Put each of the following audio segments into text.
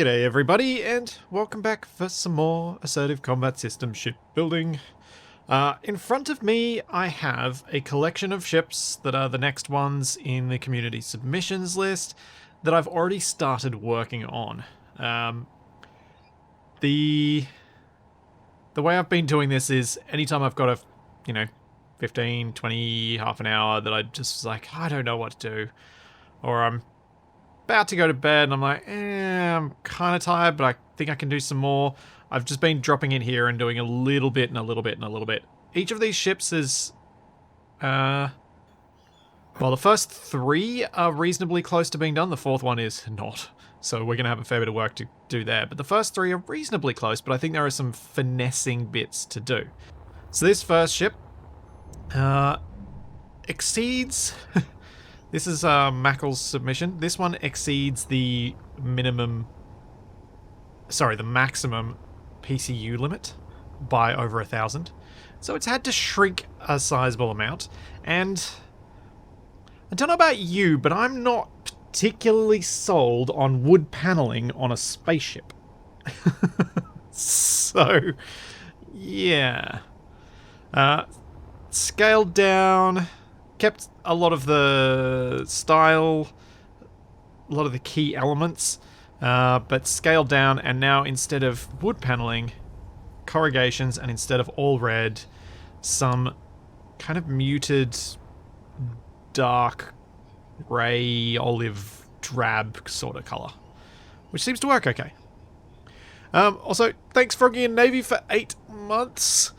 G'day everybody, and welcome back for some more Assertive Combat System shipbuilding. In front of me I have a collection of ships that are the next ones in the community submissions list that I've already started working on. The way I've been doing this is anytime I've got a, 15, 20, half an hour that I just like, I don't know what to do, or I'm about to go to bed and I'm like, I'm kind of tired, but I think I can do some more. I've just been dropping in here and doing a little bit and a little bit and a little bit. Each of these ships is, well, the first three are reasonably close to being done. The fourth one is not. So we're going to have a fair bit of work to do there. But the first three are reasonably close, but I think there are some finessing bits to do. So this first ship exceeds... This is Mackle's submission. This one exceeds the maximum PCU limit by over 1,000. So it's had to shrink a sizable amount. And I don't know about you, but I'm not particularly sold on wood paneling on a spaceship. So, yeah. Scaled down... Kept a lot of the style, a lot of the key elements, but scaled down, and now instead of wood paneling, corrugations, and instead of all red, some kind of muted, dark, grey, olive, drab sort of colour, which seems to work okay. Also, thanks Froggy and Navy for 8 months.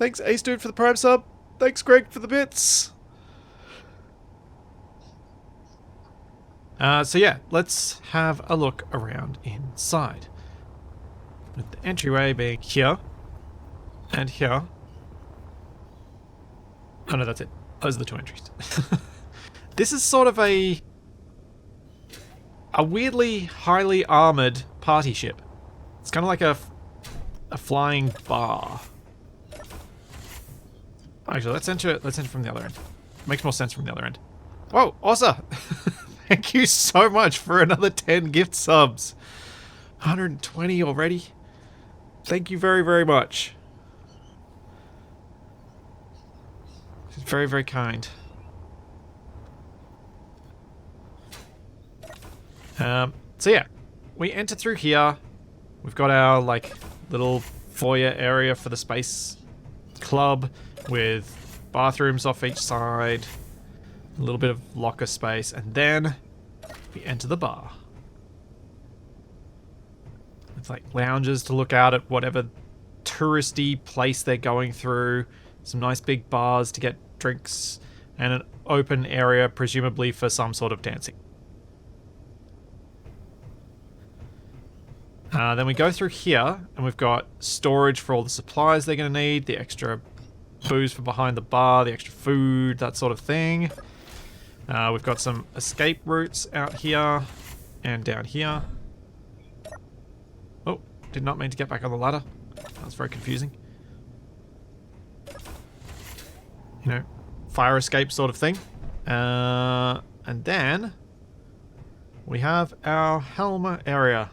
Thanks Ace Dude for the Prime sub. Thanks, Greg, for the bits. So yeah, let's have a look around inside. With the entryway being here and here. Oh no, that's it. Those are the two entries. This is sort of a weirdly highly armored party ship. It's kind of like a flying bar. Actually, let's enter from the other end. Makes more sense from the other end. Whoa, Ossa! Thank you so much for another 10 gift subs. 120 already. Thank you very, very much. It's very, very kind. So yeah, we enter through here. We've got our little foyer area for the space club, with bathrooms off each side, a little bit of locker space, and then we enter the bar. It's like lounges to look out at whatever touristy place they're going through, some nice big bars to get drinks, and an open area presumably for some sort of dancing. Then we go through here, and we've got storage for all the supplies they're going to need, the extra booze for behind the bar, the extra food, that sort of thing. We've got some escape routes out here and down here. Oh, did not mean to get back on the ladder. That was very confusing. Fire escape sort of thing. And then we have our helm area.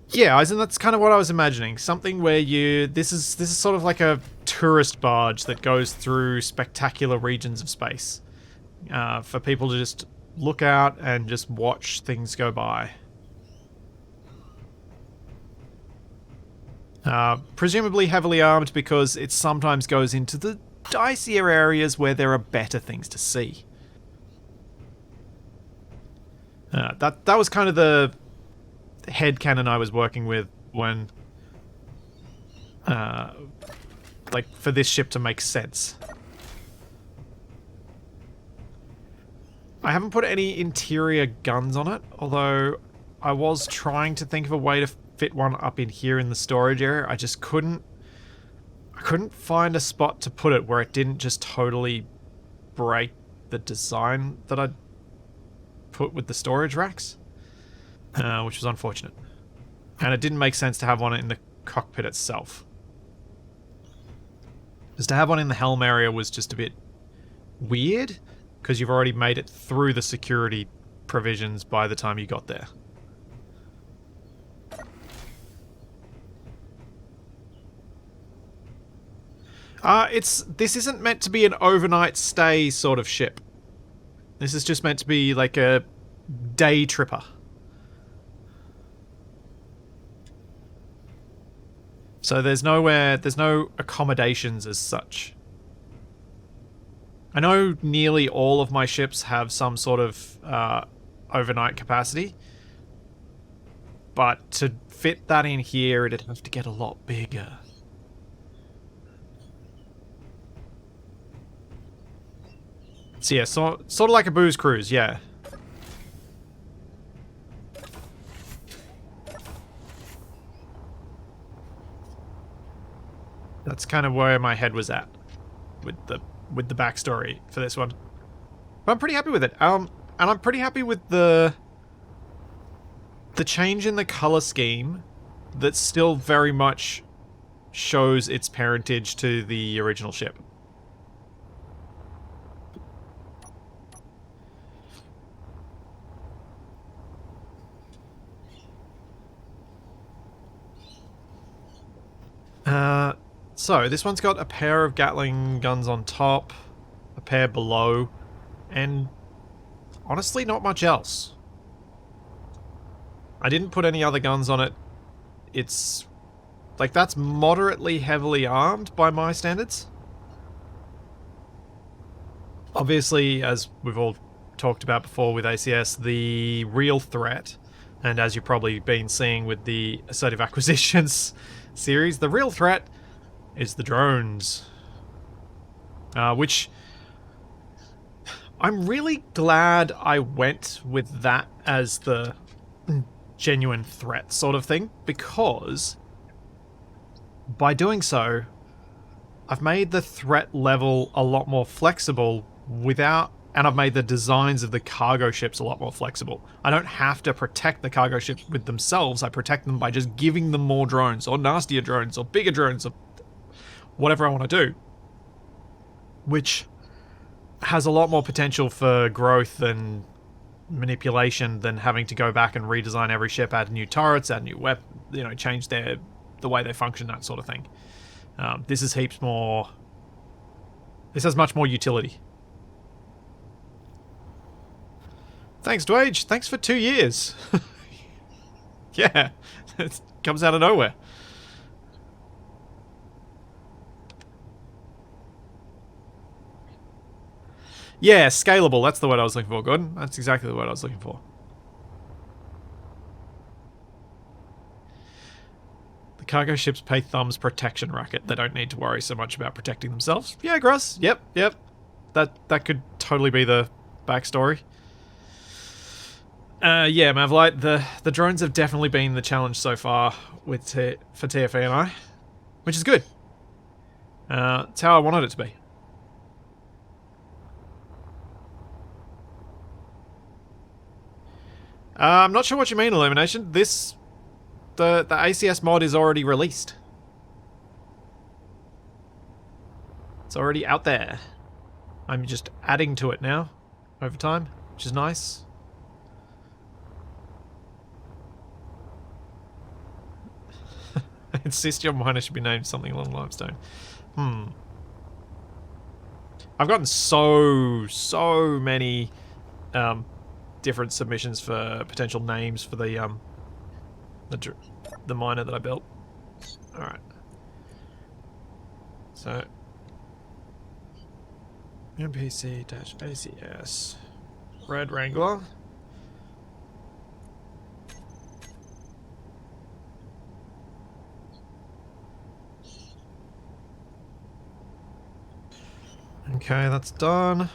Yeah, that's kind of what I was imagining. Something where this is sort of like a tourist barge that goes through spectacular regions of space, for people to just look out and just watch things go by. Presumably heavily armed, because it sometimes goes into the dicier areas where there are better things to see. That was kind of the headcanon I was working with when, for this ship to make sense. I haven't put any interior guns on it, although I was trying to think of a way to fit one up in here in the storage area. I just couldn't find a spot to put it where it didn't just totally break the design that I'd put with the storage racks. Which was unfortunate. And it didn't make sense to have one in the cockpit itself. Because to have one in the helm area was just a bit weird, because you've already made it through the security provisions by the time you got there. This isn't meant to be an overnight stay sort of ship. This is just meant to be like a day tripper. So there's no accommodations as such. I know nearly all of my ships have some sort of overnight capacity, but to fit that in here, it'd have to get a lot bigger. So yeah, sort of like a booze cruise, yeah. That's kind of where my head was at with the backstory for this one. But I'm pretty happy with it. And I'm pretty happy with the change in the color scheme that still very much shows its parentage to the original ship. So, this one's got a pair of Gatling guns on top, a pair below, and honestly not much else. I didn't put any other guns on it. It's... like, that's moderately heavily armed by my standards. Obviously, as we've all talked about before with ACS, the real threat, and as you've probably been seeing with the Assertive Acquisitions series, the real threat is the drones. Which I'm really glad I went with that as the genuine threat sort of thing, because by doing so, I've made the threat level a lot more flexible and I've made the designs of the cargo ships a lot more flexible. I don't have to protect the cargo ships with themselves, I protect them by just giving them more drones, or nastier drones, or bigger drones, or whatever I want to do. Which has a lot more potential for growth and manipulation than having to go back and redesign every ship, add new turrets, add new weapons, change the way they function, that sort of thing. This is heaps more... this has much more utility. Thanks, Dwage. Thanks for 2 years. Yeah, it comes out of nowhere. Yeah, scalable. That's the word I was looking for, Gordon. That's exactly the word I was looking for. The cargo ships pay thumbs protection racket. They don't need to worry so much about protecting themselves. Yeah, Gross. Yep. That could totally be the backstory. Yeah, Mavlight, the drones have definitely been the challenge so far for TFE and I, which is good. It's how I wanted it to be. I'm not sure what you mean, Illumination. The ACS mod is already released. It's already out there. I'm just adding to it now, over time, which is nice. I insist your miner should be named something along limestone. I've gotten so many different submissions for potential names for the miner that I built. All right. So NPC-ACS Red Wrangler. Okay, that's done.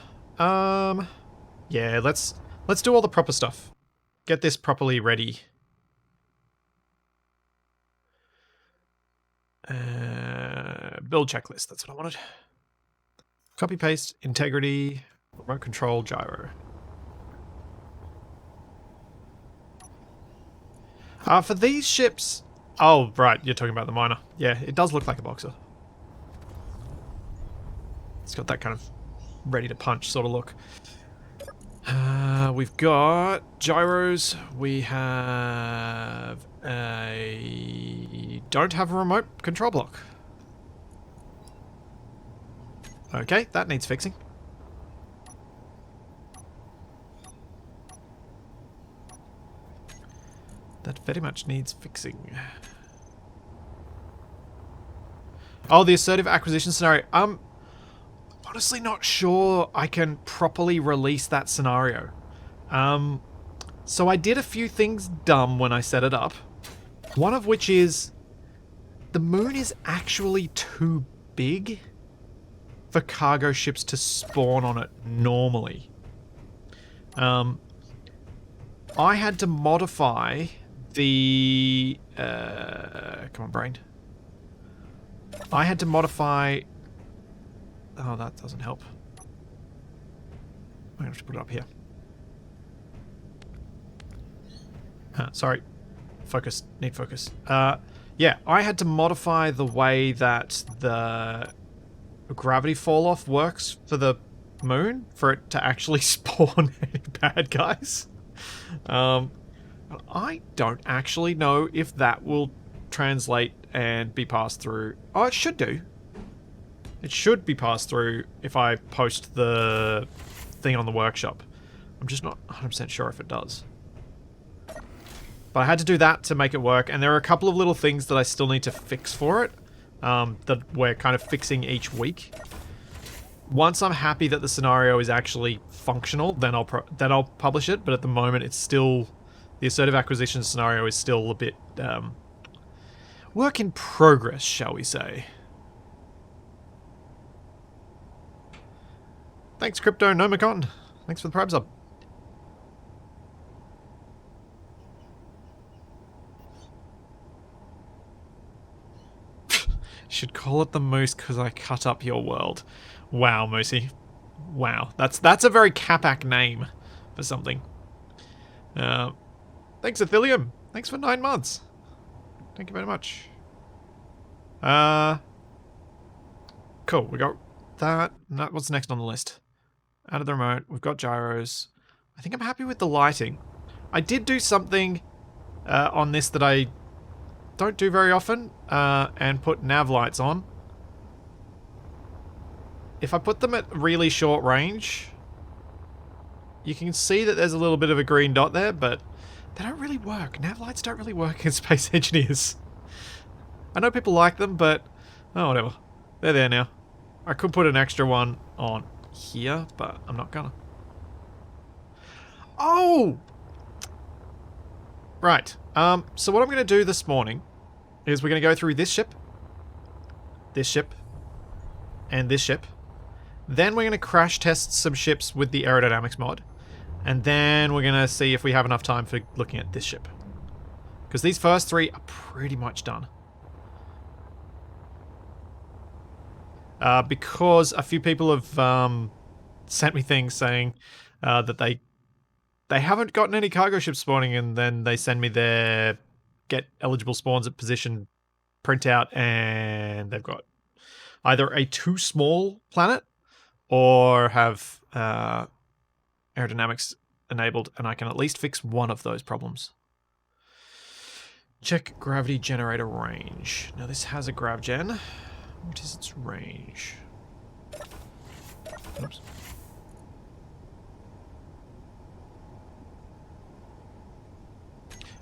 Yeah, let's do all the proper stuff. Get this properly ready. Build checklist, that's what I wanted. Copy paste, integrity, remote control, gyro. For these ships... oh, right, you're talking about the miner. Yeah, it does look like a boxer. It's got that kind of ready to punch sort of look. We've got gyros. We have a... Don't have a remote control block. Okay, that needs fixing. That very much needs fixing. Oh, the assertive acquisition scenario. Honestly not sure I can properly release that scenario. So I did a few things dumb when I set it up. One of which is the moon is actually too big for cargo ships to spawn on it normally. I had to modify the... come on, brain. I had to modify... Oh, that doesn't help. I'm going to have to put it up here. Sorry. Focus. Need focus. Yeah, I had to modify the way that the gravity fall-off works for the moon for it to actually spawn any bad guys. I don't actually know if that will translate and be passed through. Oh, it should do. It should be passed through if I post the thing on the workshop. I'm just not 100% sure if it does. But I had to do that to make it work, and there are a couple of little things that I still need to fix for it, that we're kind of fixing each week. Once I'm happy that the scenario is actually functional, then I'll publish it, but at the moment it's still... The assertive acquisition scenario is still a bit... work in progress, shall we say. Thanks, Crypto Nomicon. Thanks for the Prime sub. Should call it the Moose because I cut up your world. Wow, Moosey. Wow. That's a very Capac name for something. Thanks, Athelium. Thanks for 9 months. Thank you very much. Cool. We got that. What's next on the list? Out of the remote. We've got gyros. I think I'm happy with the lighting. I did do something on this that I don't do very often, and put nav lights on. If I put them at really short range, you can see that there's a little bit of a green dot there, but they don't really work. Nav lights don't really work in Space Engineers. I know people like them, but oh, whatever. They're there now. I could put an extra one on here, but I'm not gonna. Oh! Right. So what I'm going to do this morning is we're going to go through this ship, and this ship. Then we're going to crash test some ships with the Aerodynamics mod. And then we're going to see if we have enough time for looking at this ship. Because these first 3 are pretty much done. Because a few people have sent me things saying that they haven't gotten any cargo ships spawning, and then they send me their get eligible spawns at position printout, and they've got either a too small planet or have aerodynamics enabled, and I can at least fix one of those problems. Check gravity generator range. Now this has a grav gen. What is its range? Oops.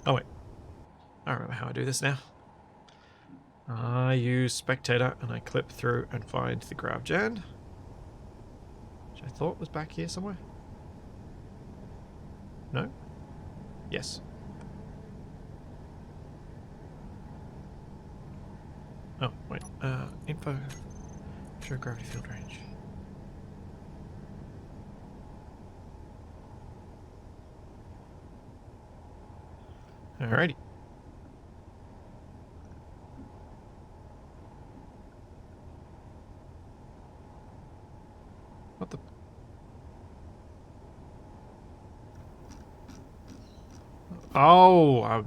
Oh wait. I remember how I do this now. I use spectator and I clip through and find the grav gen, which I thought was back here somewhere. No? Yes. Oh, wait. Info. Show gravity field range. Alrighty. What the... Oh,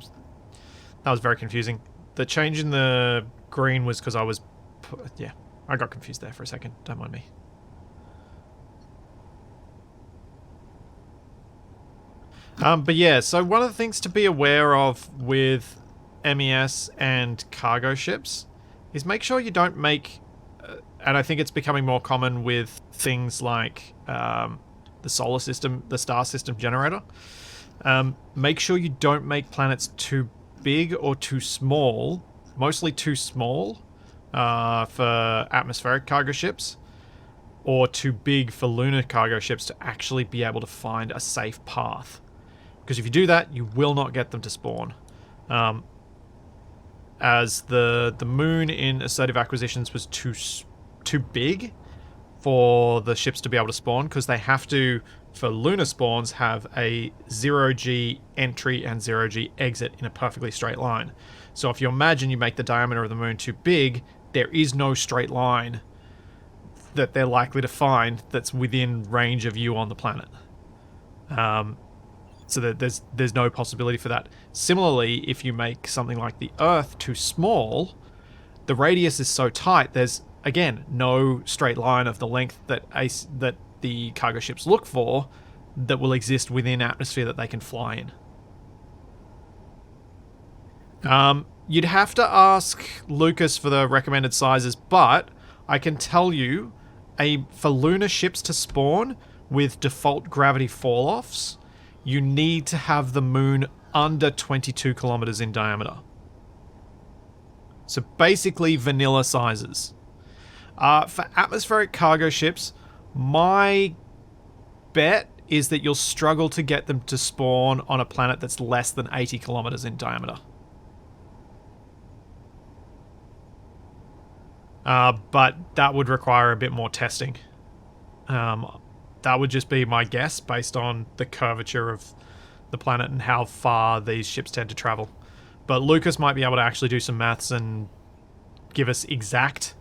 that was very confusing. The change in the green was because I was... Yeah, I got confused there for a second. Don't mind me. But yeah, so one of the things to be aware of with MES and cargo ships is make sure you don't make, and I think it's becoming more common with things like the solar system, the star system generator. Make sure you don't make planets too big or too small, mostly too small for atmospheric cargo ships, or too big for lunar cargo ships to actually be able to find a safe path. Because if you do that, you will not get them to spawn. As the moon in Assertive Acquisitions was too big for the ships to be able to spawn, because they have to, for lunar spawns, have a 0G entry and 0G exit in a perfectly straight line. So if you imagine you make the diameter of the moon too big, there is no straight line that they're likely to find that's within range of you on the planet. So that there's no possibility for that. Similarly, if you make something like the Earth too small, the radius is so tight, there's, again, no straight line of the length that the cargo ships look for that will exist within atmosphere that they can fly in. You'd have to ask Lucas for the recommended sizes, but I can tell you, for lunar ships to spawn with default gravity fall-offs, you need to have the moon under 22 kilometers in diameter. So basically vanilla sizes. For atmospheric cargo ships, my bet is that you'll struggle to get them to spawn on a planet that's less than 80 kilometers in diameter. But that would require a bit more testing. That would just be my guess based on the curvature of the planet and how far these ships tend to travel. But Lucas might be able to actually do some maths and give us exact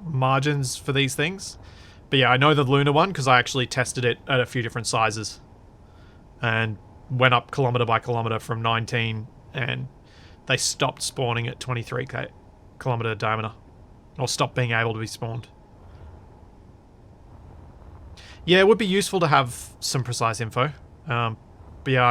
margins for these things. But yeah, I know the lunar one because I actually tested it at a few different sizes and went up kilometer by kilometer from 19, and they stopped spawning at 23 kilometer diameter, or stopped being able to be spawned. Yeah, it would be useful to have some precise info. But yeah,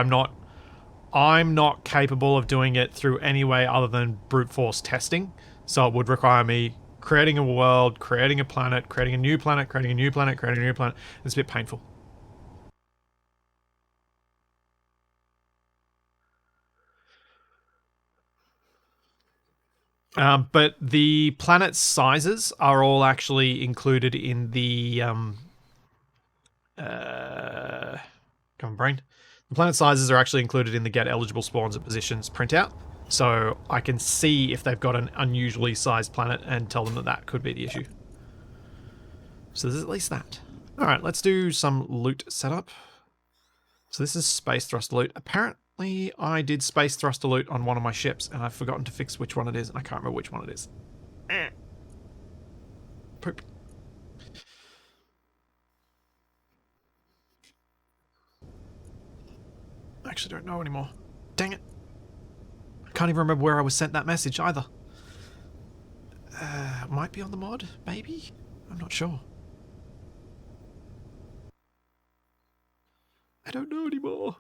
I'm not capable of doing it through any way other than brute force testing. So it would require me creating a world, creating a planet, creating a new planet, creating a new planet, creating a new planet. It's a bit painful. But the planet sizes are all actually included in the come on, brain. The planet sizes are actually included in the get eligible spawns at positions printout, so I can see if they've got an unusually sized planet and tell them that that could be the issue. So there's at least that. All right, let's do some loot setup. So this is space thruster loot. Apparently, I did space thruster loot on one of my ships, and I've forgotten to fix which one it is, and I can't remember which one it is. Poop. I actually don't know anymore. Dang it. I can't even remember where I was sent that message either. Might be on the mod, maybe? I'm not sure. I don't know anymore.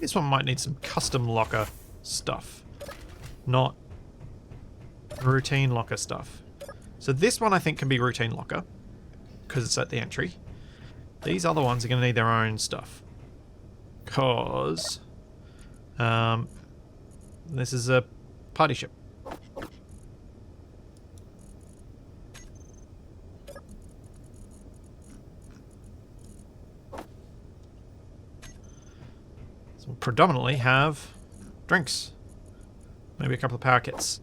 This one might need some custom locker stuff, not routine locker stuff. So this one I think can be routine locker because it's at the entry. These other ones are going to need their own stuff because this is a party ship. So we'll predominantly have drinks, maybe a couple of power kits.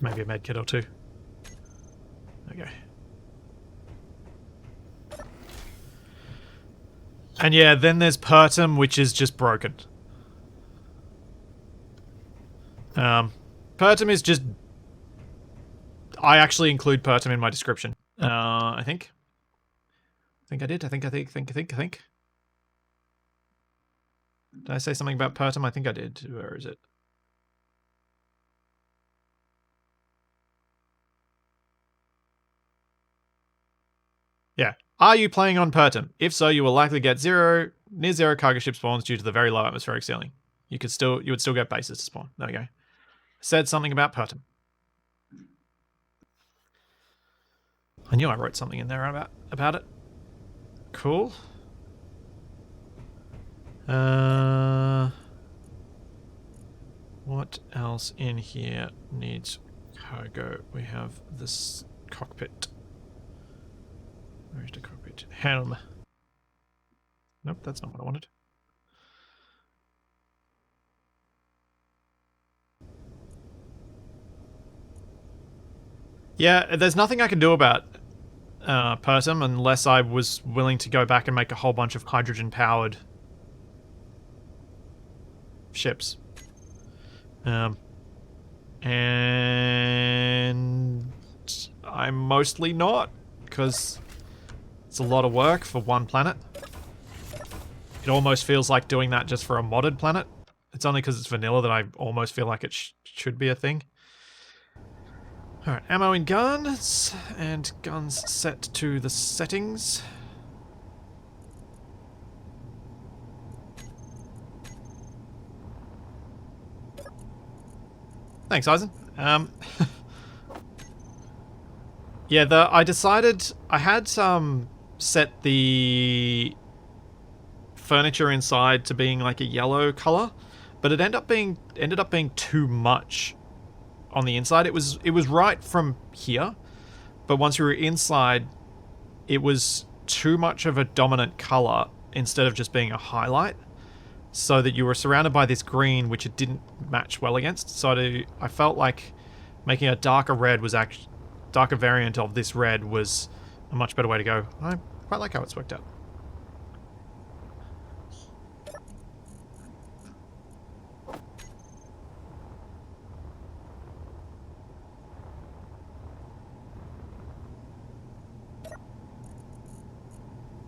Maybe a med kit or two. Okay. And yeah, then there's Pertum, which is just broken. Pertum is just... I actually include Pertum in my description. I think. I think I did. I think. Did I say something about Pertum? I think I did. Where is it? Yeah. Are you playing on Pertum? If so, you will likely get near zero cargo ship spawns due to the very low atmospheric ceiling. You would still get bases to spawn. There we go. Said something about Pertum. I knew I wrote something in there about it. Cool. What else in here needs cargo? We have this cockpit. Where's the cockpit? Helm. Nope, that's not what I wanted. Yeah, there's nothing I can do about Pertum unless I was willing to go back and make a whole bunch of hydrogen-powered ships. And I'm mostly not, because it's a lot of work for one planet. It almost feels like doing that just for a modded planet. It's only because it's vanilla that I almost feel like it should be a thing. Alright, ammo in guns, and guns set to the settings. Thanks, Eisen. Yeah, I decided I had set the furniture inside to being like a yellow color, but it ended up being too much on the inside. It was right from here, but once we were inside, it was too much of a dominant color instead of just being a highlight, so that you were surrounded by this green, which it didn't match well against. So I felt like making a darker variant of this red was a much better way to go. I quite like how it's worked out.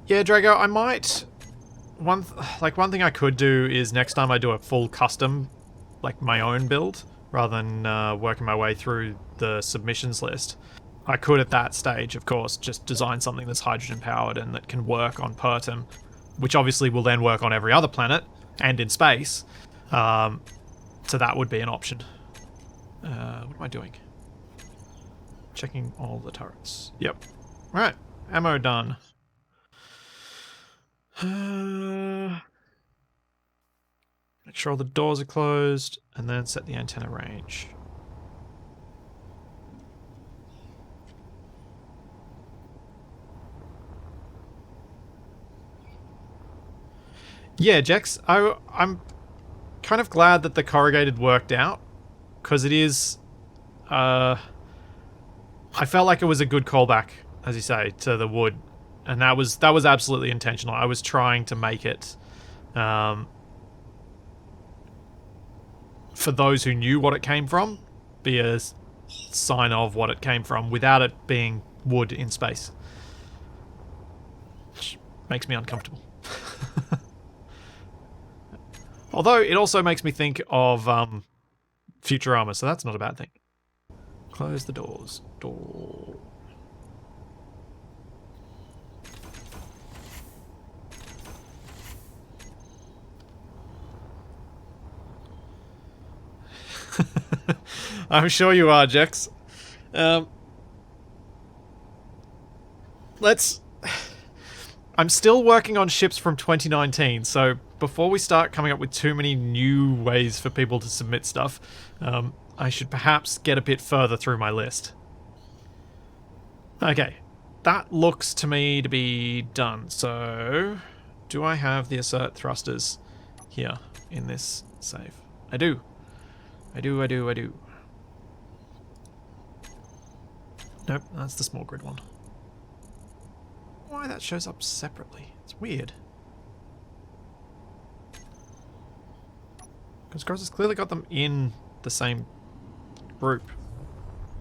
Yeah, Drago, I might... One thing I could do is next time I do a full custom, like my own build, rather than working my way through the submissions list, I could at that stage, of course, just design something that's hydrogen powered and that can work on Pertum, which obviously will then work on every other planet and in space. So that would be an option. What am I doing? Checking all the turrets. Yep. Right. Ammo done. Make sure all the doors are closed, and then set the antenna range. Yeah, Jex, I'm kind of glad that the corrugated worked out, because it is... I felt like it was a good callback, as you say, to the wood. And that was absolutely intentional. I was trying to make it, for those who knew what it came from, be a sign of what it came from without it being wood in space. Which makes me uncomfortable. Although it also makes me think of Futurama, so that's not a bad thing. Close the doors. Door. I'm sure you are, Jex. I'm still working on ships from 2019, so before we start coming up with too many new ways for people to submit stuff, I should perhaps get a bit further through my list. Okay, that looks to me to be done. So, do I have the assert thrusters here in this save? I do. I do. Nope, that's the small grid one. Why that shows up separately? It's weird. Because Gross has clearly got them in the same group.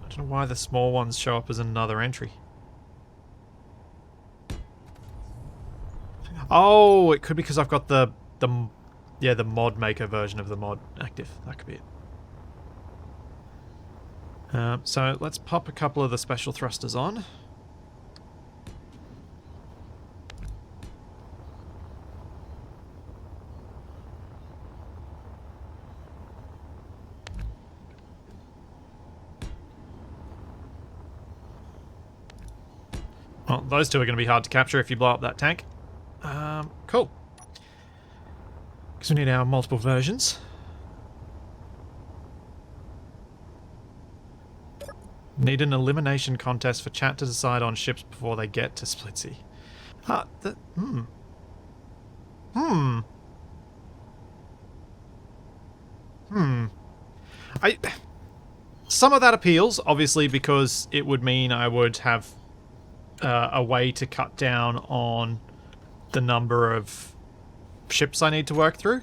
I don't know why the small ones show up as another entry. Oh, it could be because I've got the Yeah, the mod maker version of the mod active. That could be it. So let's pop a couple of the special thrusters on. Well, those two are going to be hard to capture if you blow up that tank. Cool. Because we need our multiple versions. Need an elimination contest for chat to decide on ships before they get to Splitsy. Some of that appeals, obviously, because it would mean I would have a way to cut down on the number of ships I need to work through.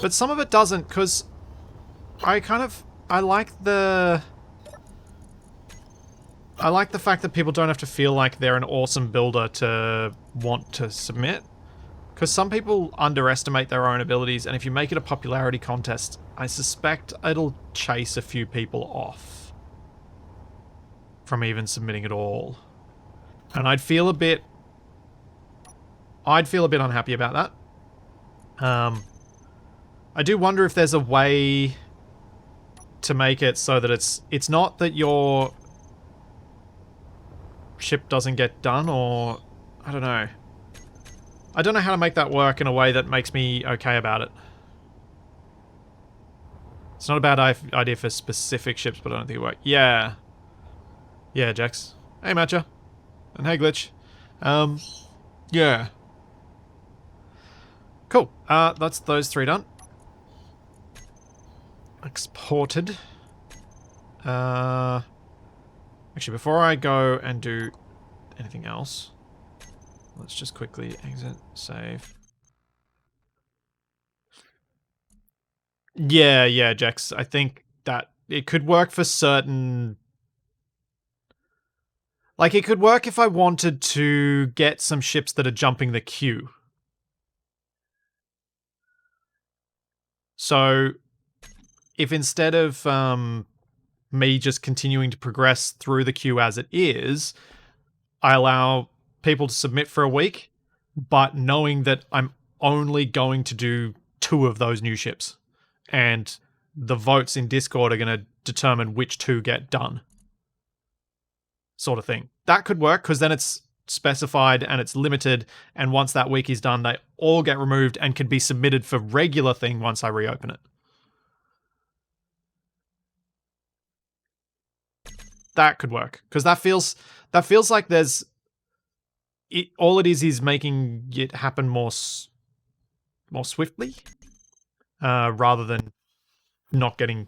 But some of it doesn't, because I like the fact that people don't have to feel like they're an awesome builder to want to submit. Because some people underestimate their own abilities, and if you make it a popularity contest, I suspect it'll chase a few people off from even submitting at all. And I'd feel a bit unhappy about that. I do wonder if there's a way to make it so that it's not that your ship doesn't get done, or I don't know. I don't know how to make that work in a way that makes me okay about it. It's not a bad idea for specific ships, but I don't think it works. Yeah. Yeah, Jax. Hey, Matcha. And hey, Glitch. Yeah. Cool. That's those three done. Exported. Actually, before I go and do anything else, let's just quickly exit, save. Yeah, Jax. I think that it could work for certain... Like, it could work if I wanted to get some ships that are jumping the queue. So, if instead of me just continuing to progress through the queue as it is, I allow people to submit for a week, but knowing that I'm only going to do 2 of those new ships. And the votes in Discord are going to determine which 2 get done. Sort of thing. That could work, because then it's specified and it's limited, and once that week is done, they all get removed and can be submitted for regular thing once I reopen it. That could work, because that feels like there's... all it is making it happen more swiftly, rather than not getting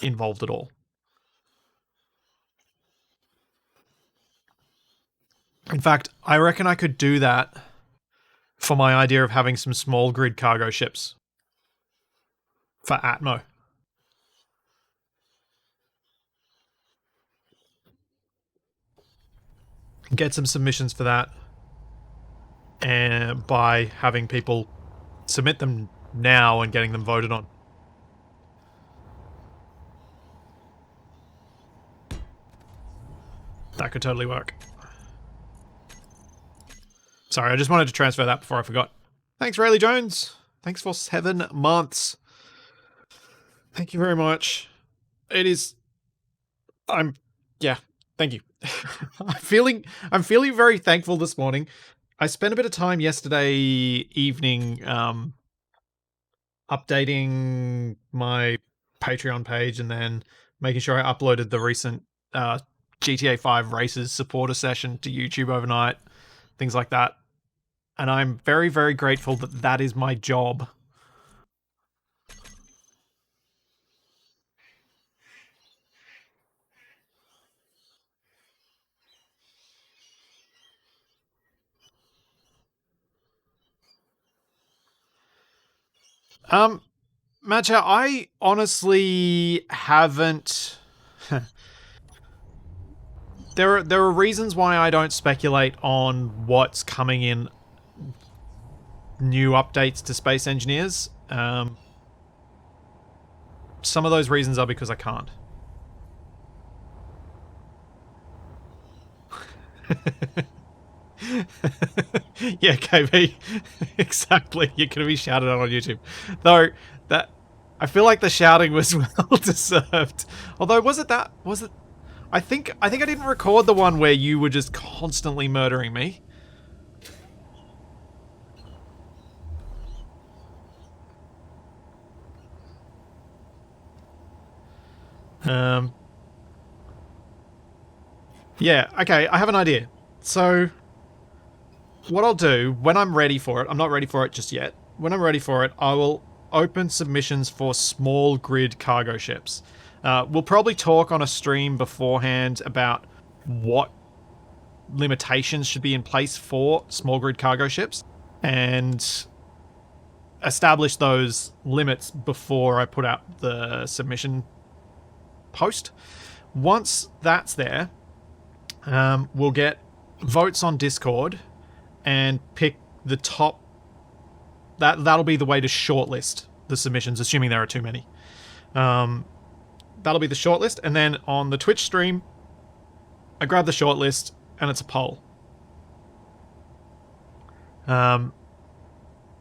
involved at all. In fact, I reckon I could do that for my idea of having some small grid cargo ships for Atmo. Get some submissions for that, and by having people submit them now and getting them voted on. That could totally work. Sorry, I just wanted to transfer that before I forgot. Thanks, Rayleigh Jones. Thanks for 7 months. Thank you very much. It is... Yeah, thank you. I'm feeling very thankful this morning. I spent a bit of time yesterday evening updating my Patreon page and then making sure I uploaded the recent GTA 5 races supporter session to YouTube overnight, things like that. And I'm very, very grateful that that is my job. Matcha, I honestly haven't... There are reasons why I don't speculate on what's coming in new updates to Space Engineers. Some of those reasons are because I can't. Yeah, KB. Exactly. You're going to be shouted at on YouTube. Though, that... I feel like the shouting was well deserved. Although, was it that... Was it... I think I didn't record the one where you were just constantly murdering me. Yeah, okay, I have an idea. So, what I'll do, when I'm ready for it, I'm not ready for it just yet. When I'm ready for it, I will open submissions for small grid cargo ships. We'll probably talk on a stream beforehand about what limitations should be in place for small grid cargo ships and establish those limits before I put out the submission post. Once that's there, we'll get votes on Discord and pick the top. That'll be the way to shortlist the submissions, assuming there are too many. That'll be the shortlist, and then on the Twitch stream, I grab the shortlist and it's a poll. And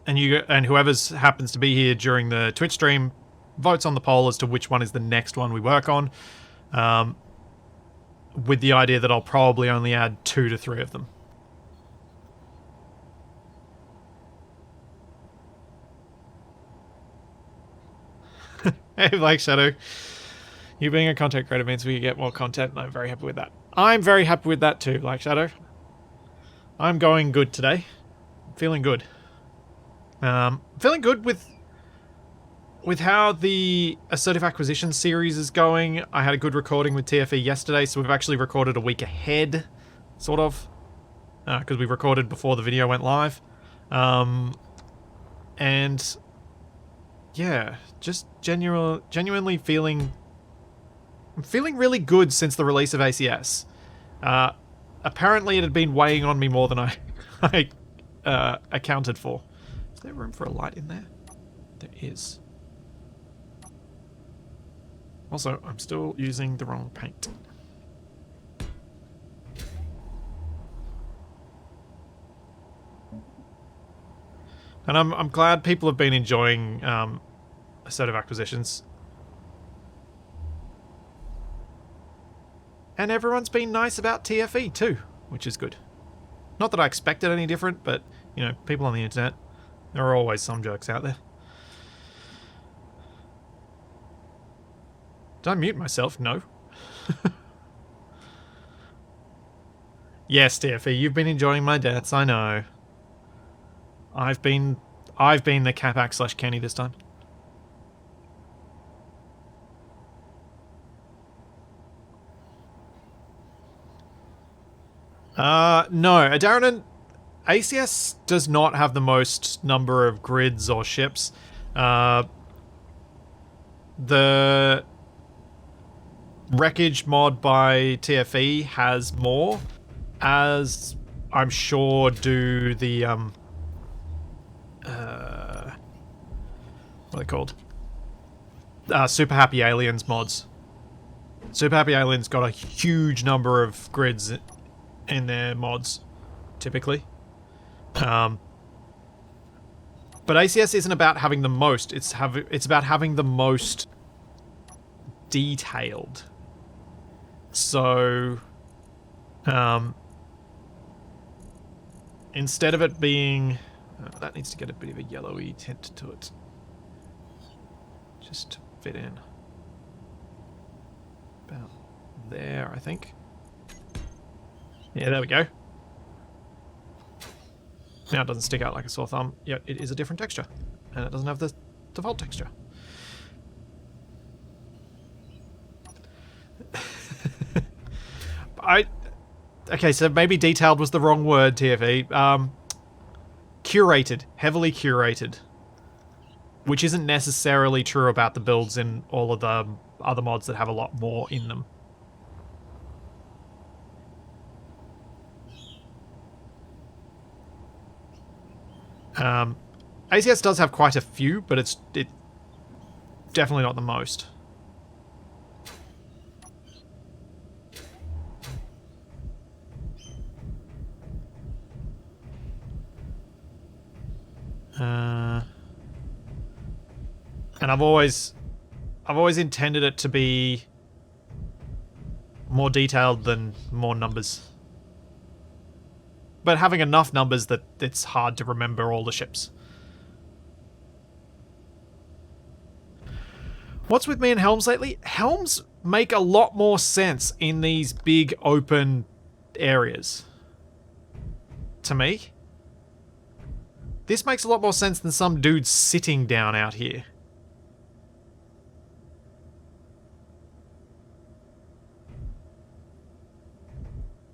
whoever happens to be here during the Twitch stream votes on the poll as to which one is the next one we work on. With the idea that I'll probably only add 2 to 3 of them. Hey, Blake Shadow. You being a content creator means we get more content, and I'm very happy with that. I'm very happy with that too, Blake Shadow. I'm going good today. I'm feeling good. Feeling good with how the Assertive Acquisition series is going. I had a good recording with TFE yesterday, so we've actually recorded a week ahead, sort of, because we recorded before the video went live. And yeah, just genuinely feeling... I'm feeling really good since the release of ACS. Apparently it had been weighing on me more than I accounted for. Is there room for a light in there? There is. Also, I'm still using the wrong paint. And I'm glad people have been enjoying Assertive Acquisitions. And everyone's been nice about TFE too, which is good. Not that I expected any different, but, you know, people on the internet, there are always some jerks out there. Did I mute myself? No. Yes, TFE, you've been enjoying my deaths, I know. I've been the Capac / Kenny this time. No, Darren, ACS does not have the most number of grids or ships. The wreckage mod by TFE has more, as I'm sure do the what are they called? Super Happy Aliens mods. Super Happy Aliens got a huge number of grids in their mods, typically. But ACS isn't about having the most, it's about having the most detailed. So, instead of it being... that needs to get a bit of a yellowy tint to it. Just to fit in. About there, I think. Yeah, there we go. Now it doesn't stick out like a sore thumb, yet it is a different texture. And it doesn't have the default texture. Okay, so maybe detailed was the wrong word, TFE. Curated. Heavily curated. Which isn't necessarily true about the builds in all of the other mods that have a lot more in them. ACS does have quite a few, but it's definitely not the most. And I've always intended it to be more detailed than more numbers. But having enough numbers that it's hard to remember all the ships. What's with me and helms lately? Helms make a lot more sense in these big open areas. To me. This makes a lot more sense than some dude sitting down out here.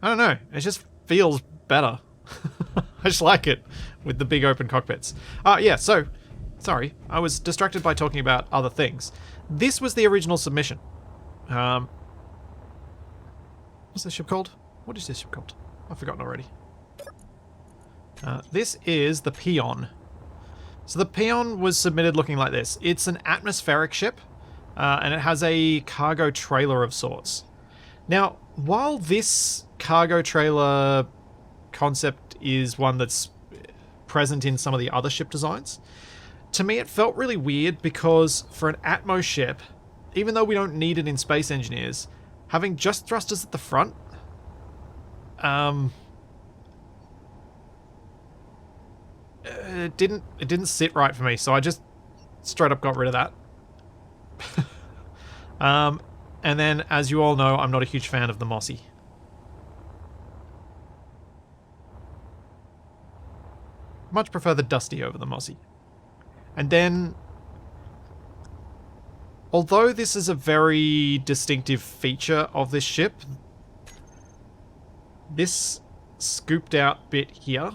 I don't know. It just feels better. I just like it with the big open cockpits. Yeah, so, sorry. I was distracted by talking about other things. This was the original submission. What's this ship called? What is this ship called? I've forgotten already. This is the Peon. So the Peon was submitted looking like this. It's an atmospheric ship, and it has a cargo trailer of sorts. Now, while this cargo trailer concept is one that's present in some of the other ship designs, to me it felt really weird because for an Atmo ship, even though we don't need it in Space Engineers, having just thrusters at the front, it didn't sit right for me, so I just straight up got rid of that. And then, as you all know, I'm not a huge fan of the Mossy. Much prefer the Dusty over the Mossy. And then, although this is a very distinctive feature of this ship, this scooped out bit here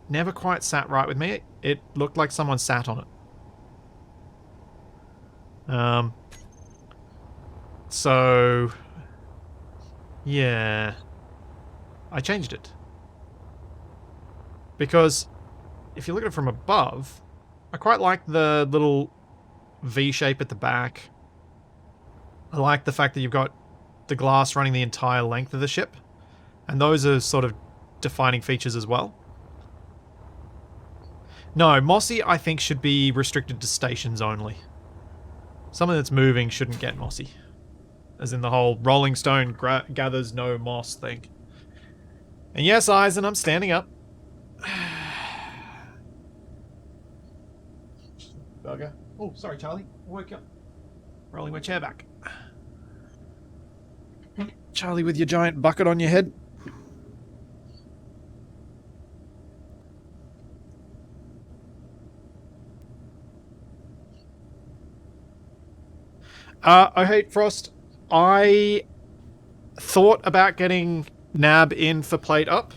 never quite sat right with me. It looked like someone sat on it. So, yeah, I changed it. Because if you look at it from above, I quite like the little V shape at the back. I like the fact that you've got the glass running the entire length of the ship. And those are sort of defining features as well. No, Mossy I think should be restricted to stations only. Something that's moving shouldn't get Mossy. As in the whole Rolling Stone gathers no moss thing. And yes, Eisen, I'm standing up. Burger. Oh, sorry, Charlie. I woke up. Rolling my chair back. Charlie with your giant bucket on your head. Oh, hey, Frost. I thought about getting NAB in for plate up,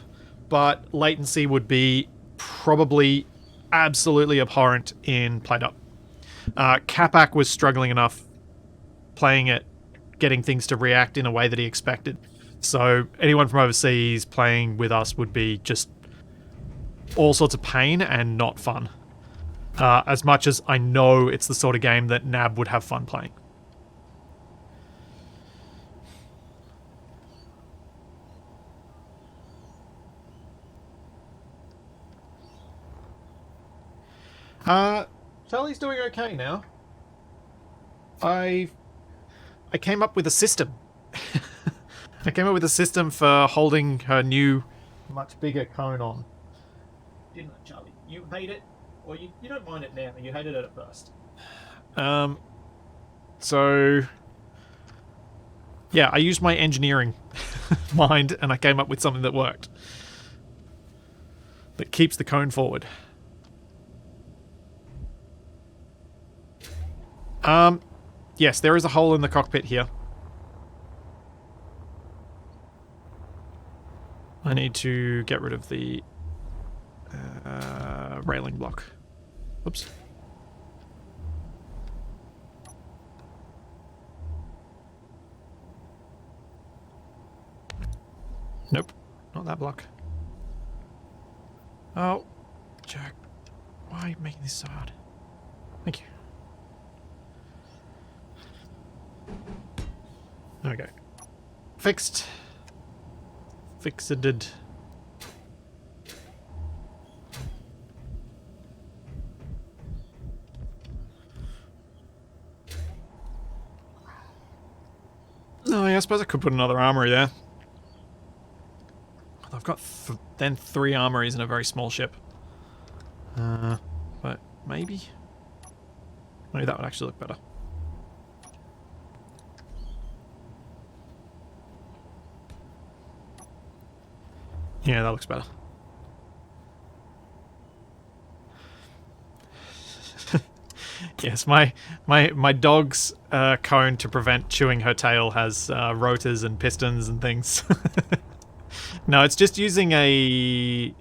but latency would be probably absolutely abhorrent in plate up. Capac was struggling enough playing it, getting things to react in a way that he expected. So anyone from overseas playing with us would be just all sorts of pain and not fun. As much as I know it's the sort of game that NAB would have fun playing. Charlie's doing okay now. I came up with a system. I came up with a system for holding her new, much bigger cone on. Didn't I, Charlie? You hate it? Or you don't mind it now, you hated it at first. So... yeah, I used my engineering mind and I came up with something that worked. That keeps the cone forward. Yes, there is a hole in the cockpit here. I need to get rid of the railing block. Oops. Nope, not that block. Oh, jerk. Why are you making this so hard? Thank you. There we go. Fixed. Fixed. No, yeah, I suppose I could put another armory there. I've got then 3 armories in a very small ship. But maybe that would actually look better. Yeah, that looks better. Yes, my dog's cone to prevent chewing her tail has rotors and pistons and things. No, it's just using a...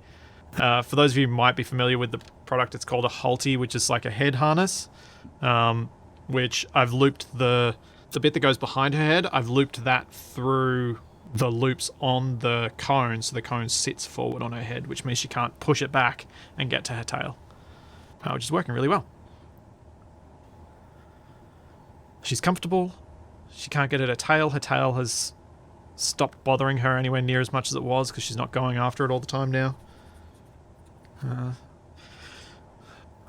for those of you who might be familiar with the product, it's called a Hostility, which is like a head harness, which I've looped the bit that goes behind her head, I've looped that through the loops on the cone, so the cone sits forward on her head, which means she can't push it back and get to her tail, which is working really well. She's comfortable. She can't get at her tail. Her tail has stopped bothering her anywhere near as much as it was because she's not going after it all the time now. And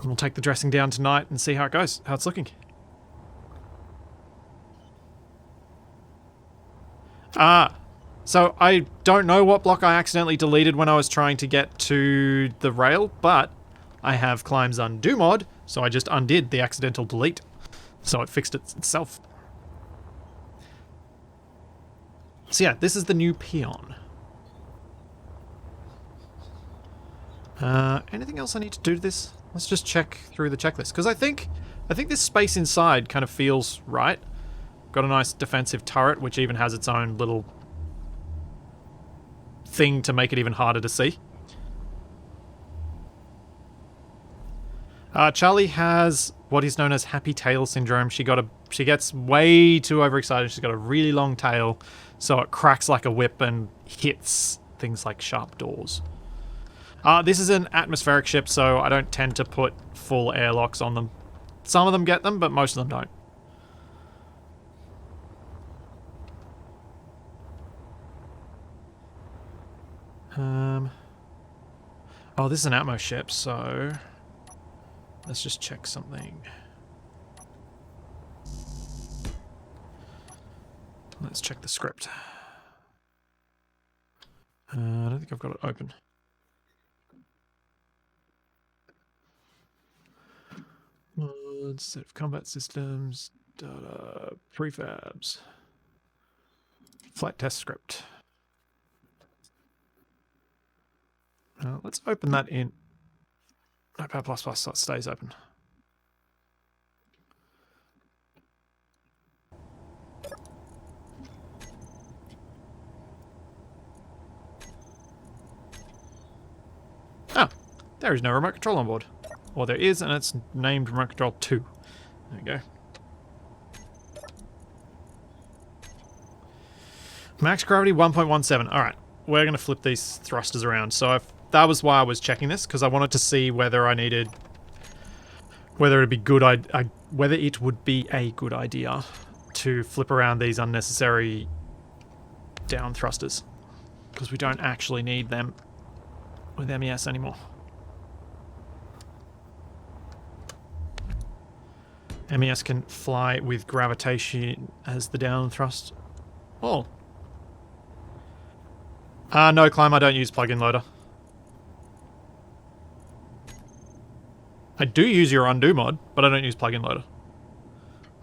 we'll take the dressing down tonight and see how it goes, how it's looking. So I don't know what block I accidentally deleted when I was trying to get to the rail, but I have Climb's undo mod, so I just undid the accidental delete. So it fixed it itself. So yeah, this is the new Peon. Anything else I need to do to this? Let's just check through the checklist, because I think this space inside kind of feels right. Got a nice defensive turret, which even has its own little thing to make it even harder to see. Charlie has what is known as happy tail syndrome. She gets way too overexcited. She's got a really long tail, so it cracks like a whip and hits things like sharp doors. This is an atmospheric ship, so I don't tend to put full airlocks on them. Some of them get them, but most of them don't. Oh, this is an Atmos ship, so let's just check something. Let's check the script. I don't think I've got it open. Set of combat systems, data, prefabs, flight test script. Let's open that in Notepad++, so it stays open. Ah, there is no remote control on board. Or there is, and it's named Remote Control 2. There we go. Max gravity 1.17. Alright, we're going to flip these thrusters around. So that was why I was checking this, because I wanted to see whether I needed... whether it would be a good idea to flip around these unnecessary down thrusters. Because we don't actually need them with MES anymore. MES can fly with gravitation as the down thrust. Oh. No, Climb, I don't use plug-in loader. I do use your undo mod, but I don't use plug-in loader.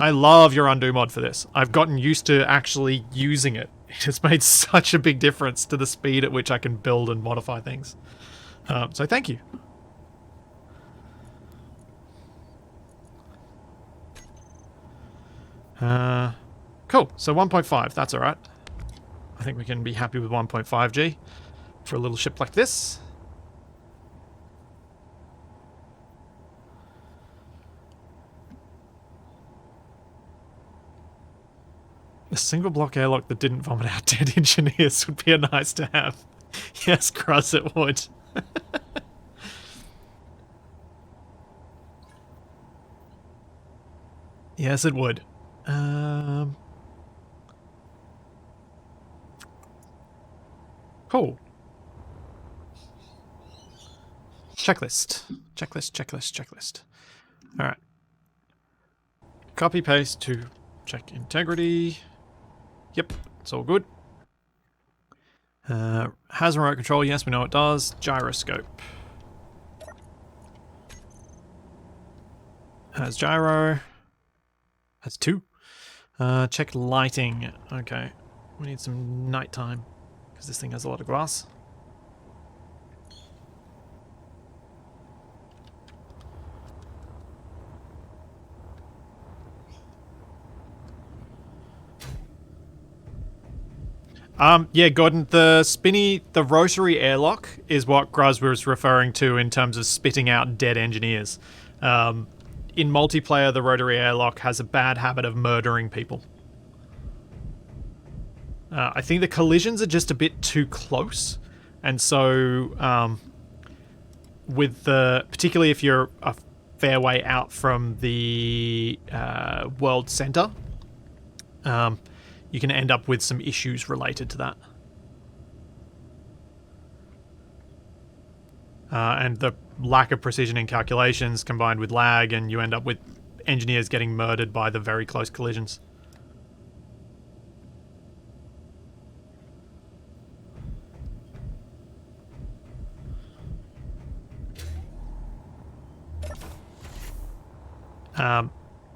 I love your undo mod for this. I've gotten used to actually using it. It has made such a big difference to the speed at which I can build and modify things. So thank you. Cool, so 1.5, that's alright. I think we can be happy with 1.5G for a little ship like this. A single block airlock that didn't vomit out dead engineers would be a nice to have. Yes, Cruz, it would. Yes, it would. Cool. Checklist. Checklist. Alright. Copy paste to check integrity. Yep, it's all good. Has remote control, yes, we know it does. Gyroscope. Has gyro. Has 2. Check lighting. Okay. We need some nighttime, because this thing has a lot of glass. Yeah, Gordon, the rotary airlock is what Gruz was referring to in terms of spitting out dead engineers. In multiplayer, the rotary airlock has a bad habit of murdering people. I think the collisions are just a bit too close, and so with the particularly if you're a fair way out from the world center, you can end up with some issues related to that. And the lack of precision in calculations combined with lag, and you end up with engineers getting murdered by the very close collisions.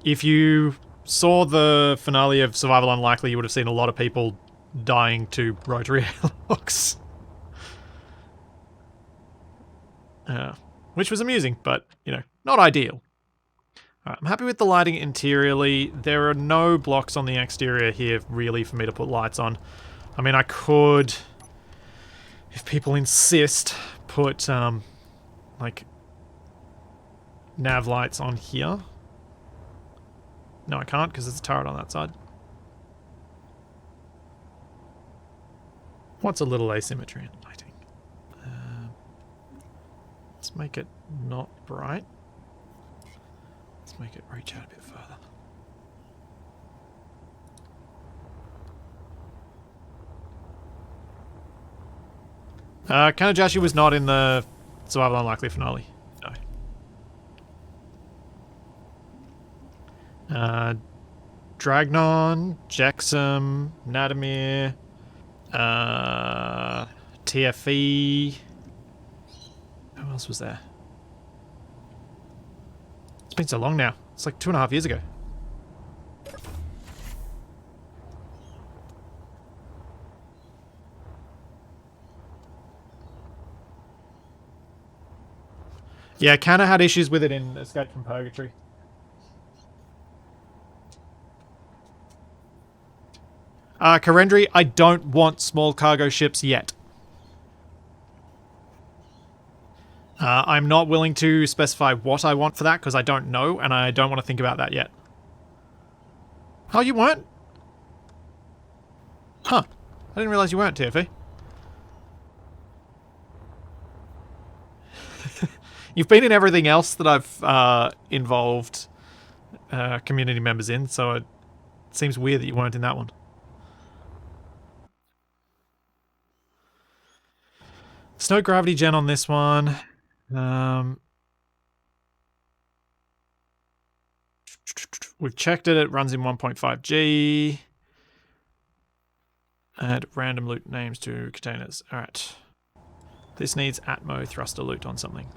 If you saw the finale of Survival Unlikely, you would have seen a lot of people dying to rotary airlocks. Which was amusing, but, you know, not ideal. Alright, I'm happy with the lighting interiorly. There are no blocks on the exterior here, really, for me to put lights on. I mean, I could, if people insist, put, like, nav lights on here. No, I can't, because there's a turret on that side. What's a little asymmetry in lighting? Let's make it not bright. Let's make it reach out a bit further. Kanajashi was not in the Survival Unlikely finale. No. Dragnon, Jexum, Nadamir, TFE. Who else was there? It's been so long now. It's like 2.5 years ago. Yeah, Kana had issues with it in Escape from Purgatory. Karendri, I don't want small cargo ships yet. I'm not willing to specify what I want for that because I don't know, and I don't want to think about that yet. Oh, you weren't? Huh. I didn't realize you weren't, TFE. You've been in everything else that I've involved community members in, so it seems weird that you weren't in that one. There's no gravity gen on this one. We've checked it. It runs in 1.5G. Add random loot names to containers. Alright. This needs Atmo thruster loot on something.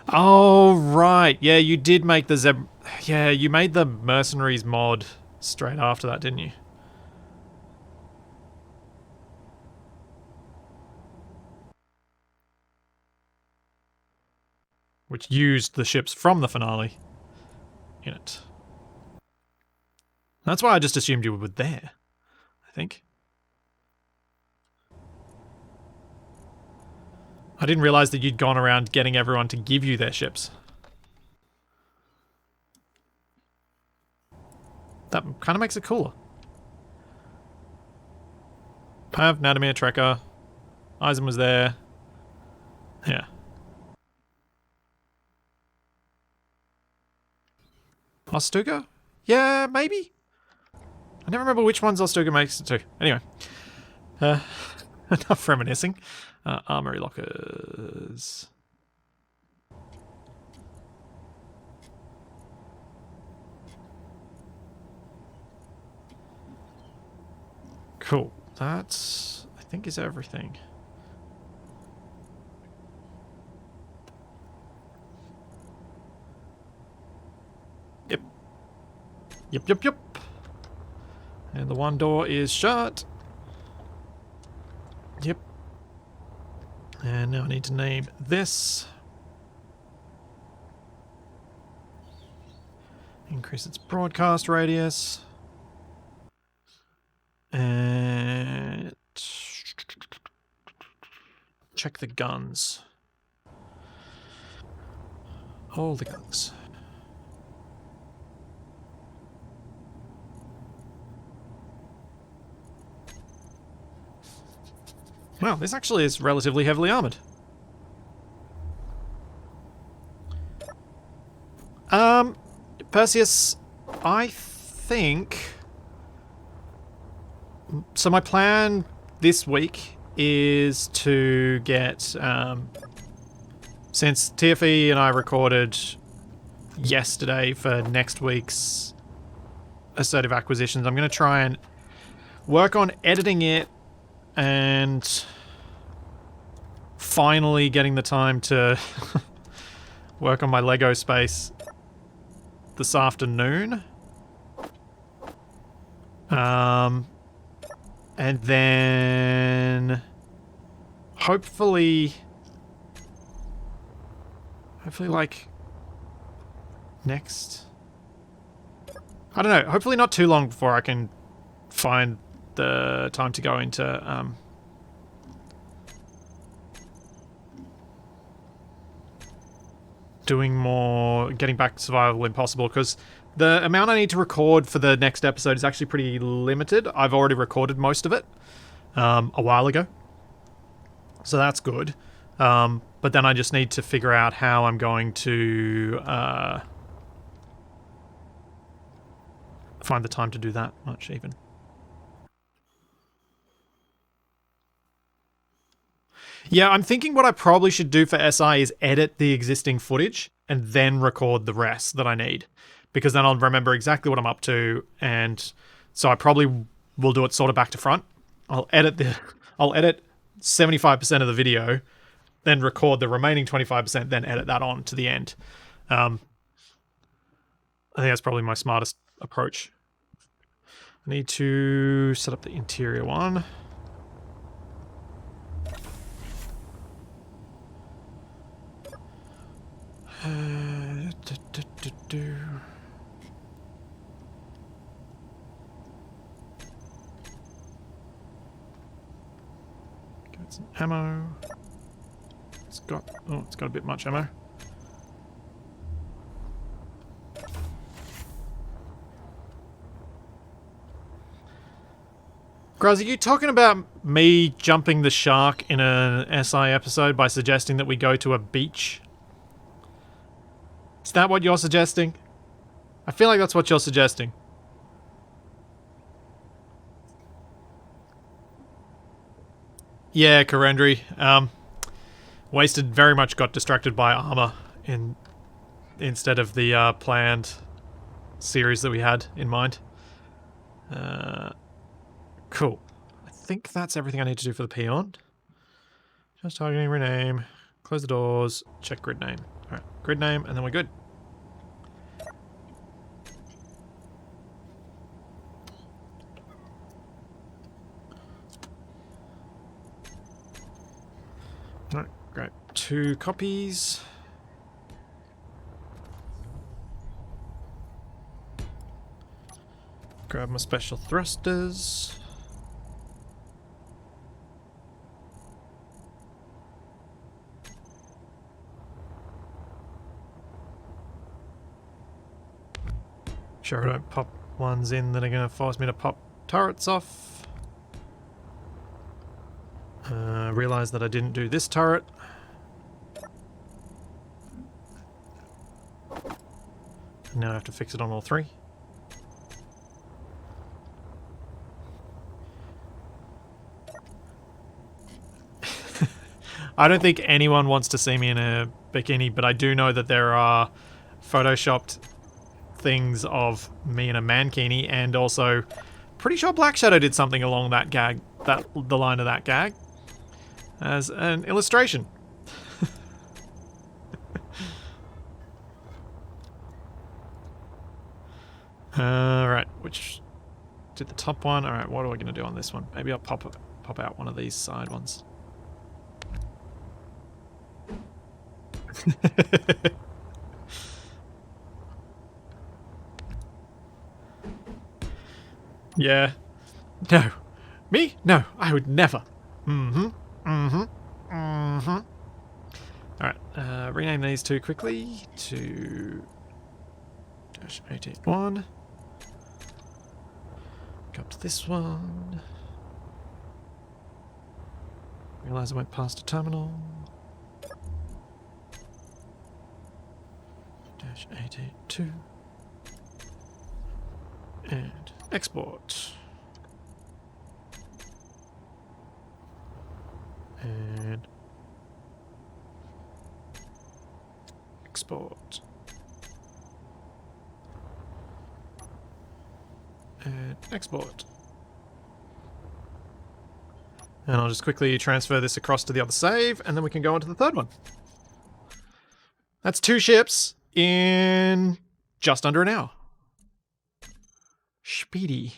Oh, right. Yeah, you did make the Zeb... Yeah, you made the Mercenaries mod straight after that, didn't you? Which used the ships from the finale in it. That's why I just assumed you were there, I think. I didn't realize that you'd gone around getting everyone to give you their ships. That kind of makes it cooler. I have Nadamir Trekker. Eisen was there. Yeah. Ostuga? Yeah, maybe? I never remember which ones Ostuga makes it to. Anyway. Enough reminiscing. Armory lockers. Cool. That, I think, is everything. Yep. Yep. And the one door is shut. Yep. And now I need to name this. Increase its broadcast radius. And check the guns. All the guns. Wow, this actually is relatively heavily armored. Perseus, I think... So my plan this week is to get, since TFE and I recorded yesterday for next week's assertive acquisitions, I'm going to try and work on editing it and finally getting the time to work on my Lego space this afternoon. And then hopefully like next, I don't know, hopefully not too long before I can find the time to go into doing more, getting back to Survival Impossible, because the amount I need to record for the next episode is actually pretty limited. I've already recorded most of it a while ago, so that's good. But then I just need to figure out how I'm going to find the time to do that much, even. Yeah, I'm thinking what I probably should do for SI is edit the existing footage and then record the rest that I need, because then I'll remember exactly what I'm up to, and so I probably will do it sort of back to front. I'll edit 75% of the video, then record the remaining 25%, then edit that on to the end. I think that's probably my smartest approach. I need to set up the interior one. Get some ammo. It's got a bit much ammo. Graz, are you talking about me jumping the shark in an SI episode by suggesting that we go to a beach? Is that what you're suggesting? I feel like that's what you're suggesting. Yeah, Karendri. Wasted very much got distracted by armor instead of the planned series that we had in mind. Cool. I think that's everything I need to do for the Peon. Just targeting, rename, close the doors, check grid name. Alright, grid name, and then we're good. Alright, great. 2 copies. Grab my special thrusters. Sure I don't pop ones in that are going to force me to pop turrets off. Realize that I didn't do this turret. Now I have to fix it on all three. I don't think anyone wants to see me in a bikini, but I do know that there are photoshopped things of me in a mankini, and also pretty sure Black Shadow did something along that gag, the line of that gag, as an illustration. Alright, which did the top one? Alright, what are we going to do on this one? Maybe I'll pop out one of these side ones. Yeah. No. Me? No, I would never. Alright, rename these two quickly to -881. Go up to this one. Realize I went past a terminal. -882. And export. And export. And export. And I'll just quickly transfer this across to the other save, and then we can go on to the third one. That's 2 ships in just under an hour. Speedy.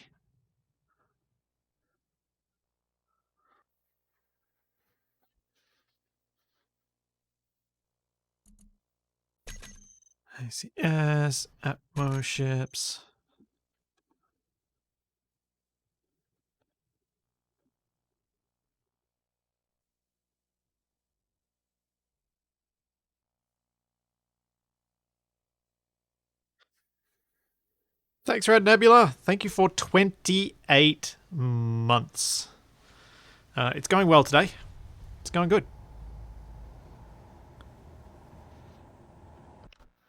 ACS, Atmo ships. Thanks, Red Nebula. Thank you for 28 months. It's going well today. It's going good.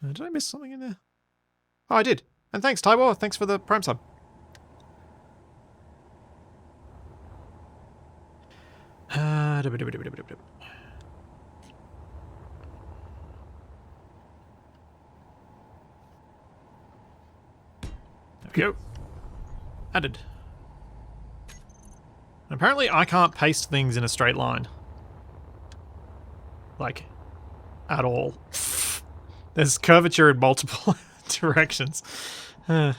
Did I miss something in there? Oh, I did. And thanks, Tybor. Thanks for the Prime sub. There we go. Added. And apparently I can't paste things in a straight line. Like, at all. There's curvature in multiple directions. You're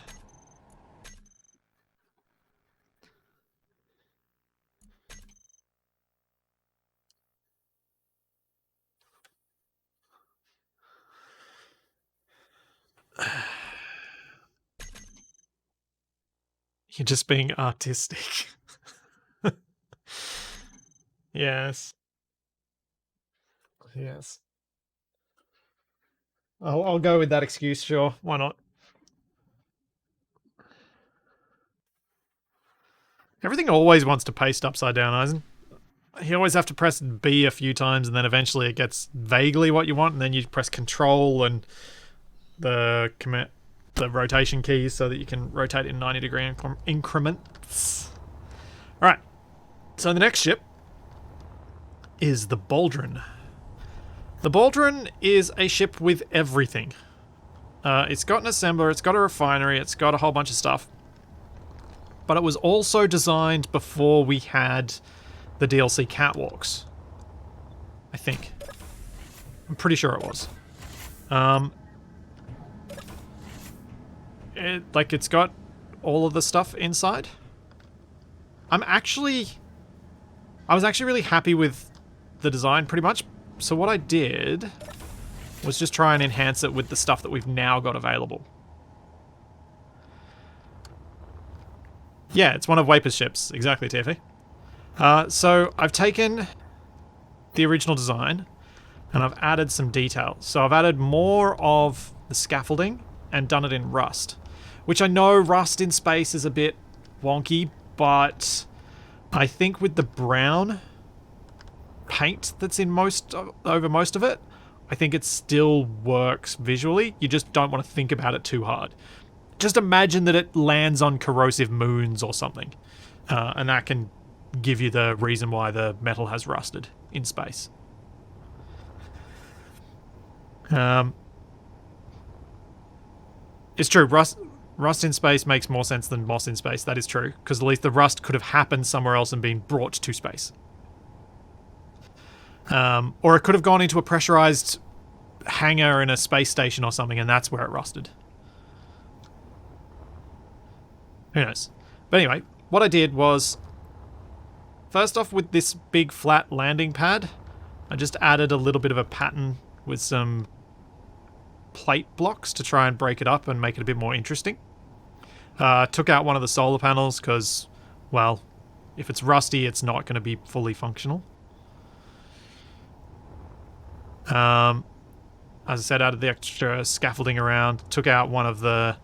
just being artistic. Yes. Yes. I'll go with that excuse, sure. Why not? Everything always wants to paste upside down, Eisen. You always have to press B a few times, and then eventually it gets vaguely what you want, and then you press Control and the rotation keys so that you can rotate in 90-degree increments. Alright, so the next ship is the Baldron. The Baldron is a ship with everything. It's got an assembler, it's got a refinery, it's got a whole bunch of stuff. But it was also designed before we had the DLC catwalks. I think. I'm pretty sure it was. It's got all of the stuff inside. I was actually really happy with the design, pretty much. So what I did was just try and enhance it with the stuff that we've now got available. Yeah, it's one of Waper's ships. Exactly, TFE. So I've taken the original design and I've added some details. So I've added more of the scaffolding and done it in rust. Which I know rust in space is a bit wonky, but I think with the brown paint that's in over most of it, I think it still works visually. You just don't want to think about it too hard. Just imagine that it lands on corrosive moons or something. And that can give you the reason why the metal has rusted in space. It's true, rust in space makes more sense than moss in space. That is true, because at least the rust could have happened somewhere else and been brought to space. Or it could have gone into a pressurized hangar in a space station or something, and that's where it rusted. Who knows? But anyway, what I did was, first off, with this big flat landing pad, I just added a little bit of a pattern with some plate blocks to try and break it up and make it a bit more interesting. Took out one of the solar panels because, well, if it's rusty, it's not going to be fully functional. As I said, added the extra scaffolding around. Took out one of the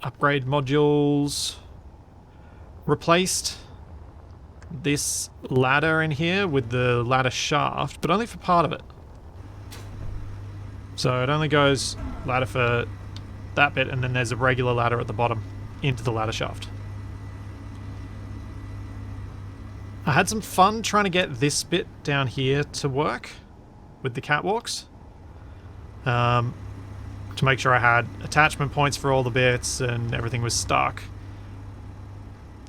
upgrade modules. Replaced this ladder in here with the ladder shaft, but only for part of it. So it only goes ladder for that bit, and then there's a regular ladder at the bottom into the ladder shaft. I had some fun trying to get this bit down here to work with the catwalks. To make sure I had attachment points for all the bits and everything was stuck.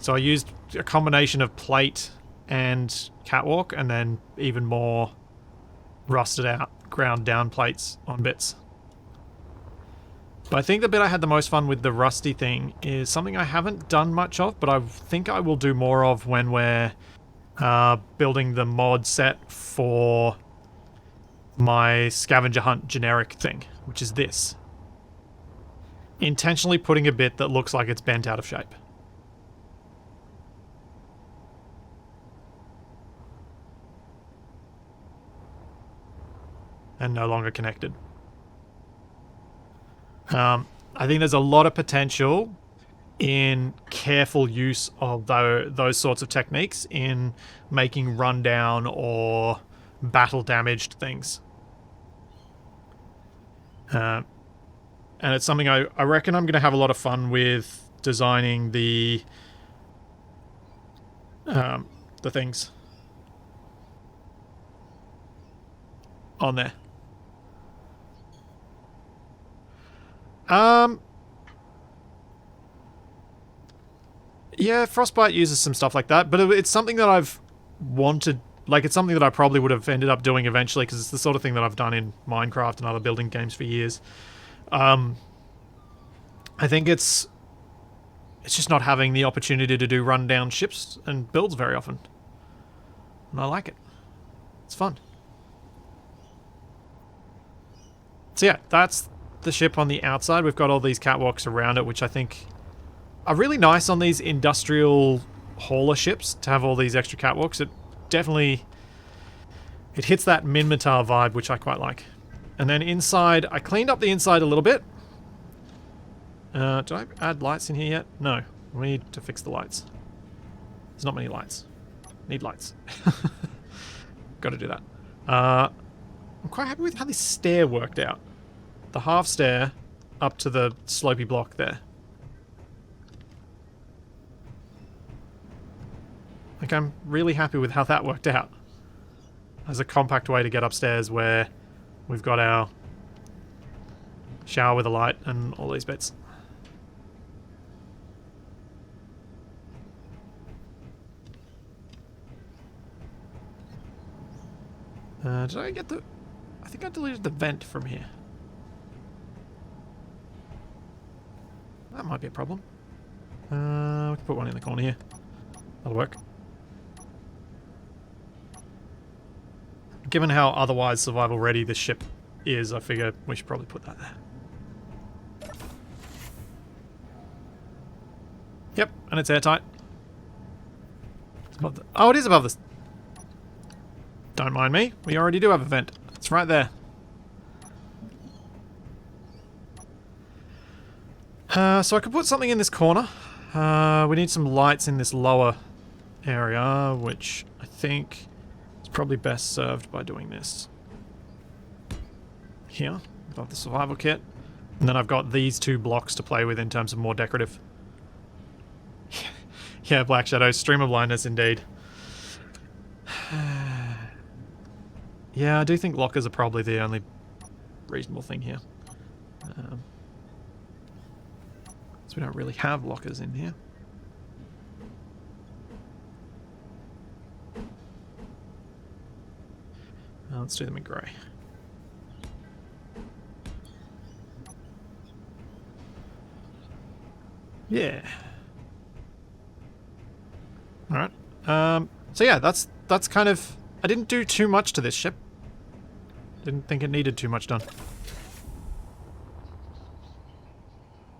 So I used a combination of plate and catwalk, and then even more rusted out ground down plates on bits. But I think the bit I had the most fun with the rusty thing is something I haven't done much of, but I think I will do more of when we're building the mod set for my scavenger hunt generic thing, which is this. Intentionally putting a bit that looks like it's bent out of shape. And no longer connected. I think there's a lot of potential in careful use of those sorts of techniques in making rundown or battle damaged things. And it's something I reckon I'm going to have a lot of fun with designing the things on there. Yeah, Frostbite uses some stuff like that, but it's something that I've wanted, like it's something that I probably would have ended up doing eventually, because it's the sort of thing that I've done in Minecraft and other building games for years. I think it's just not having the opportunity to do rundown ships and builds very often. And I like it. It's fun. So yeah, that's the ship on the outside. We've got all these catwalks around it, which I think are really nice on these industrial hauler ships to have all these extra catwalks. It definitely, it hits that Minmatar vibe, which I quite like. And then inside, I cleaned up the inside a little bit. Did I add lights in here yet? No. We need to fix the lights. There's not many lights. Need lights. Got to do that. I'm quite happy with how this stair worked out. The half stair up to the slopey block there. Like, I'm really happy with how that worked out. As a compact way to get upstairs where we've got our shower with a light and all these bits. Did I get the... I think I deleted the vent from here. That might be a problem. We can put one in the corner here. That'll work. Given how otherwise survival ready this ship is, I figure we should probably put that there. Yep, and it's airtight. It's above the... Oh, it is above this. Don't mind me. We already do have a vent. It's right there. So I could put something in this corner. We need some lights in this lower area, which I think is probably best served by doing this. Here, I've got the survival kit. And then I've got these two blocks to play with in terms of more decorative. Yeah, Black Shadow, stream of blindness indeed. Yeah, I do think lockers are probably the only reasonable thing here. So we don't really have lockers in here. Let's do them in grey. Yeah. Alright. So yeah, that's kind of... I didn't do too much to this ship. Didn't think it needed too much done.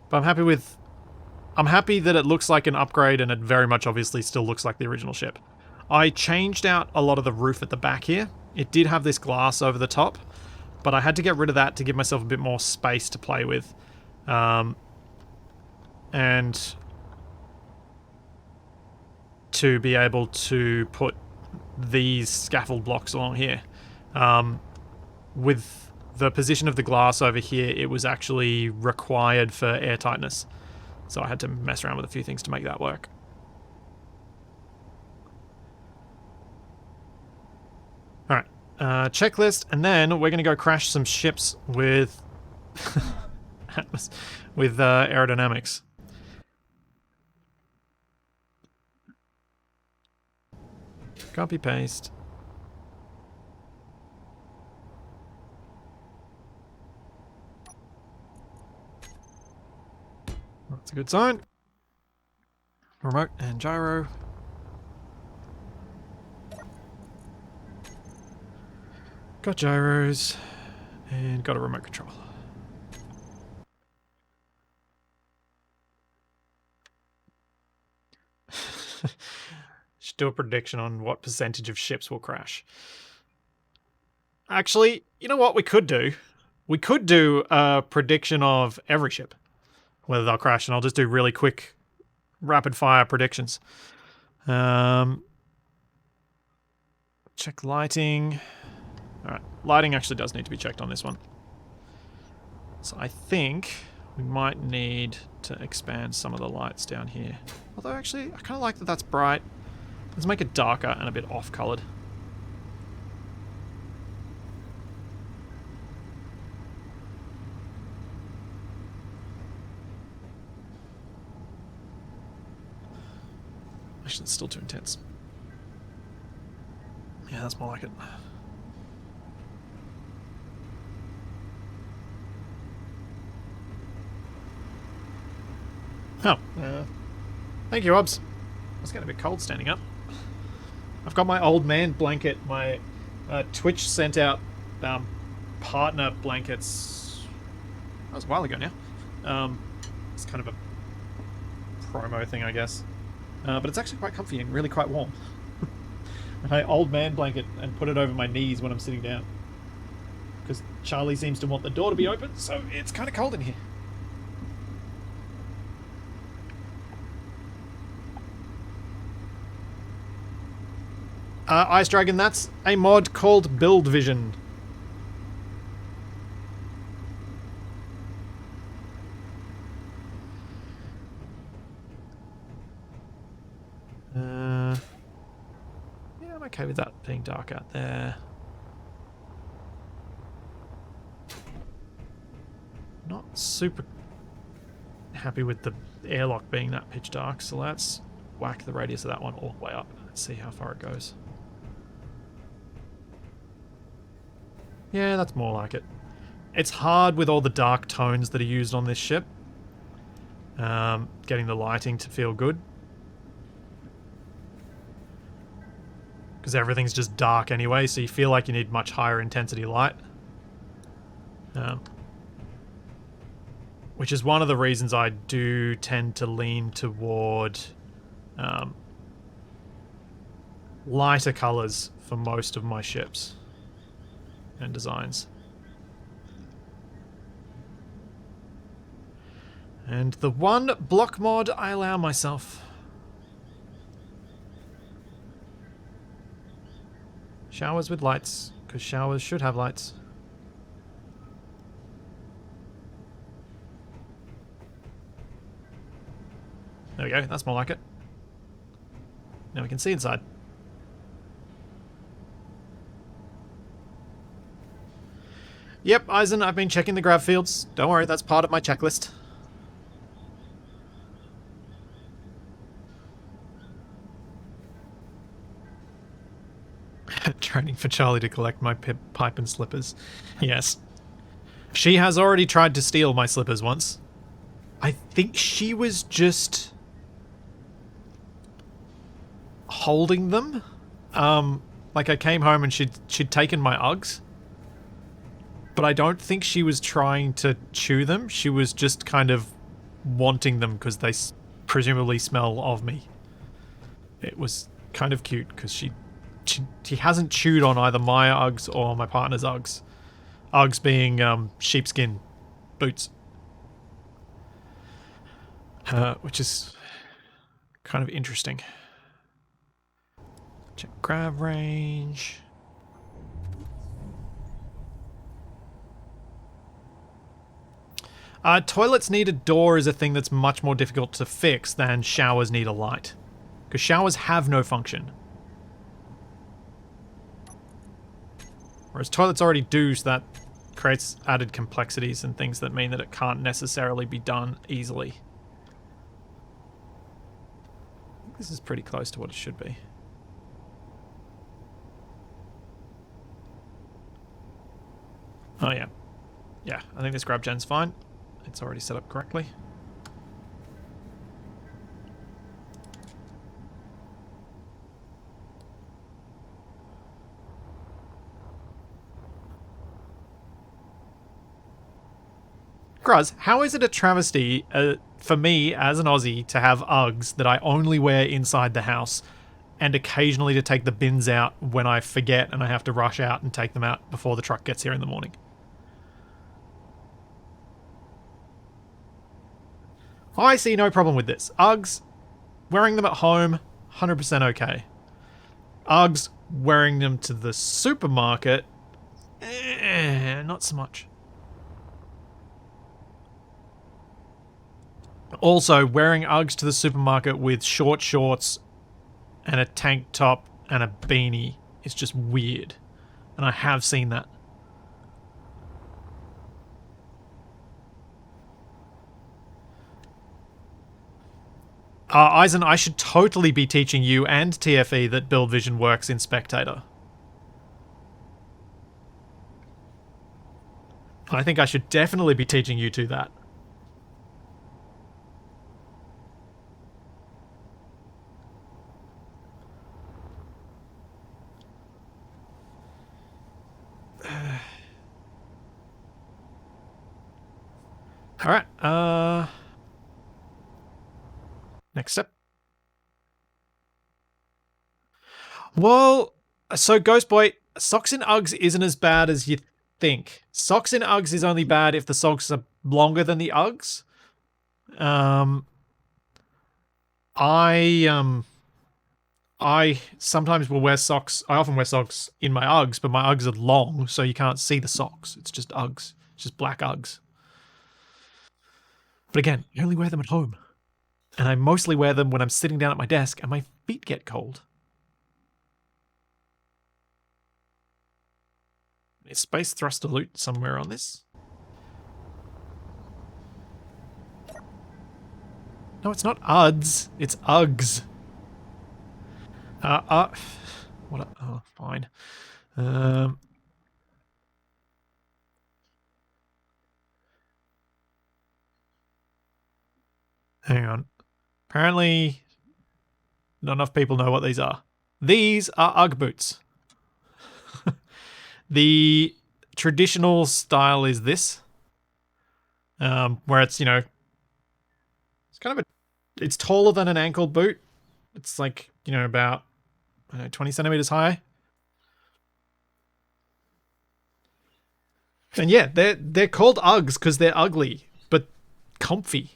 But I'm happy with... I'm happy that it looks like an upgrade and it very much obviously still looks like the original ship. I changed out a lot of the roof at the back here. It did have this glass over the top, but I had to get rid of that to give myself a bit more space to play with. And to be able to put these scaffold blocks along here. With the position of the glass over here, it was actually required for air tightness. So I had to mess around with a few things to make that work. Alright, checklist, and then we're going to go crash some ships with... with aerodynamics. Copy, paste. That's a good sign. Remote and gyro. Got gyros. And got a remote control. Should do a prediction on what percentage of ships will crash. Actually, you know what we could do? We could do a prediction of every ship, whether they'll crash, and I'll just do really quick, rapid-fire predictions. Check lighting. Alright, lighting actually does need to be checked on this one. So I think we might need to expand some of the lights down here. Although actually, I kind of like that that's bright. Let's make it darker and a bit off-coloured. Actually, it's still too intense. Yeah, that's more like it. Oh, thank you, Obs. It's getting a bit cold standing up. I've got my old man blanket. My Twitch sent out partner blankets. That was a while ago now. It's kind of a promo thing, I guess. But it's actually quite comfy and really quite warm. My old man blanket, and put it over my knees when I'm sitting down. Because Charlie seems to want the door to be open, so it's kind of cold in here. Ice Dragon, that's a mod called Build Vision. Yeah, I'm okay with that being dark out there. Not super happy with the airlock being that pitch dark, so let's whack the radius of that one all the way up. Let's see how far it goes. Yeah, that's more like it. It's hard with all the dark tones that are used on this ship. Getting the lighting to feel good. Because everything's just dark anyway, so you feel like you need much higher intensity light. Which is one of the reasons I do tend to lean toward lighter colours for most of my ships and designs. And the one block mod I allow myself. Showers with lights, because showers should have lights. There we go, that's more like it. Now we can see inside. Yep, Eisen, I've been checking the grav fields. Don't worry, that's part of my checklist. Training for Charlie to collect my pipe and slippers. Yes. She has already tried to steal my slippers once. I think she was just holding them. Like I came home and she'd taken my Uggs. But I don't think she was trying to chew them. She was just kind of wanting them because they presumably smell of me. It was kind of cute because she hasn't chewed on either my Uggs or my partner's Uggs. Uggs being sheepskin boots. Which is kind of interesting. Check grav range. Toilets need a door is a thing that's much more difficult to fix than showers need a light. Because showers have no function. Whereas toilets already do, so that creates added complexities and things that mean that it can't necessarily be done easily. I think this is pretty close to what it should be. Oh yeah. Yeah, I think this grab gen's fine. It's already set up correctly. Gruz, how is it a travesty for me as an Aussie to have Uggs that I only wear inside the house and occasionally to take the bins out when I forget and I have to rush out and take them out before the truck gets here in the morning? I see no problem with this. Uggs, wearing them at home, 100% okay. Uggs, wearing them to the supermarket, not so much. Also, wearing Uggs to the supermarket with short shorts and a tank top and a beanie is just weird. And I have seen that. Eisen, I should totally be teaching you and TFE that build vision works in Spectator. I think I should definitely be teaching you two that. Alright, next step. Well, so Ghost Boy, socks in Uggs isn't as bad as you think. Socks in Uggs is only bad if the socks are longer than the Uggs. I sometimes will wear socks. I often wear socks in my Uggs, but my Uggs are long, so you can't see the socks. It's just Uggs. It's just black Uggs. But again, I only wear them at home. And I mostly wear them when I'm sitting down at my desk and my feet get cold. Is space thruster loot somewhere on this? No, it's not UDs. It's Uggs. What? Oh, fine. Hang on. Apparently, not enough people know what these are. These are Ugg boots. The traditional style is this, where it's, you know, it's kind of it's taller than an ankle boot. It's like, you know, about, I don't know, 20 centimeters high. And yeah, they're called Uggs because they're ugly, but comfy.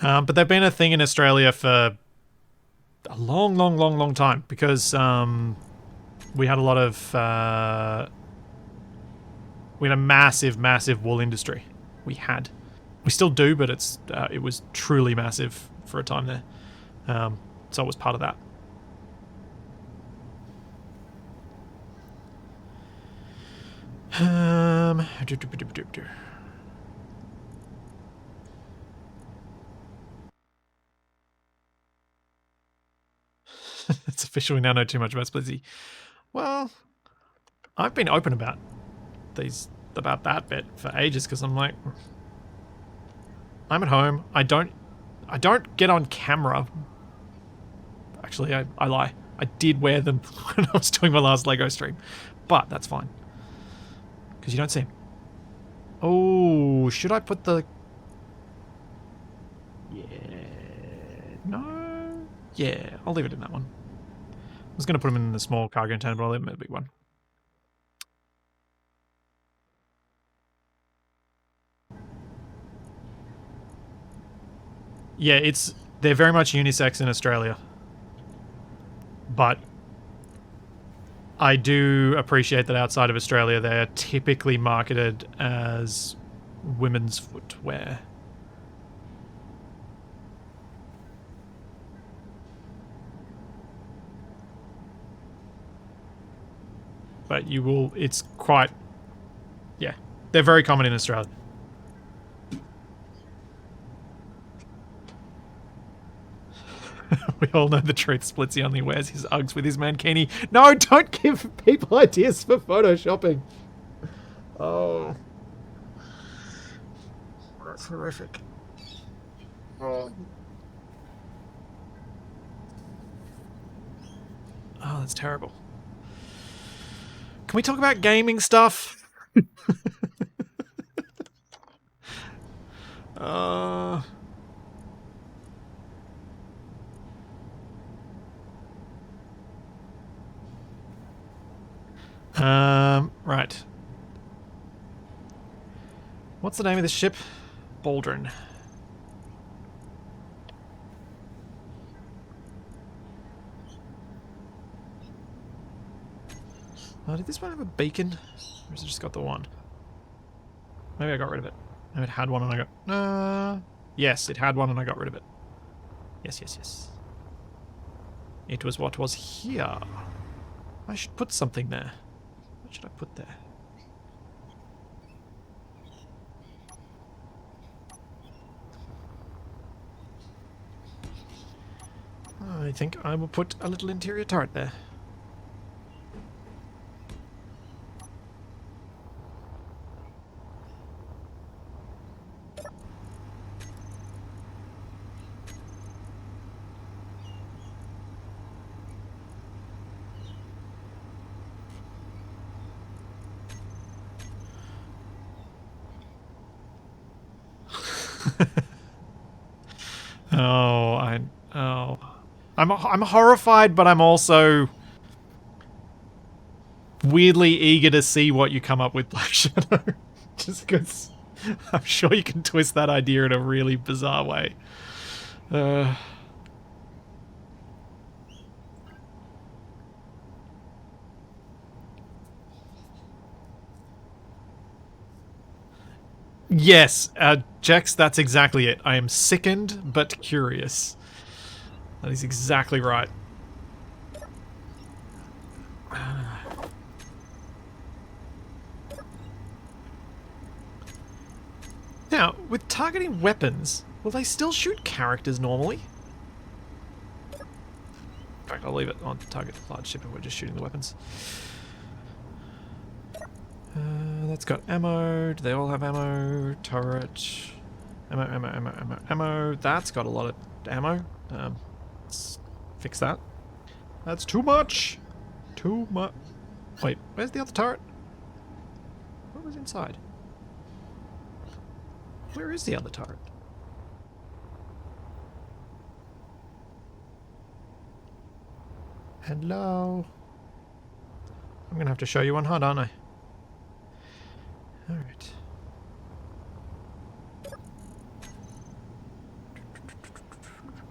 But they've been a thing in Australia for a long time because we had a lot of we had a massive wool industry. We still do, but it was truly massive for a time there. So it was part of that. It's official. We now know too much about Splitsy. Well, I've been open about that bit for ages because I'm like, I'm at home. I don't get on camera. Actually, I lie. I did wear them when I was doing my last Lego stream, but that's fine because you don't see them. Oh, should I put the? Yeah, no. Yeah, I'll leave it in that one. I was going to put them in the small cargo container, but I'll leave them in the big one. Yeah, they're very much unisex in Australia. But I do appreciate that outside of Australia they're typically marketed as women's footwear. But it's quite, yeah, they're very common in Australia. We all know the truth. Splitsy only wears his Uggs with his mankini. No, don't give people ideas for photoshopping. Oh. That's horrific. Oh, that's terrible. Can we talk about gaming stuff? Right. What's the name of this ship? Baldron. Did this one have a beacon? Or has it just got the one? Maybe I got rid of it. Maybe it had one and I got... yes, it had one and I got rid of it. Yes. It was what was here. I should put something there. What should I put there? I think I will put a little interior turret there. I'm horrified, but I'm also weirdly eager to see what you come up with, Black Shadow. Just because I'm sure you can twist that idea in a really bizarre way. Yes, Jex, that's exactly it. I am sickened, but curious. That is exactly right. Now, with targeting weapons, will they still shoot characters normally? In fact, I'll leave it on target large ship and we're just shooting the weapons. That's got ammo. Do they all have ammo? Turret. Ammo. That's got a lot of ammo. Let's fix that. That's too much. Too much. Wait, where's the other turret? What was inside? Where is the other turret? Hello? I'm gonna have to show you one HUD, aren't I? Alright.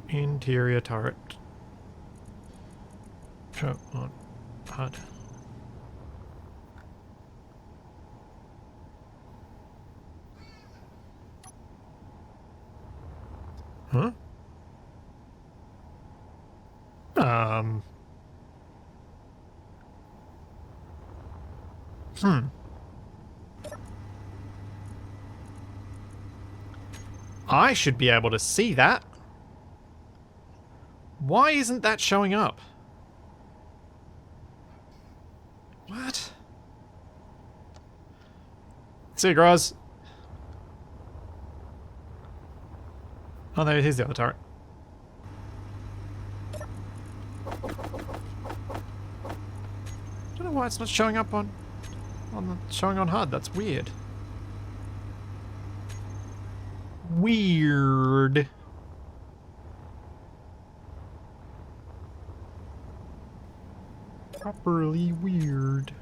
Interior turret. Show on HUD. Huh? Hmm. I should be able to see that. Why isn't that showing up? What? See you, Graz. Oh, here's the other turret. I don't know why it's not showing up showing on HUD. That's weird. Weird. Properly weird.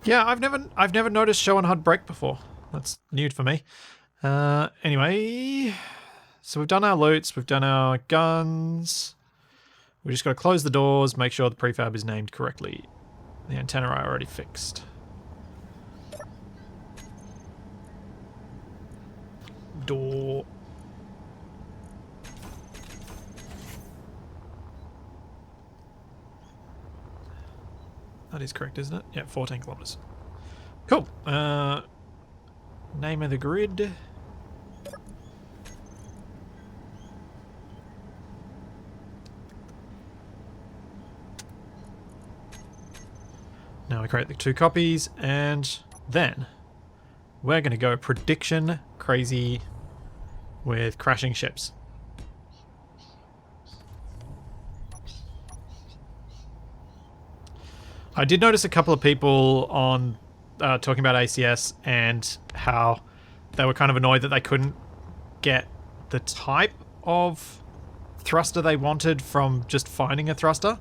Yeah, I've never noticed show on HUD break before. That's new for me. Anyway, so we've done our loots, we've done our guns. We just got to close the doors, make sure the prefab is named correctly. The antenna I already fixed. Door. That is correct, isn't it? Yeah, 14 kilometers. Cool. Name of the grid. Now we create the 2 copies, and then we're going to go prediction crazy with crashing ships. I did notice a couple of people on talking about ACS and how they were kind of annoyed that they couldn't get the type of thruster they wanted from just finding a thruster.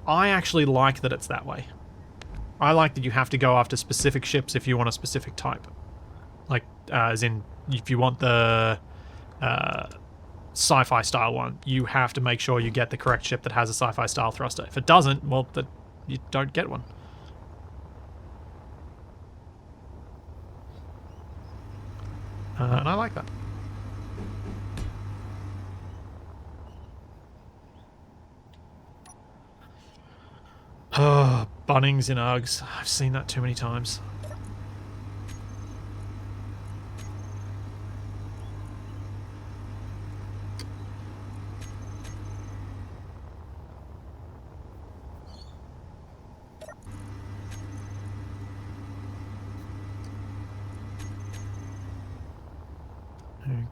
I actually like that it's that way. I like that you have to go after specific ships if you want a specific type. Like, as in, if you want the sci-fi style one, you have to make sure you get the correct ship that has a sci-fi style thruster. If it doesn't, well, you don't get one. And I like that. Oh, Bunnings in Uggs. I've seen that too many times.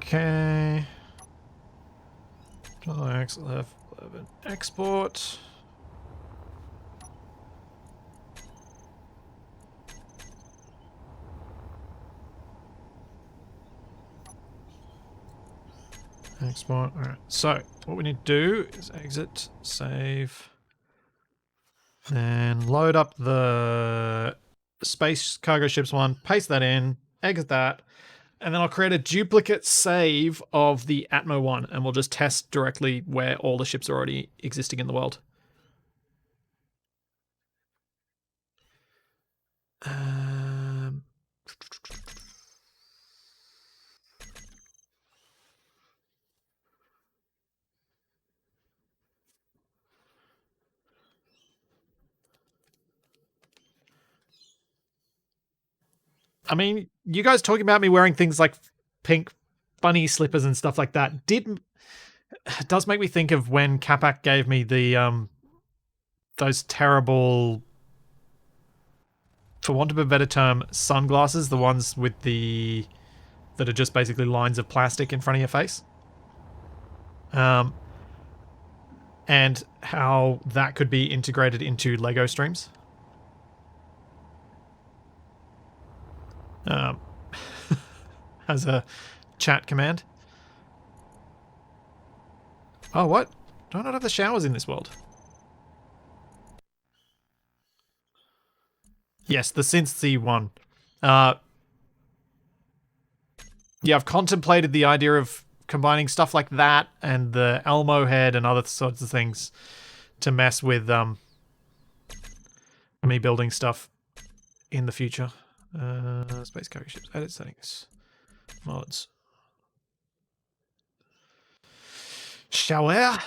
Okay. X F11 export. Export. Alright, so what we need to do is exit, save, then load up the space cargo ships one, paste that in, exit that, and then I'll create a duplicate save of the Atmo one, and we'll just test directly where all the ships are already existing in the world. I mean, you guys talking about me wearing things like pink bunny slippers and stuff like that does make me think of when Capac gave me the those terrible, for want of a better term, sunglasses, the ones with that are just basically lines of plastic in front of your face. And how that could be integrated into Lego streams. As a chat command. Oh, what? Do I not have the showers in this world? Yes, the Cincy one. Yeah, I've contemplated the idea of combining stuff like that and the Elmo head and other sorts of things to mess with me building stuff in the future. Space cargo ships, edit settings, mods, shower.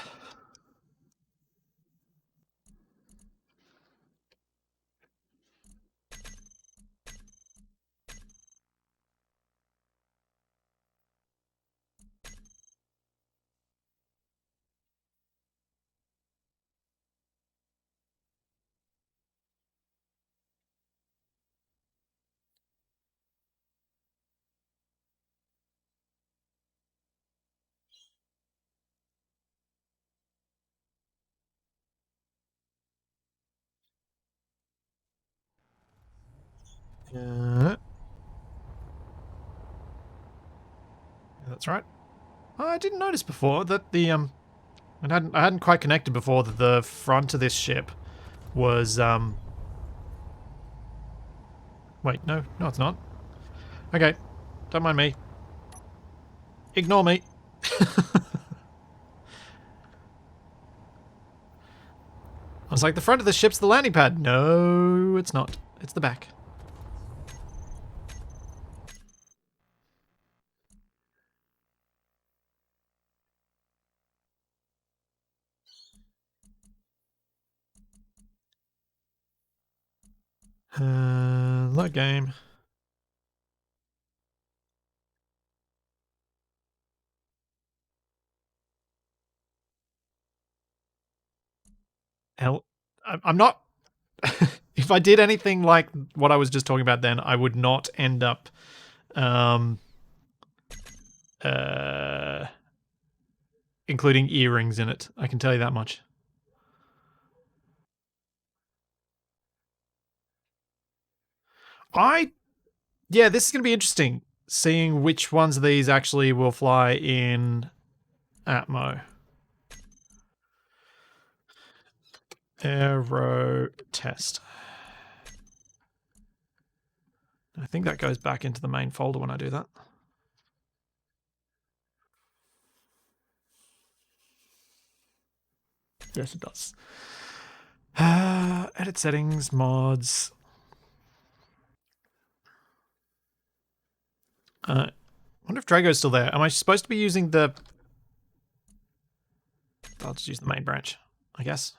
That's right. I didn't notice before that the I hadn't quite connected before that the front of this ship was wait, no, it's not. Okay, don't mind me. Ignore me. I was like, the front of the ship's the landing pad. No, it's not. It's the back. Load game. Hell, I'm not. If I did anything like what I was just talking about, then I would not end up, including earrings in it. I can tell you that much. Yeah, this is going to be interesting. Seeing which ones of these actually will fly in Atmo. Aero test. I think that goes back into the main folder when I do that. Yes, it does. Edit settings, mods. I wonder if Drago's still there. Am I supposed to be using the... I'll just use the main branch, I guess.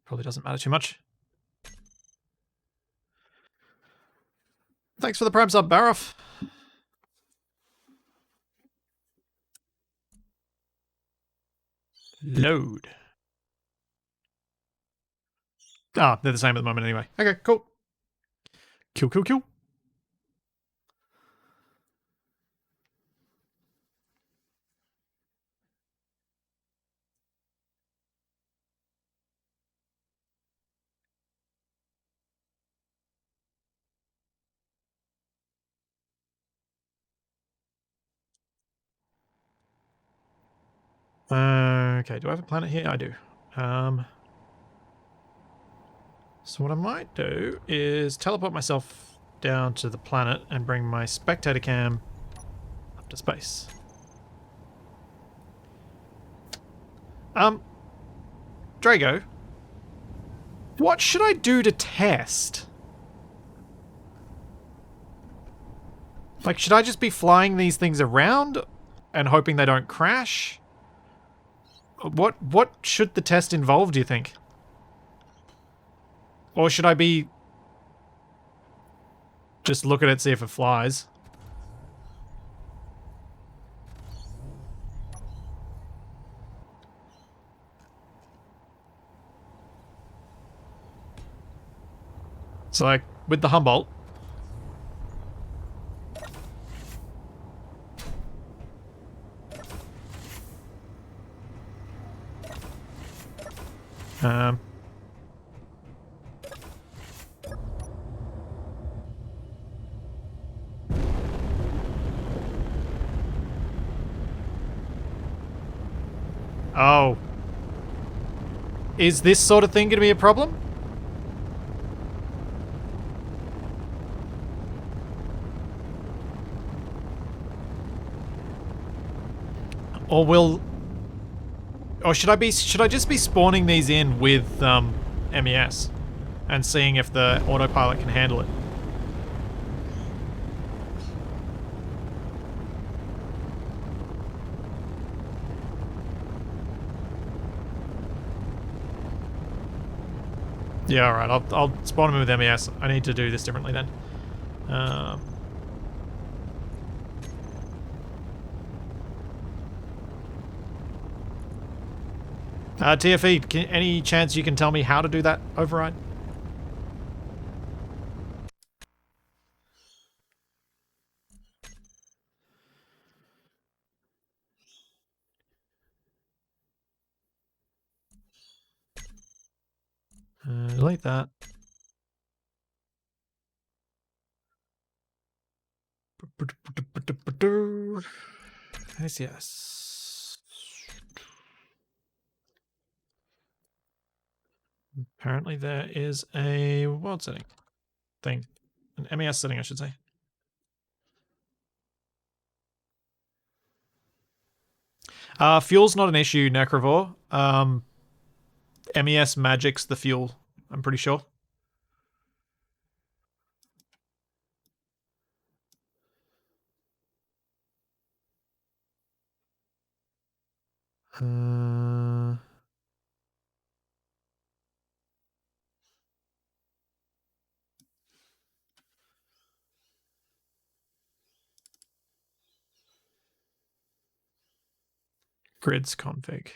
Probably doesn't matter too much. Thanks for the prime sub, Baroff. Load. Ah, they're the same at the moment anyway. Okay, cool. Kill. Okay, do I have a planet here? I do. So what I might do is teleport myself down to the planet and bring my spectator cam up to space. Drago, what should I do to test? Like, should I just be flying these things around and hoping they don't crash? What should the test involve, do you think? Or should I be... just look at it, see if it flies? So, like, with the Humboldt... Oh. Is this sort of thing going to be a problem? Or will... Or should I just be spawning these in with MES and seeing if the autopilot can handle it? Yeah, alright, I'll spawn them with MES. I need to do this differently then. TFE, any chance you can tell me how to do that override? Delete that. ACS. Apparently there is a world setting thing. An MES setting, I should say. Fuel's not an issue, Necrovore. MES magics the fuel, I'm pretty sure. Grids config.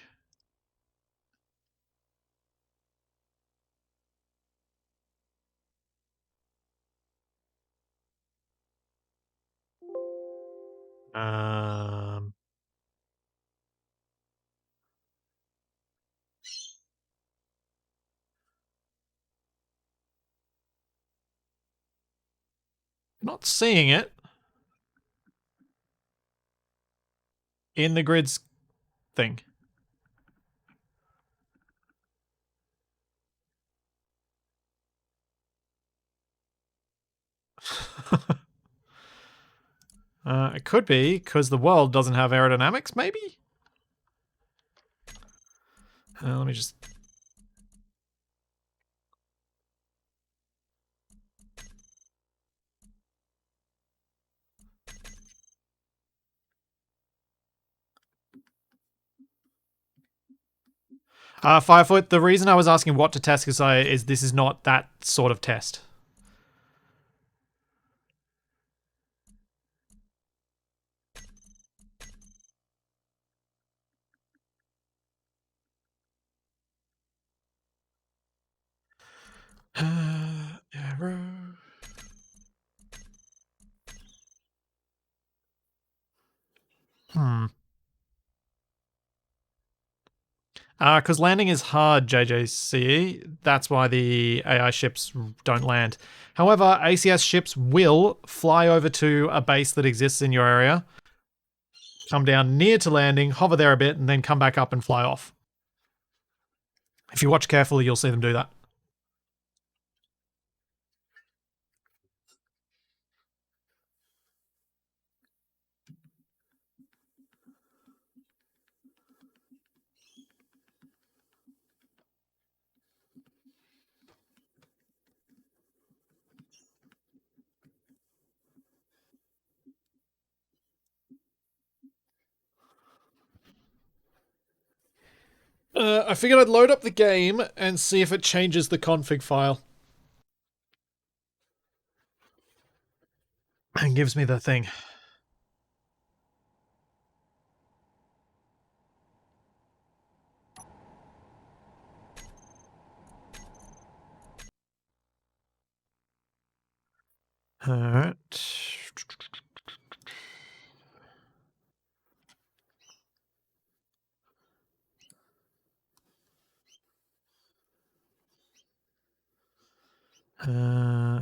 Not seeing it in the grids thing. It could be because the world doesn't have aerodynamics, maybe? Let me just... Firefoot, the reason I was asking what to test is this is not that sort of test. Arrow. Because landing is hard, JJCE. That's why the AI ships don't land. However, ACS ships will fly over to a base that exists in your area, come down near to landing, hover there a bit, and then come back up and fly off. If you watch carefully, you'll see them do that. I figured I'd load up the game and see if it changes the config file. And gives me the thing. Alright.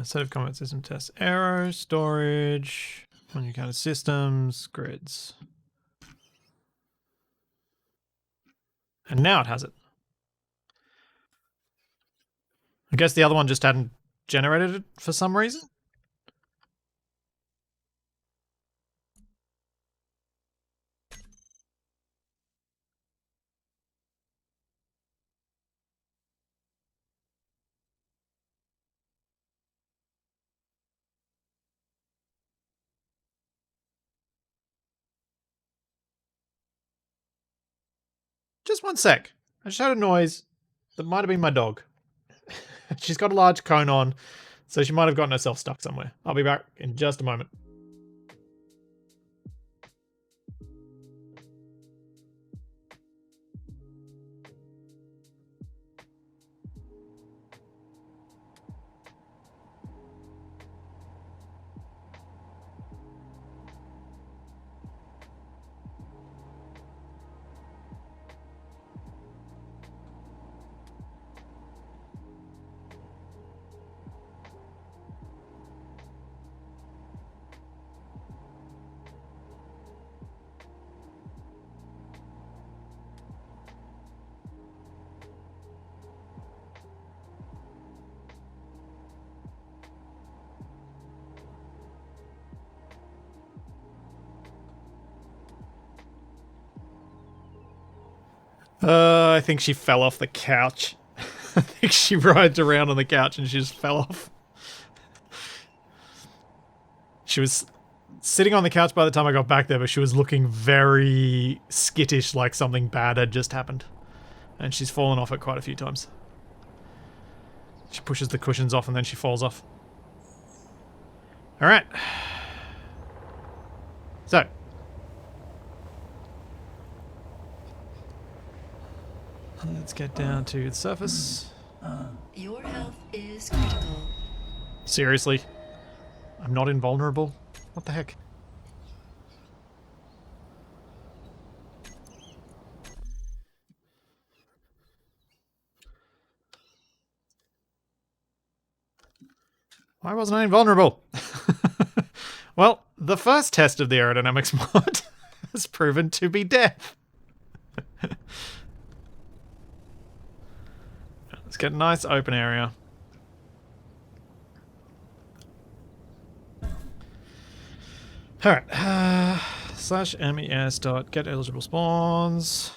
Set of combat system tests. Arrow, storage, on your kind of systems, grids. And now it has it. I guess the other one just hadn't generated it for some reason. Just one sec. I just heard a noise that might have been my dog. She's got a large cone on, so she might have gotten herself stuck somewhere. I'll be back in just a moment. I think she fell off the couch. I think she rides around on the couch and she just fell off. She was sitting on the couch by the time I got back there, but she was looking very skittish, like something bad had just happened. And she's fallen off it quite a few times. She pushes the cushions off and then she falls off. Alright. So. Let's get down to the surface. Your health is critical. Seriously? I'm not invulnerable? What the heck? Why wasn't I invulnerable? Well, the first test of the aerodynamics mod has proven to be death. Let's get a nice open area. Alright. /mes dot get eligible spawns.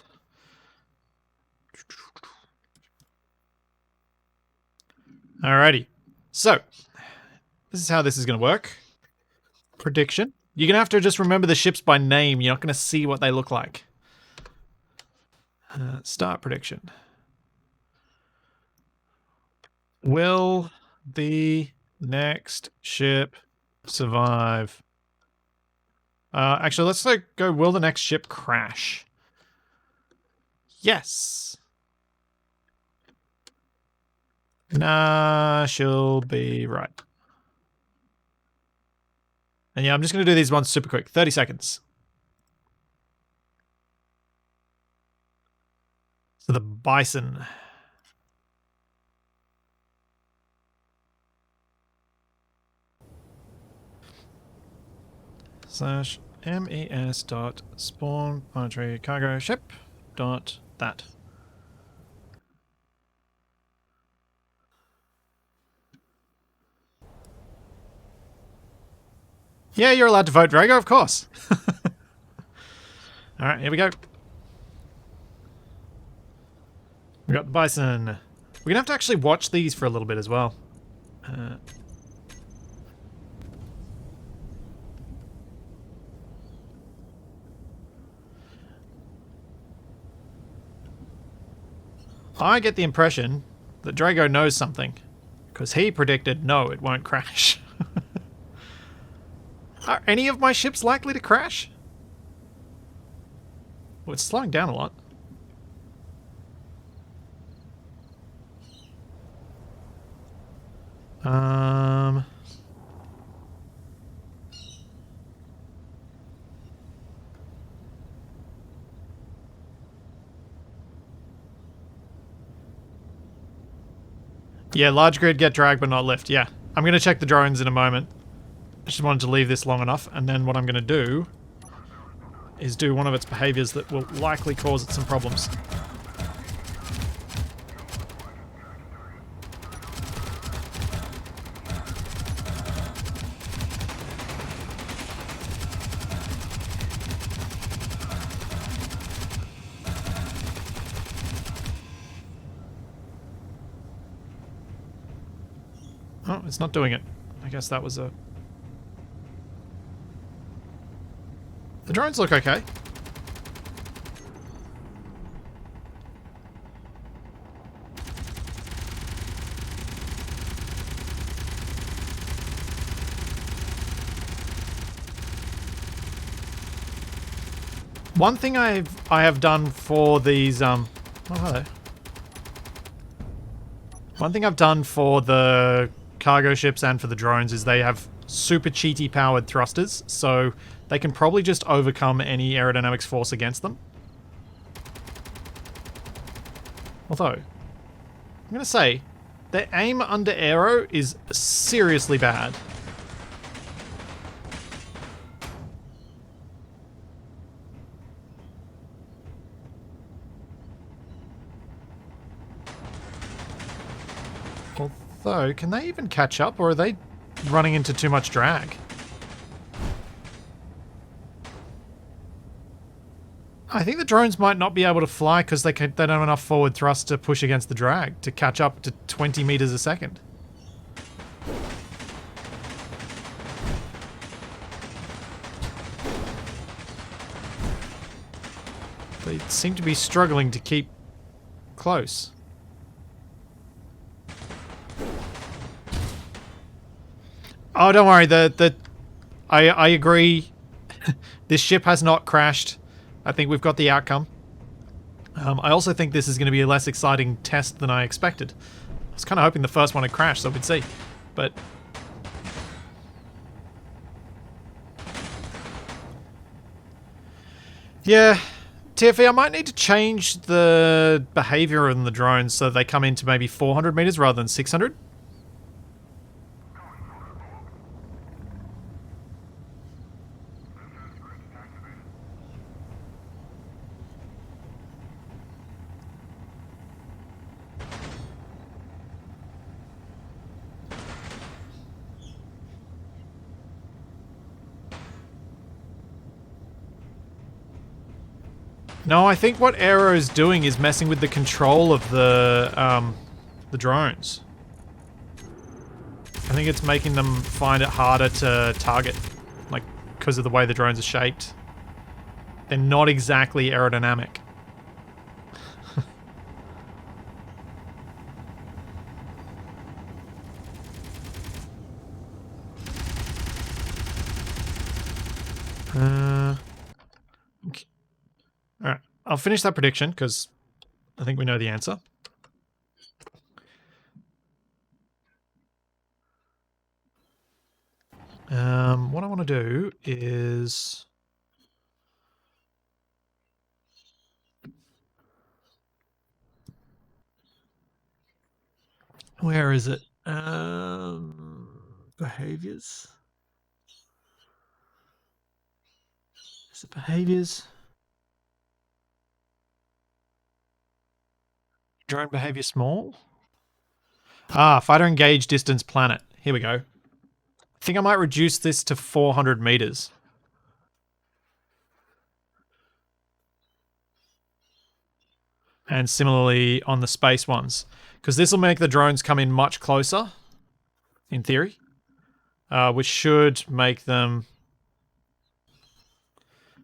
Alrighty. So, this is how this is going to work. Prediction. You're going to have to just remember the ships by name. You're not going to see what they look like. Start prediction. Will the next ship survive? Actually, let's go, will the next ship crash? Yes. Nah, she'll be right. And yeah, I'm just going to do these ones super quick. 30 seconds. So the Bison. /mes dot spawn planetary cargo ship dot that. Yeah, you're allowed to vote, Drago, of course. Alright, here we go. We got the Bison. We're going to have to actually watch these for a little bit as well. I get the impression that Drago knows something, because he predicted, no, it won't crash. Are any of my ships likely to crash? Well, it's slowing down a lot. Yeah, large grid get dragged but not lift. Yeah, I'm going to check the drones in a moment. I just wanted to leave this long enough, and then what I'm going to do is do one of its behaviors that will likely cause it some problems. Oh, it's not doing it. I guess that was a... The drones look okay. One thing I have done for these oh hello. One thing I've done for the cargo ships and for the drones is they have super cheaty powered thrusters, so they can probably just overcome any aerodynamics force against them. Although, I'm gonna say, their aim under aero is seriously bad. Although, can they even catch up, or are they running into too much drag? I think the drones might not be able to fly because they don't have enough forward thrust to push against the drag to catch up to 20 meters a second. They seem to be struggling to keep close. Oh, don't worry. I agree. This ship has not crashed. I think we've got the outcome. I also think this is going to be a less exciting test than I expected. I was kind of hoping the first one had crashed so we'd see. But... yeah. TFE, I might need to change the behavior in the drones so they come into maybe 400 meters rather than 600. No, I think what Aero is doing is messing with the control of the drones. I think it's making them find it harder to target, like, because of the way the drones are shaped. They're not exactly aerodynamic. Okay. Alright, I'll finish that prediction because I think we know the answer. What I want to do is... where is it? Behaviors. Is it behaviors? Drone behavior small? Ah, fighter engage distance planet. Here we go. I think I might reduce this to 400 meters. And similarly on the space ones. Because this will make the drones come in much closer, in theory. Which should make them...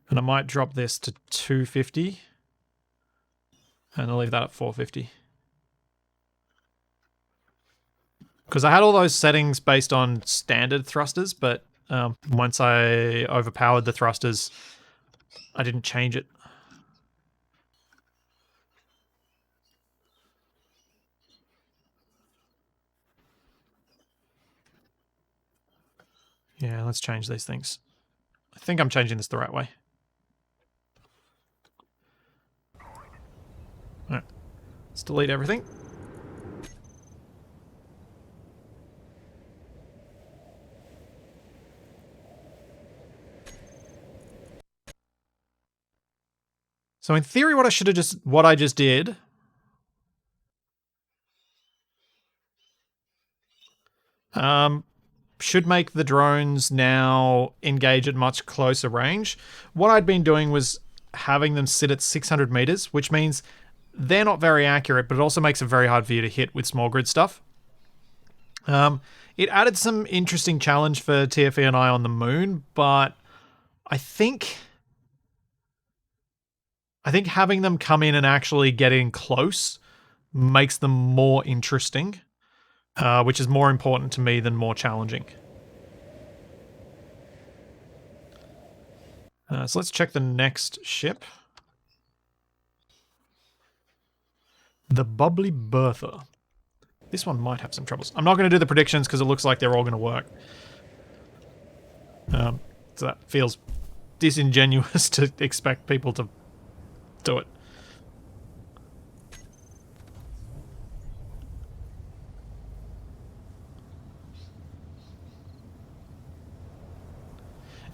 and I might drop this to 250. And I'll leave that at 450. Because I had all those settings based on standard thrusters, but once I overpowered the thrusters, I didn't change it. Yeah, let's change these things. I think I'm changing this the right way. Alright, let's delete everything. So in theory, what I just did should make the drones now engage at much closer range. What I'd been doing was having them sit at 600 meters, which means they're not very accurate, but it also makes it very hard for you to hit with small grid stuff. It added some interesting challenge for TFE and I on the moon, but I think having them come in and actually get in close makes them more interesting, which is more important to me than more challenging. So let's check the next ship. The Bubbly Bertha. This one might have some troubles. I'm not going to do the predictions because it looks like they're all going to work. So that feels disingenuous to expect people to do it.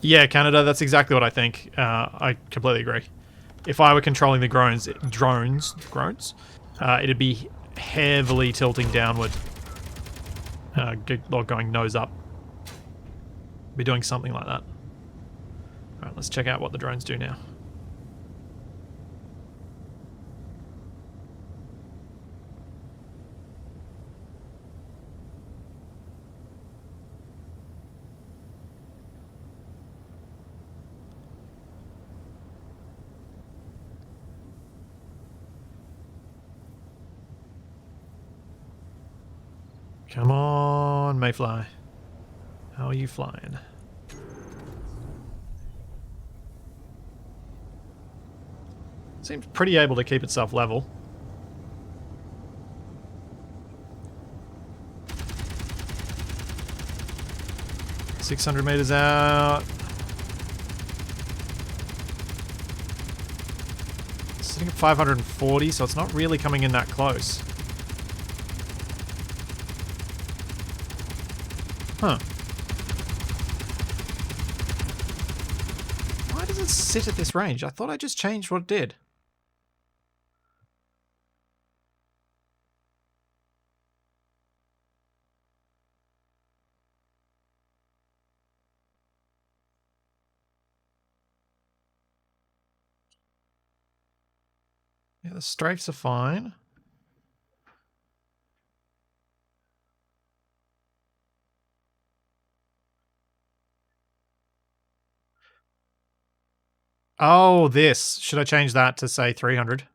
Yeah, Canada, that's exactly what I think. I completely agree. If I were controlling the drones, it'd be heavily tilting downward, or going nose up. Be doing something like that. All right, let's check out what the drones do now. Come on, Mayfly. How are you flying? Seems pretty able to keep itself level. $600 meters out. Sitting at 540, so it's not really coming in that close. Huh. Why does it sit at this range? I thought I just changed what it did. Yeah, the strafes are fine. Oh, this. Should I change that to, say, 300?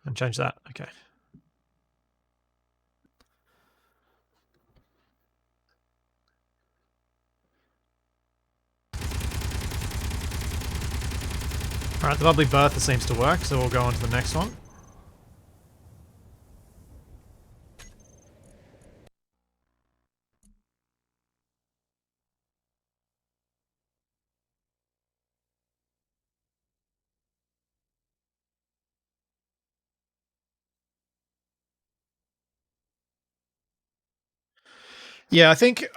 And change that. Okay. Alright, the Bubbly Bertha seems to work, so we'll go on to the next one. Yeah, I think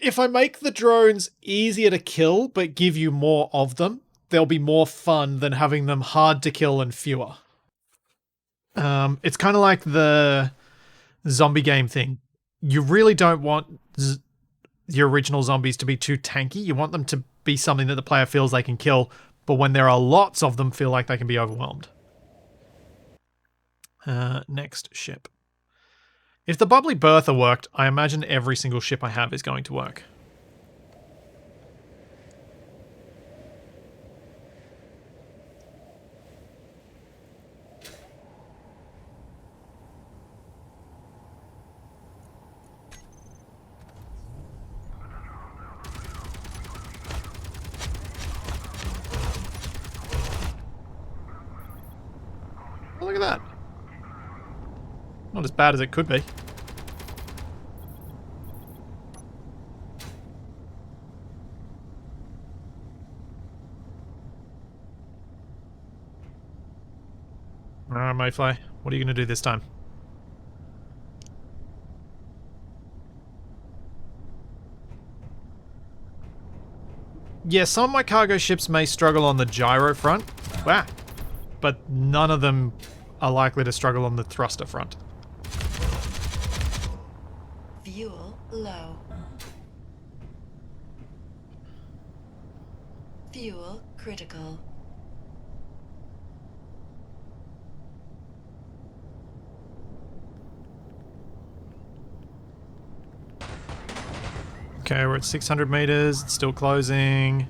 if I make the drones easier to kill but give you more of them, they'll be more fun than having them hard to kill and fewer. It's kind of like the zombie game thing. You really don't want your original zombies to be too tanky. You want them to be something that the player feels they can kill, but when there are lots of them, feel like they can be overwhelmed. Next ship. If the Bubbly Bertha worked, I imagine every single ship I have is going to work. Oh, look at that. Not as bad as it could be. Alright, Mayfly. What are you going to do this time? Yeah, some of my cargo ships may struggle on the gyro front. Wow. But none of them are likely to struggle on the thruster front. Fuel low. Fuel critical. Okay, we're at 600 meters. It's still closing.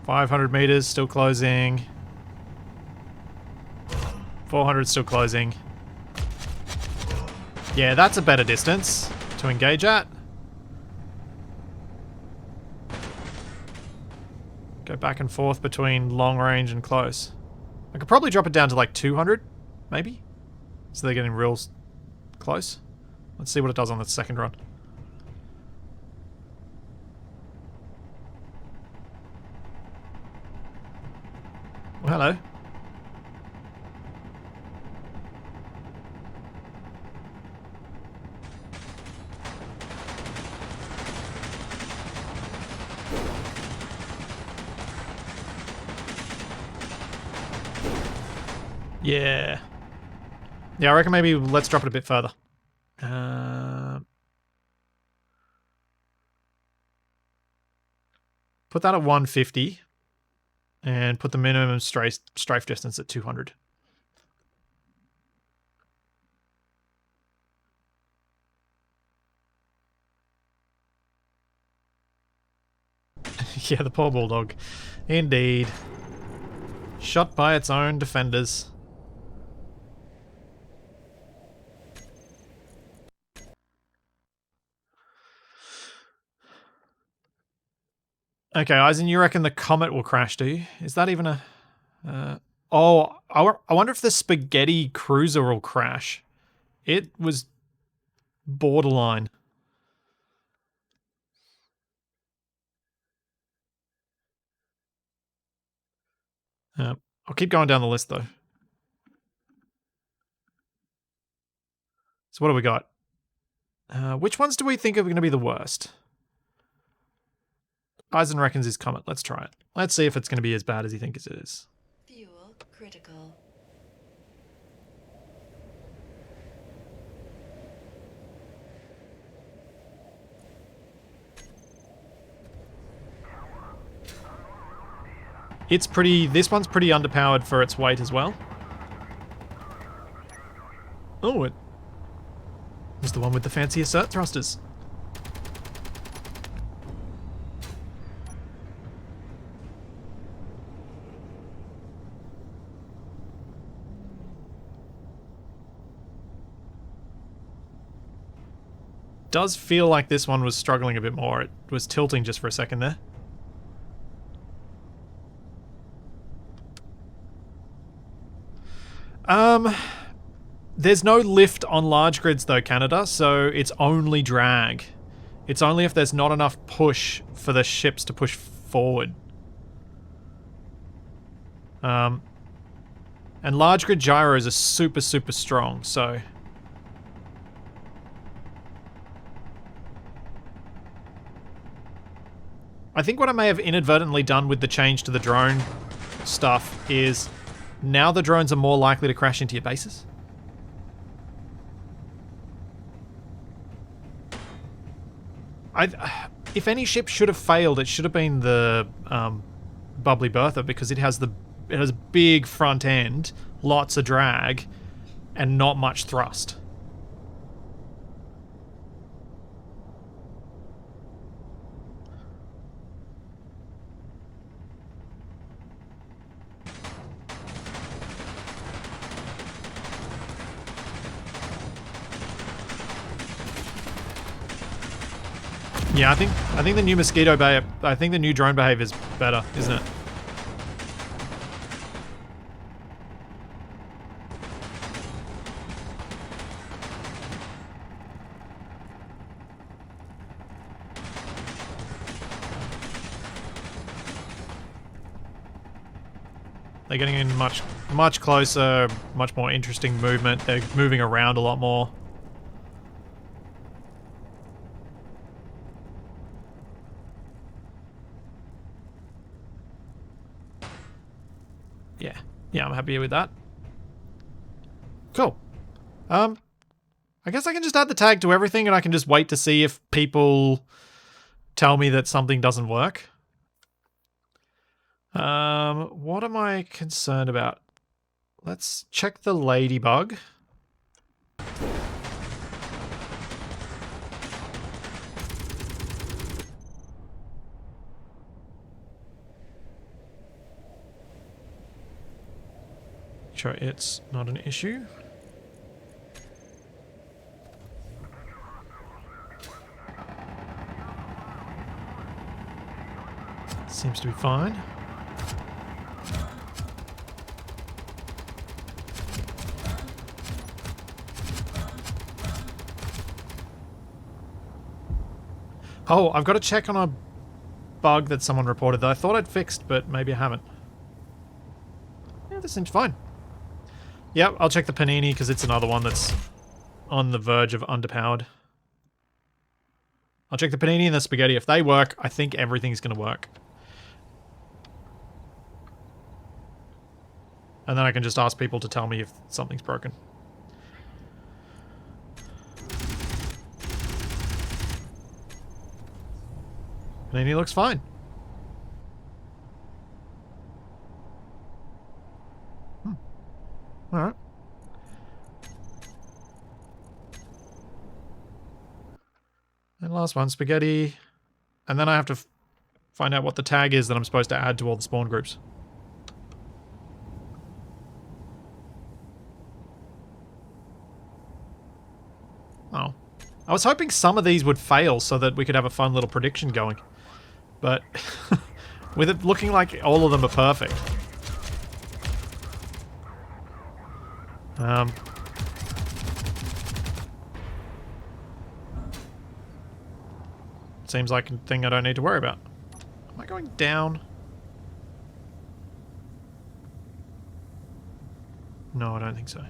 500 meters, still closing. 400, still closing. Yeah, that's a better distance to engage at. Go back and forth between long range and close. I could probably drop it down to like 200, maybe? So they're getting real close. Let's see what it does on the second run. Well, hello. Yeah. Yeah, I reckon maybe let's drop it a bit further. Put that at 150 and put the minimum strafe distance at 200. Yeah, the poor bulldog. Indeed. Shot by its own defenders. Okay, Eisen, you reckon the comet will crash, do you? Is that even a... oh, I wonder if the spaghetti cruiser will crash. It was borderline. I'll keep going down the list, though. So what do we got? Which ones do we think are going to be the worst? Eisen reckons his comet. Let's try it. Let's see if it's going to be as bad as he thinks it is. Fuel critical. It's pretty... This one's pretty underpowered for its weight as well. Oh, it was the one with the fancy assert thrusters. Does feel like this one was struggling a bit more. It was tilting just for a second there. There's no lift on large grids though, Canada, so it's only drag. It's only if there's not enough push for the ships to push forward. And large grid gyros are super, super strong, so... I think what I may have inadvertently done with the change to the drone stuff is now the drones are more likely to crash into your bases. If any ship should have failed, it should have been the Bubbly Bertha, because it has a big front end, lots of drag, and not much thrust. Yeah, I think the new I think the new drone behavior is better, isn't it? They're getting in much closer, much more interesting movement. They're moving around a lot more. Yeah, I'm happy with that. Cool. I guess I can just add the tag to everything and I can just wait to see if people tell me that something doesn't work. What am I concerned about? Let's check the ladybug. sure it's not an issue. Seems to be fine. Oh, I've got to check on a bug that someone reported that I thought I'd fixed, but maybe I haven't. Yeah, this seems fine. Yep, I'll check the panini because it's another one that's on the verge of underpowered. I'll check the panini and the spaghetti. If they work, I think everything's going to work. And then I can just ask people to tell me if something's broken. Panini looks fine. Alright. And last one, spaghetti. And then I have to find out what the tag is that I'm supposed to add to all the spawn groups. Oh. I was hoping some of these would fail so that we could have a fun little prediction going. But with it looking like all of them are perfect. Seems like a thing I don't need to worry about. Am I going down? No, I don't think so.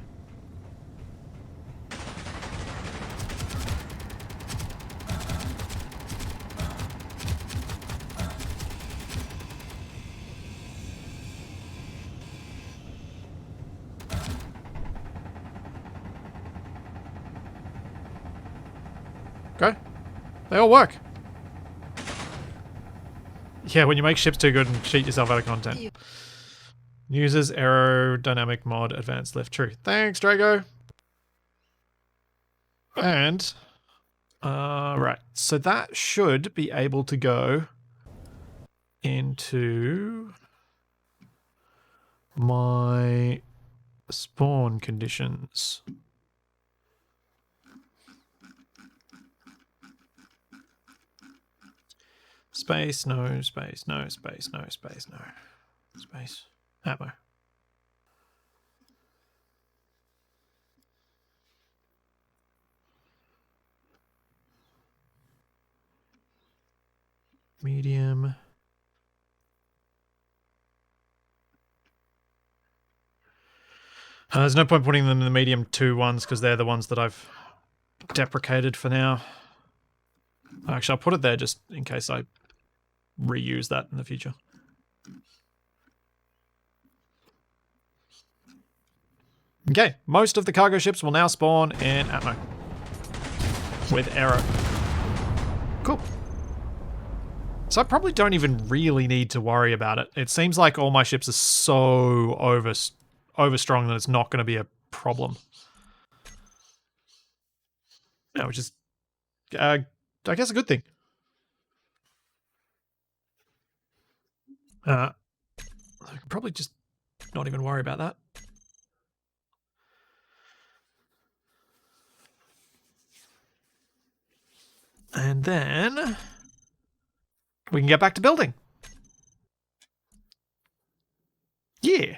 Okay. They all work. Yeah, when you make ships too good and cheat yourself out of content. Uses Aerodynamic mod advanced lift. True. Thanks, Drago. And right. So that should be able to go into my spawn conditions. Space, no, space, no, space, no, space, no. Space. Ammo. Medium. There's no point putting them in the medium 2 ones because they're the ones that I've deprecated for now. Actually, I'll put it there just in case I reuse that in the future. Okay, most of the cargo ships will now spawn in Atmo. With Aero. Cool. So I probably don't even really need to worry about it. It seems like all my ships are so overstrong that it's not going to be a problem. Yeah, which is, I guess, a good thing. I can probably just not even worry about that. And then we can get back to building. Yeah.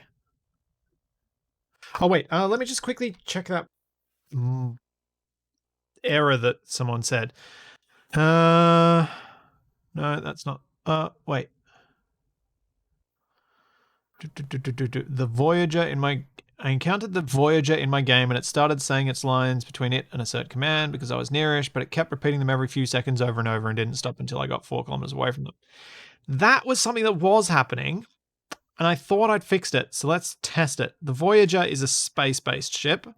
Oh, wait. Let me just quickly check that error that someone said. No, that's not. Wait. The Voyager in my... I encountered the Voyager in my game and it started saying its lines between it and a certain command because I was nearish, but it kept repeating them every few seconds over and over and didn't stop until I got 4 kilometers away from them. That was something that was happening, and I thought I'd fixed it, so let's test it. The Voyager is a space-based ship.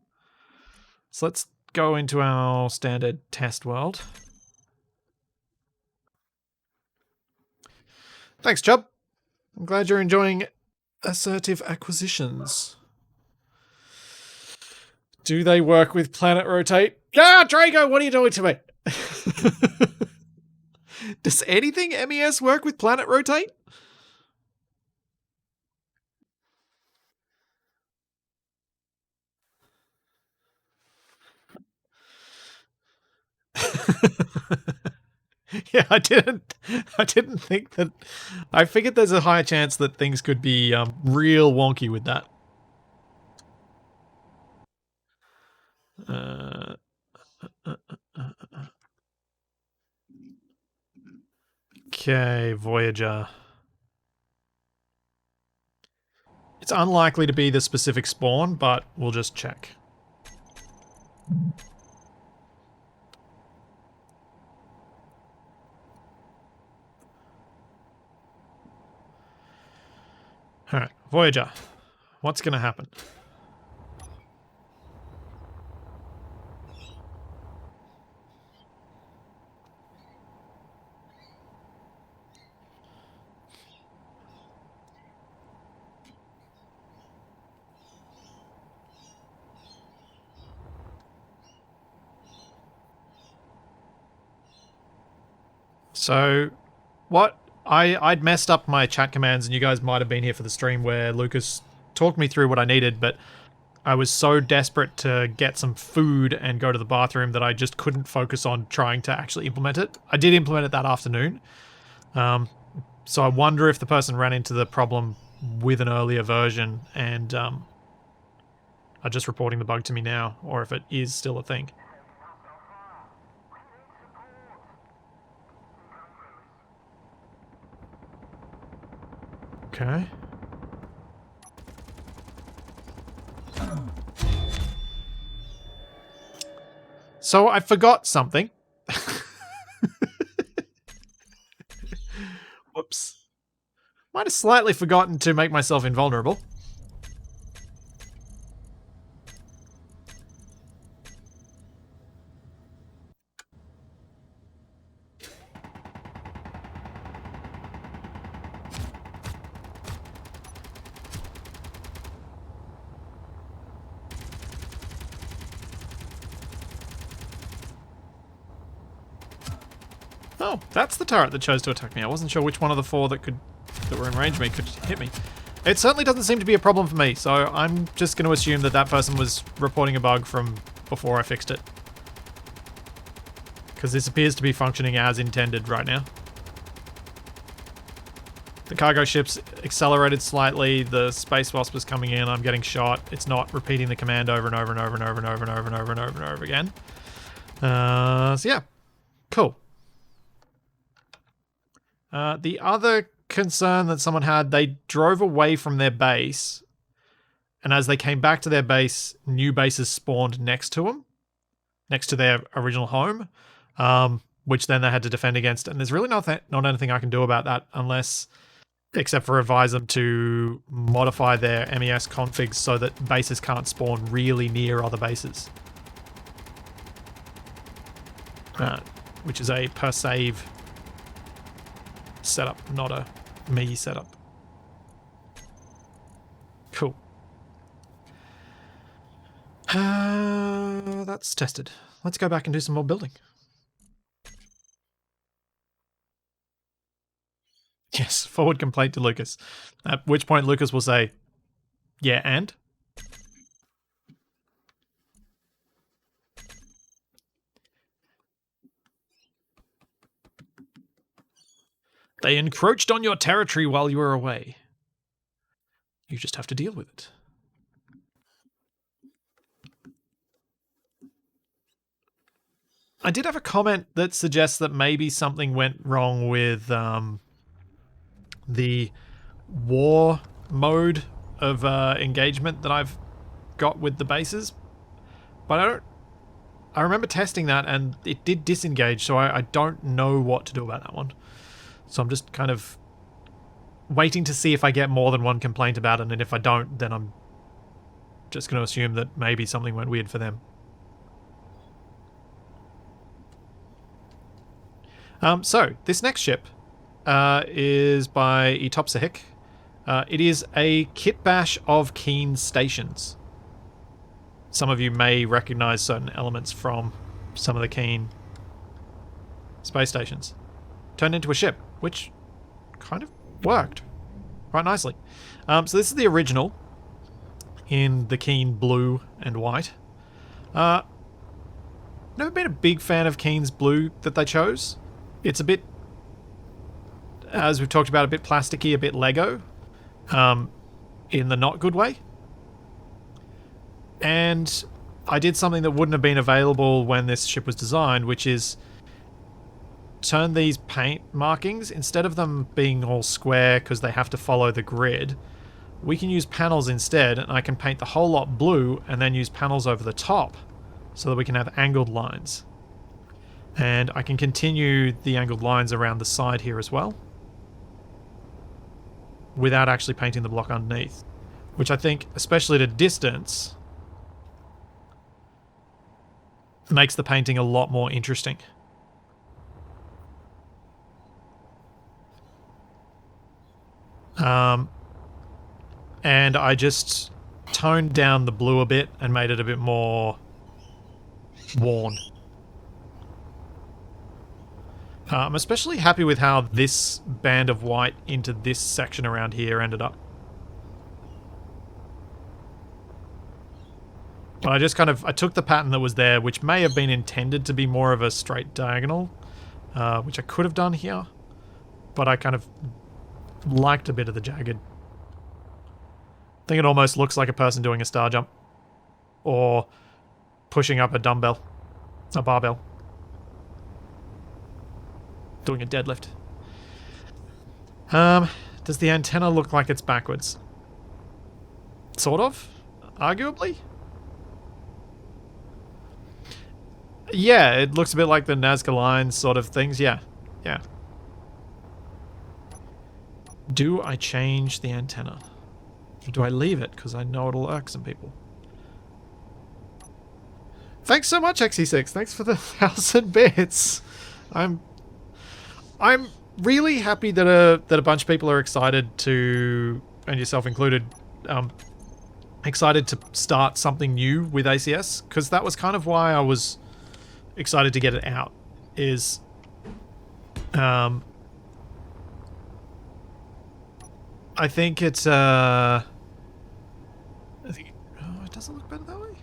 So let's go into our standard test world. Thanks, Chubb. I'm glad you're enjoying assertive acquisitions. Do they work with planet rotate? Ah, Drago, what are you doing to me? Does anything MES work with planet rotate? Yeah, I didn't think that. I figured there's a higher chance that things could be real wonky with that. Uh, okay, Voyager. It's unlikely to be the specific spawn, but we'll just check. Alright, Voyager. What's going to happen? So, what? I'd messed up my chat commands, and you guys might have been here for the stream where Lucas talked me through what I needed, but I was so desperate to get some food and go to the bathroom that I just couldn't focus on trying to actually implement it. I did implement it that afternoon. So I wonder if the person ran into the problem with an earlier version and are just reporting the bug to me now, or if it is still a thing. Okay. So I forgot something. Whoops. Might have slightly forgotten to make myself invulnerable. Oh, that's the turret that chose to attack me. I wasn't sure which one of the four that were in range of me could hit me. It certainly doesn't seem to be a problem for me, so I'm just going to assume that that person was reporting a bug from before I fixed it. Because this appears to be functioning as intended right now. The cargo ship's accelerated slightly, the Space Wasp is coming in, I'm getting shot. It's not repeating the command over and over and over and over and over and over and over and over and over again. So yeah, cool. The other concern that someone had, they drove away from their base, and as they came back to their base, new bases spawned next to them, next to their original home, which then they had to defend against. And there's really not anything I can do about that unless, except for advise them to modify their MES configs so that bases can't spawn really near other bases. Which is a per save setup, not a me setup. Cool. That's tested. Let's go back and do some more building. Yes, forward complaint to Lucas. At which point Lucas will say, yeah, and? They encroached on your territory while you were away. You just have to deal with it. I did have a comment that suggests that maybe something went wrong with the war mode of engagement that I've got with the bases. But I remember testing that and it did disengage, so I don't know what to do about that one. So I'm just kind of waiting to see if I get more than one complaint about it, and if I don't, then I'm just going to assume that maybe something went weird for them. So, this next ship is by Etopsahik. It is a kit bash of Keen stations. Some of you may recognize certain elements from some of the Keen space stations. Turned into a ship, which kind of worked quite nicely. So this is the original in the Keen blue and white. never been a big fan of Keen's blue that they chose. It's a bit, as we've talked about, a bit plasticky, a bit Lego, in the not good way. And I did something that wouldn't have been available when this ship was designed, which is turn these paint markings, instead of them being all square because they have to follow the grid, we can use panels instead, and I can paint the whole lot blue and then use panels over the top so that we can have angled lines. And I can continue the angled lines around the side here as well without actually painting the block underneath, which I think, especially at a distance, makes the painting a lot more interesting. And I just toned down the blue a bit and made it a bit more worn. I'm especially happy with how this band of white into this section around here ended up. But I just I took the pattern that was there, which may have been intended to be more of a straight diagonal, which I could have done here, but I kind of liked a bit of the jagged. I think it almost looks like a person doing a star jump or pushing up a dumbbell, a barbell, doing a deadlift. Does the antenna look like it's backwards? Sort of, arguably. Yeah, it looks a bit like the Nazca lines sort of things. Yeah, yeah. Do I change the antenna? Or do I leave it? Because I know it'll irk some people. Thanks so much, XE6. Thanks for the 1,000 bits. I'm really happy that a bunch of people are excited to, and yourself included, excited to start something new with ACS, because that was kind of why I was excited to get it out. Is I think it's I think it doesn't look better that way.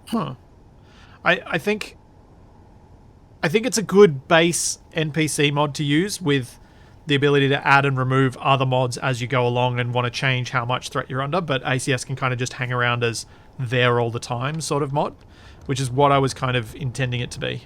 Huh. I think it's a good base NPC mod to use with the ability to add and remove other mods as you go along and want to change how much threat you're under, but ACS can kind of just hang around as there all the time sort of mod, which is what I was kind of intending it to be.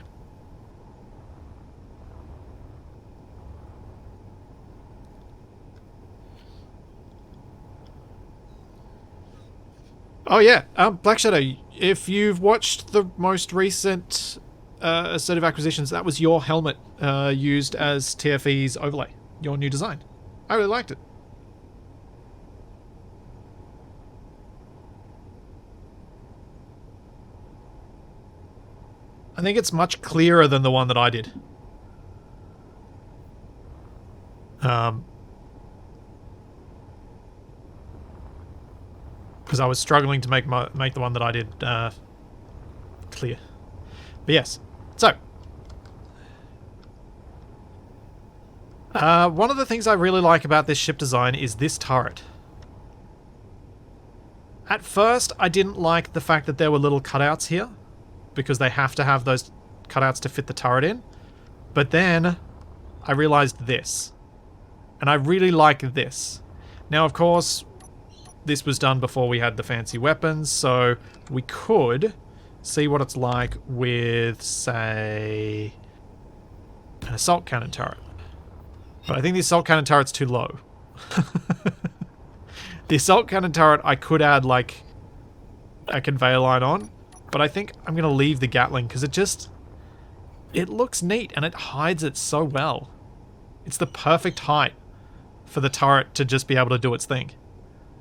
Oh yeah, Black Shadow, if you've watched the most recent Assertive Acquisitions, that was your helmet used as TFE's overlay, your new design. I really liked it. I think it's much clearer than the one that I did. Because I was struggling to make the one that I did clear. But yes, so one of the things I really like about this ship design is this turret. At first, I didn't like the fact that there were little cutouts here, because they have to have those cutouts to fit the turret in. But then I realized this, and I really like this. Now, of course, this was done before we had the fancy weapons, so we could see what it's like with, say, an assault cannon turret. But I think the assault cannon turret's too low. The assault cannon turret, I could add, like, a conveyor line on, but I think I'm going to leave the Gatling, because it looks neat, and it hides it so well. It's the perfect height for the turret to just be able to do its thing.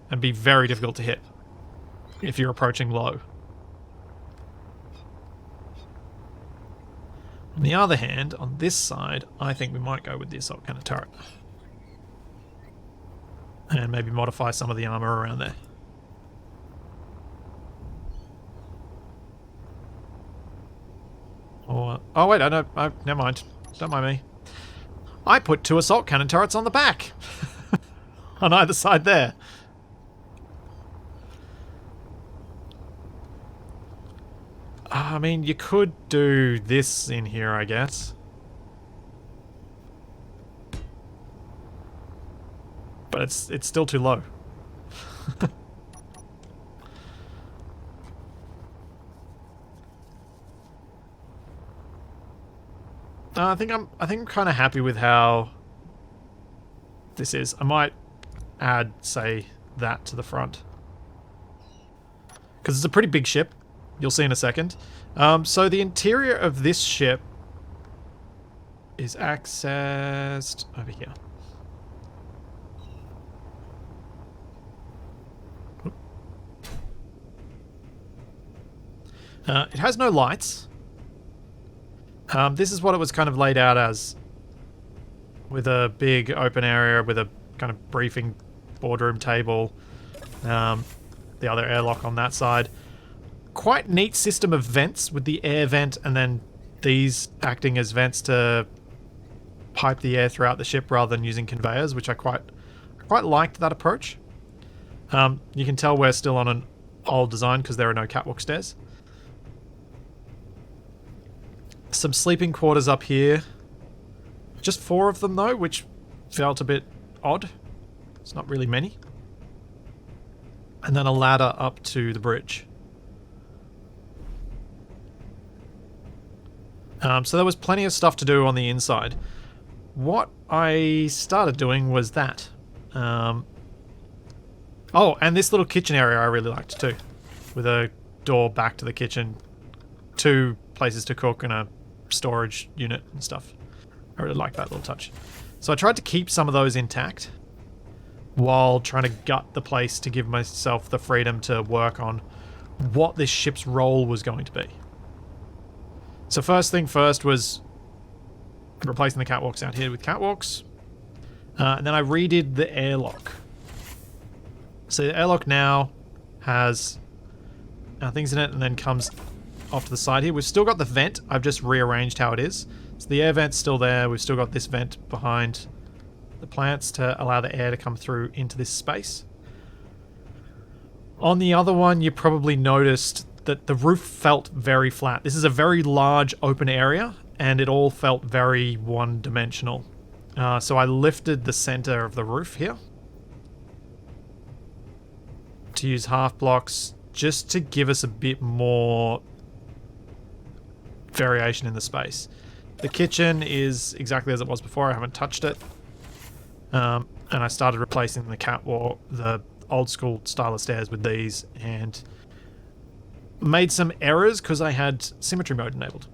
And be very difficult to hit if you're approaching low. On the other hand, on this side, I think we might go with the assault cannon turret. And maybe modify some of the armor around there. Or, oh wait, never mind. Don't mind me. I put 2 assault cannon turrets on the back. On either side there. I mean, you could do this in here, I guess. But it's still too low. I think I'm kind of happy with how this is. I might add, say, that to the front, because it's a pretty big ship. You'll see in a second. So the interior of this ship is accessed over here. It has no lights. This is what it was kind of laid out as, with a big open area with a kind of briefing boardroom table. The other airlock on that side. Quite neat system of vents with the air vent and then these acting as vents to pipe the air throughout the ship rather than using conveyors, which I quite liked that approach. You can tell we're still on an old design because there are no catwalk stairs. Some sleeping quarters up here. Just 4 of them though, which felt a bit odd. It's not really many. And then a ladder up to the bridge. So there was plenty of stuff to do on the inside. What I started doing was that. Oh, and this little kitchen area I really liked too. With a door back to the kitchen. 2 places to cook and a storage unit and stuff. I really like that little touch. So I tried to keep some of those intact while trying to gut the place to give myself the freedom to work on what this ship's role was going to be. So first thing first was replacing the catwalks out here with catwalks. And then I redid the airlock. So the airlock now has things in it and then comes off to the side here. We've still got the vent. I've just rearranged how it is. So the air vent's still there. We've still got this vent behind the plants to allow the air to come through into this space. On the other one, you probably noticed that the roof felt very flat. This is a very large open area, and it all felt very one-dimensional. So I lifted the center of the roof here to use half blocks just to give us a bit more variation in the space. The kitchen is exactly as it was before. I haven't touched it. And I started replacing the catwalk, the old school style of stairs with these, and made some errors because I had symmetry mode enabled.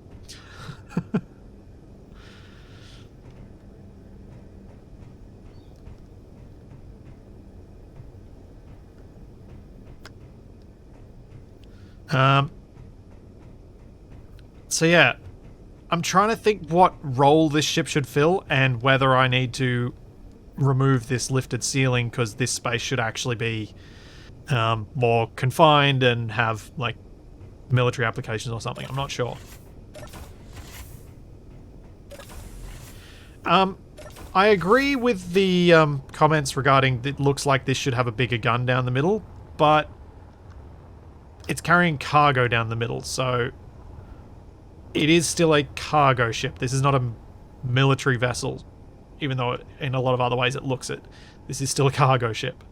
So yeah, I'm trying to think what role this ship should fill and whether I need to remove this lifted ceiling because this space should actually be more confined and have like military applications or something. I'm not sure. I agree with the comments regarding it looks like this should have a bigger gun down the middle, but it's carrying cargo down the middle, so it is still a cargo ship. This is not a military vessel, even though in a lot of other ways it looks it. This is still a cargo ship.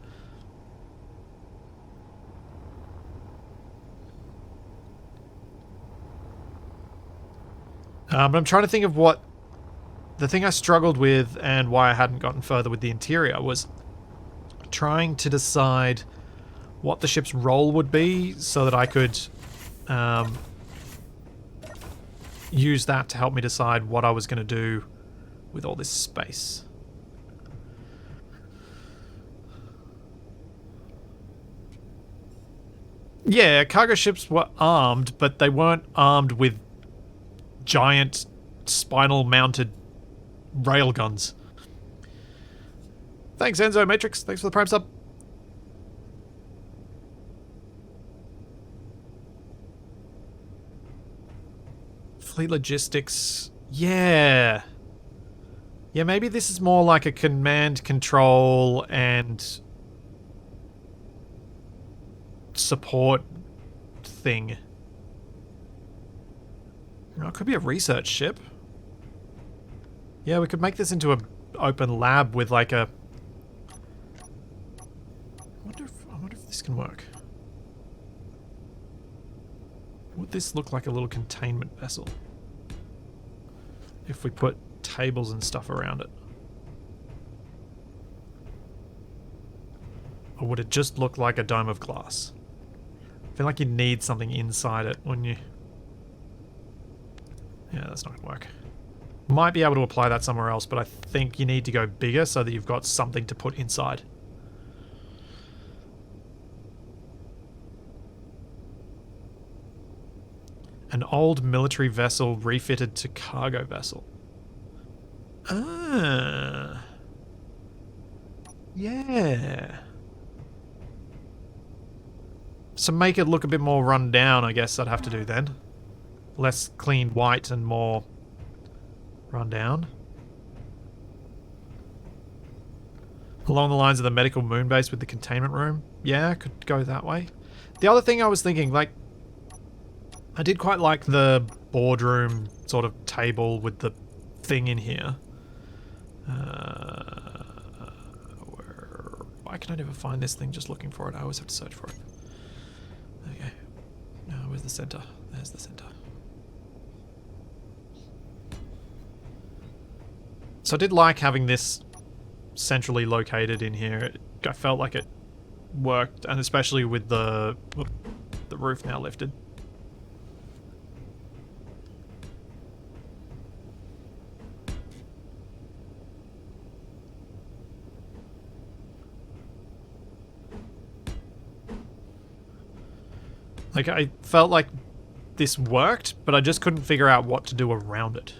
But I'm trying to think of what the thing I struggled with and why I hadn't gotten further with the interior was trying to decide what the ship's role would be so that I could use that to help me decide what I was going to do with all this space. Yeah, cargo ships were armed, but they weren't armed with giant spinal mounted railguns. Thanks, Enzo Matrix. Thanks for the Prime sub. Fleet logistics. Yeah. Yeah, maybe this is more like a command control and support thing. Oh, it could be a research ship. Yeah, we could make this into an open lab with like a... I wonder if this can work. Would this look like a little containment vessel? If we put tables and stuff around it? Or would it just look like a dome of glass? I feel like you need something inside it, wouldn't you? Yeah, that's not going to work. Might be able to apply that somewhere else, but I think you need to go bigger so that you've got something to put inside. An old military vessel refitted to cargo vessel. Ah. Yeah. So make it look a bit more run down, I guess I'd have to do then. Less clean white and more run down. Along the lines of the medical moon base with the containment room. Yeah, I could go that way. The other thing I was thinking, like, I did quite like the boardroom sort of table with the thing in here. Why can I never find this thing just looking for it? I always have to search for it. Okay. Where's the center? There's the center. So I did like having this centrally located in here. I felt like it worked, and especially with the roof now lifted. Like, I felt like this worked, but I just couldn't figure out what to do around it.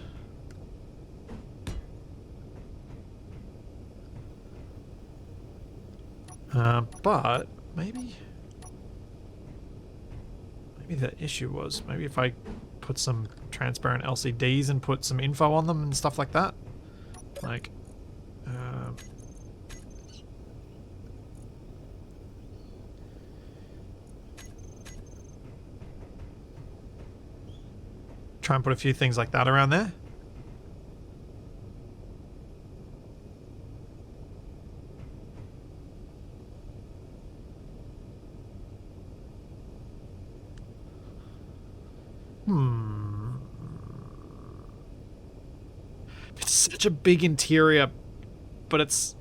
But maybe the issue was, maybe if I put some transparent LCDs and put some info on them and stuff like that. Like, try and put a few things like that around there. It's such a big interior, but it's...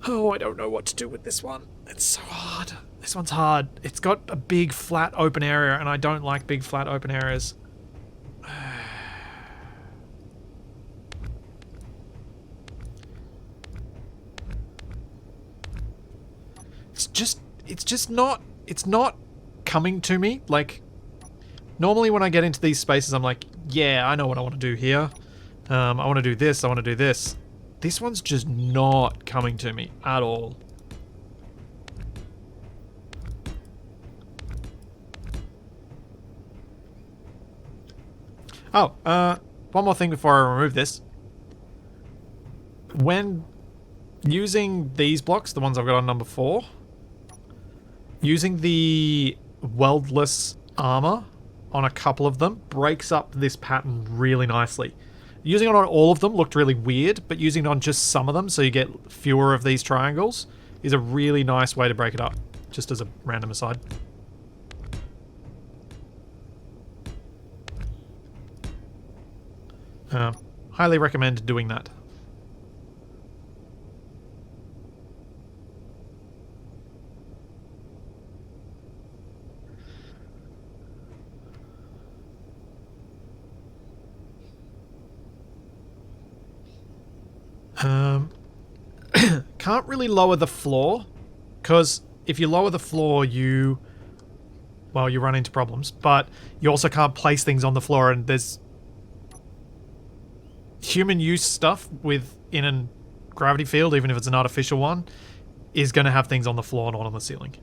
Oh, I don't know what to do with this one. It's so hard. This one's hard. It's got a big flat open area, and I don't like big flat open areas. It's not coming to me. Like, normally when I get into these spaces, I'm like, yeah, I know what I want to do here. I want to do this, I want to do this. This one's just not coming to me at all. Oh, one more thing before I remove this. When using these blocks, the ones I've got on number 4, using the weldless armor on a couple of them breaks up this pattern really nicely. Using it on all of them looked really weird, but using it on just some of them so you get fewer of these triangles is a really nice way to break it up, just as a random aside. Highly recommend doing that. Can't really lower the floor, because if you lower the floor, you run into problems, but you also can't place things on the floor, and there's human use stuff in a gravity field, even if it's an artificial one, is going to have things on the floor, not on the ceiling.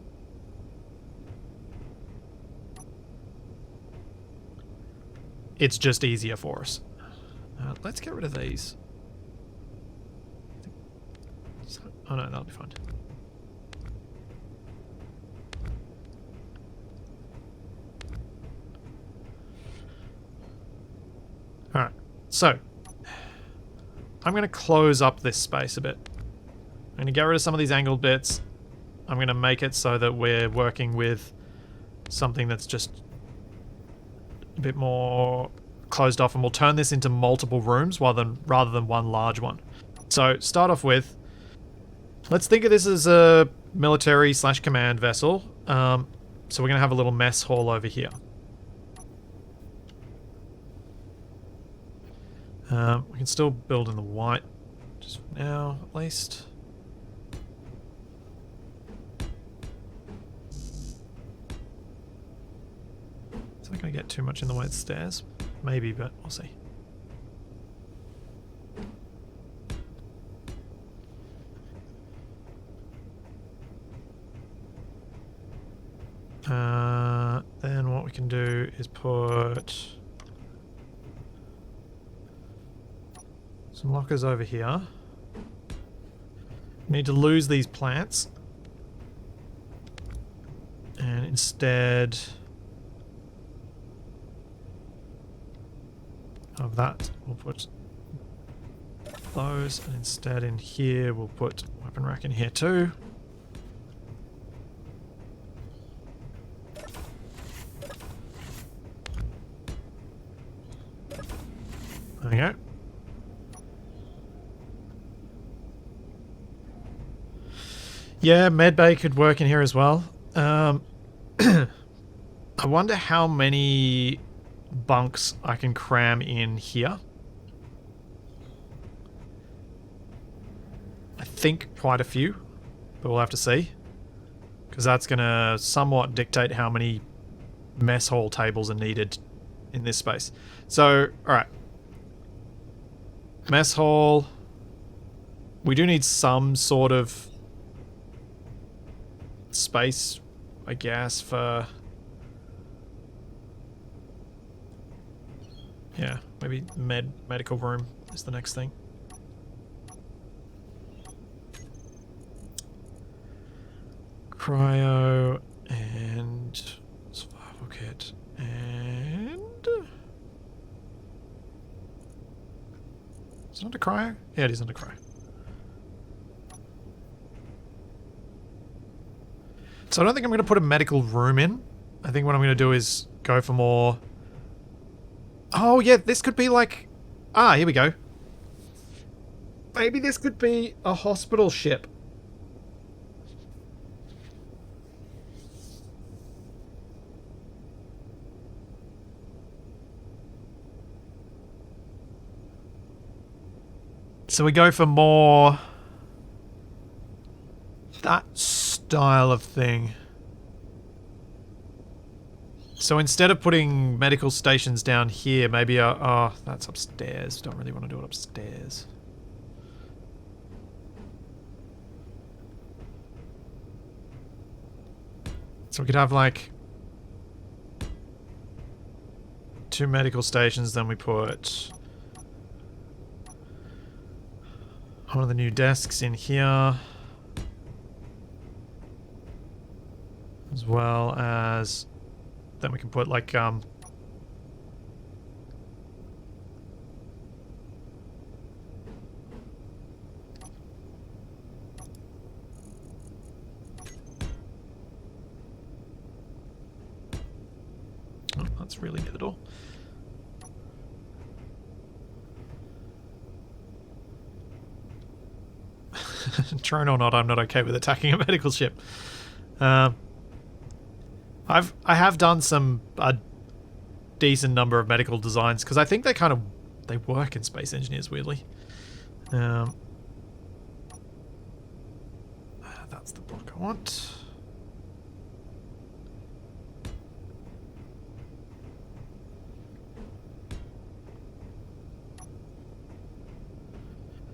It's just easier for us. Let's get rid of these. Oh no, that'll be fine. So, I'm going to close up this space a bit. I'm going to get rid of some of these angled bits. I'm going to make it so that we're working with something that's just a bit more closed off, and we'll turn this into multiple rooms rather than one large one. So, start off with, let's think of this as a military / command vessel. So we're going to have a little mess hall over here. We can still build in the white, just for now, at least. It's not going to get too much in the way of stairs. Maybe, but we'll see. Then what we can do is put some lockers over here. We need to lose these plants. And instead of that, we'll put those. And instead in here, we'll put weapon rack in here too. There we go. Yeah, medbay could work in here as well. I wonder how many bunks I can cram in here. I think quite a few, but we'll have to see. Because that's going to somewhat dictate how many mess hall tables are needed in this space. So, alright. Mess hall. We do need some sort of space, I guess, for... Yeah, maybe medical room is the next thing. Cryo and survival kit and... Is it under cryo? Yeah, it is under cryo. So I don't think I'm going to put a medical room in. I think what I'm going to do is go for more... Oh yeah, this could be like... Ah, here we go. Maybe this could be a hospital ship. So we go for more... that style of thing. So instead of putting medical stations down here, maybe oh, that's upstairs. Don't really want to do it upstairs. So we could have like 2 medical stations, then we put one of the new desks in here. As well as... Then we can put like oh, that's really little. Drone or not, I'm not okay with attacking a medical ship. I have done a decent number of medical designs because I think they work in Space Engineers weirdly. That's the block I want.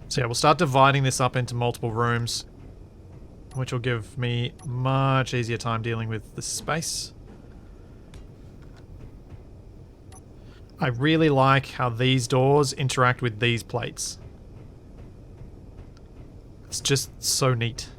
So yeah, we'll start dividing this up into multiple rooms, which will give me much easier time dealing with the space. I really like how these doors interact with these plates. It's just so neat.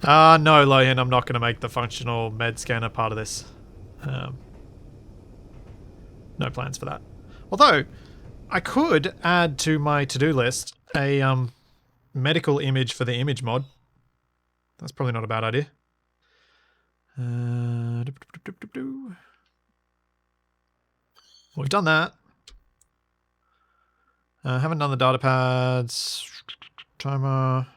No, Lohan, I'm not going to make the functional med scanner part of this. No plans for that. Although, I could add to my to-do list a medical image for the image mod. That's probably not a bad idea. We've done that. Haven't done the data pads. Timer.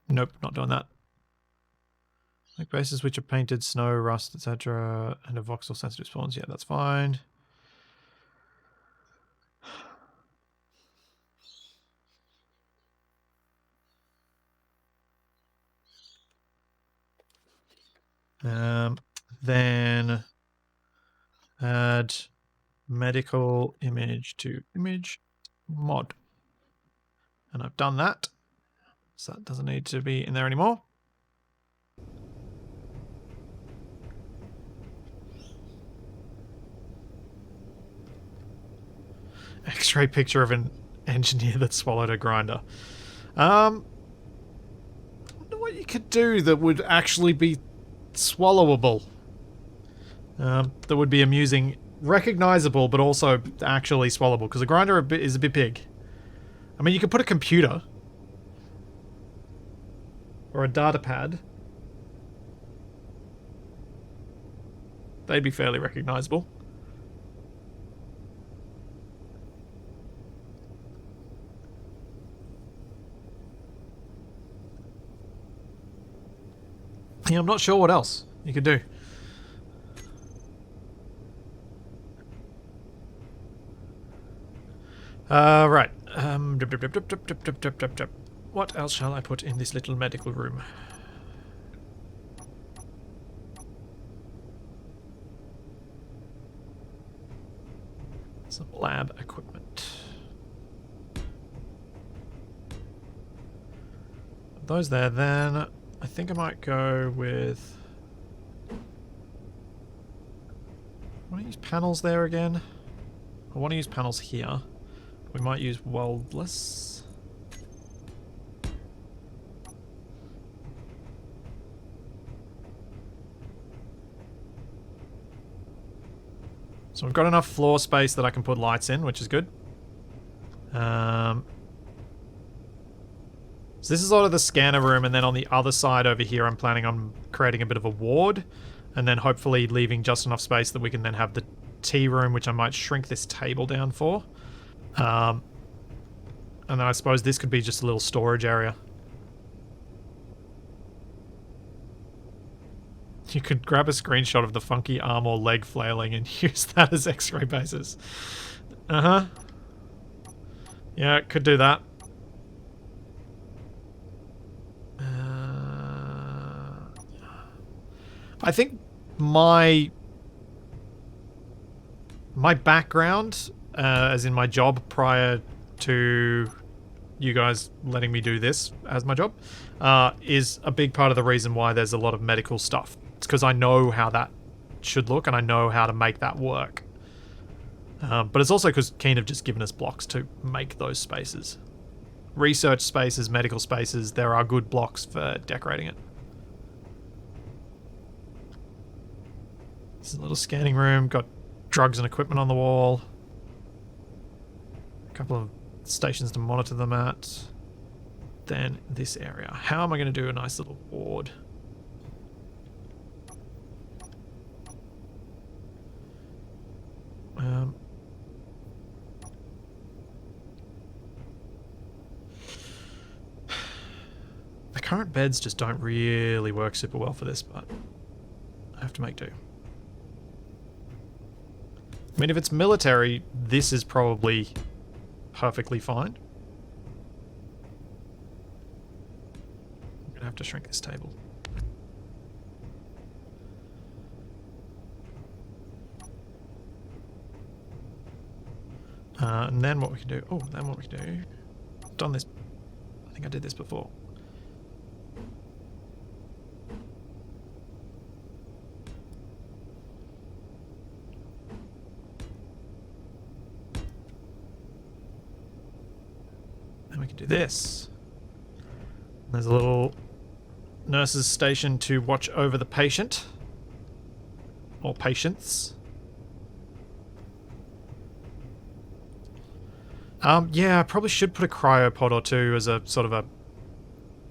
Nope, not doing that. Like bases which are painted, snow, rust, etc. and have voxel sensitive spawns. Yeah, that's fine. Then add medical image to image mod. And I've done that. So that doesn't need to be in there anymore. X-ray picture of an engineer that swallowed a grinder. I wonder what you could do that would actually be swallowable. That would be amusing, recognizable, but also actually swallowable. Because a grinder is a bit big. I mean, you could put a computer or a data pad. They'd be fairly recognizable. Yeah, I'm not sure what else you could do. Right. What else shall I put in this little medical room? Some lab equipment. Those there, then I think I might go with... I want to use panels there again. I want to use panels here. We might use weldless. So we've got enough floor space that I can put lights in, which is good. So this is sort of the scanner room, and then on the other side over here I'm planning on creating a bit of a ward, and then hopefully leaving just enough space that we can then have the tea room, which I might shrink this table down for. And then I suppose this could be just a little storage area. You could grab a screenshot of the funky arm or leg flailing and use that as X-ray bases. Uh-huh. Yeah, could do that. I think my background, as in my job prior to you guys letting me do this as my job, is a big part of the reason why there's a lot of medical stuff. It's because I know how that should look and I know how to make that work. But it's also because Keen have just given us blocks to make those spaces. Research spaces, medical spaces, there are good blocks for decorating it. This is a little scanning room, got drugs and equipment on the wall. A couple of stations to monitor them at. Then this area. How am I going to do a nice little ward? The current beds just don't really work super well for this, but I have to make do. I mean, if it's military, this is probably perfectly fine. I'm gonna have to shrink this table. And then what we can do... Oh, then what we can do... I've done this... I think I did this before. we can do this. There's a little nurse's station to watch over the patient. Or patients. Yeah, I probably should put a cryopod or two as a sort of a...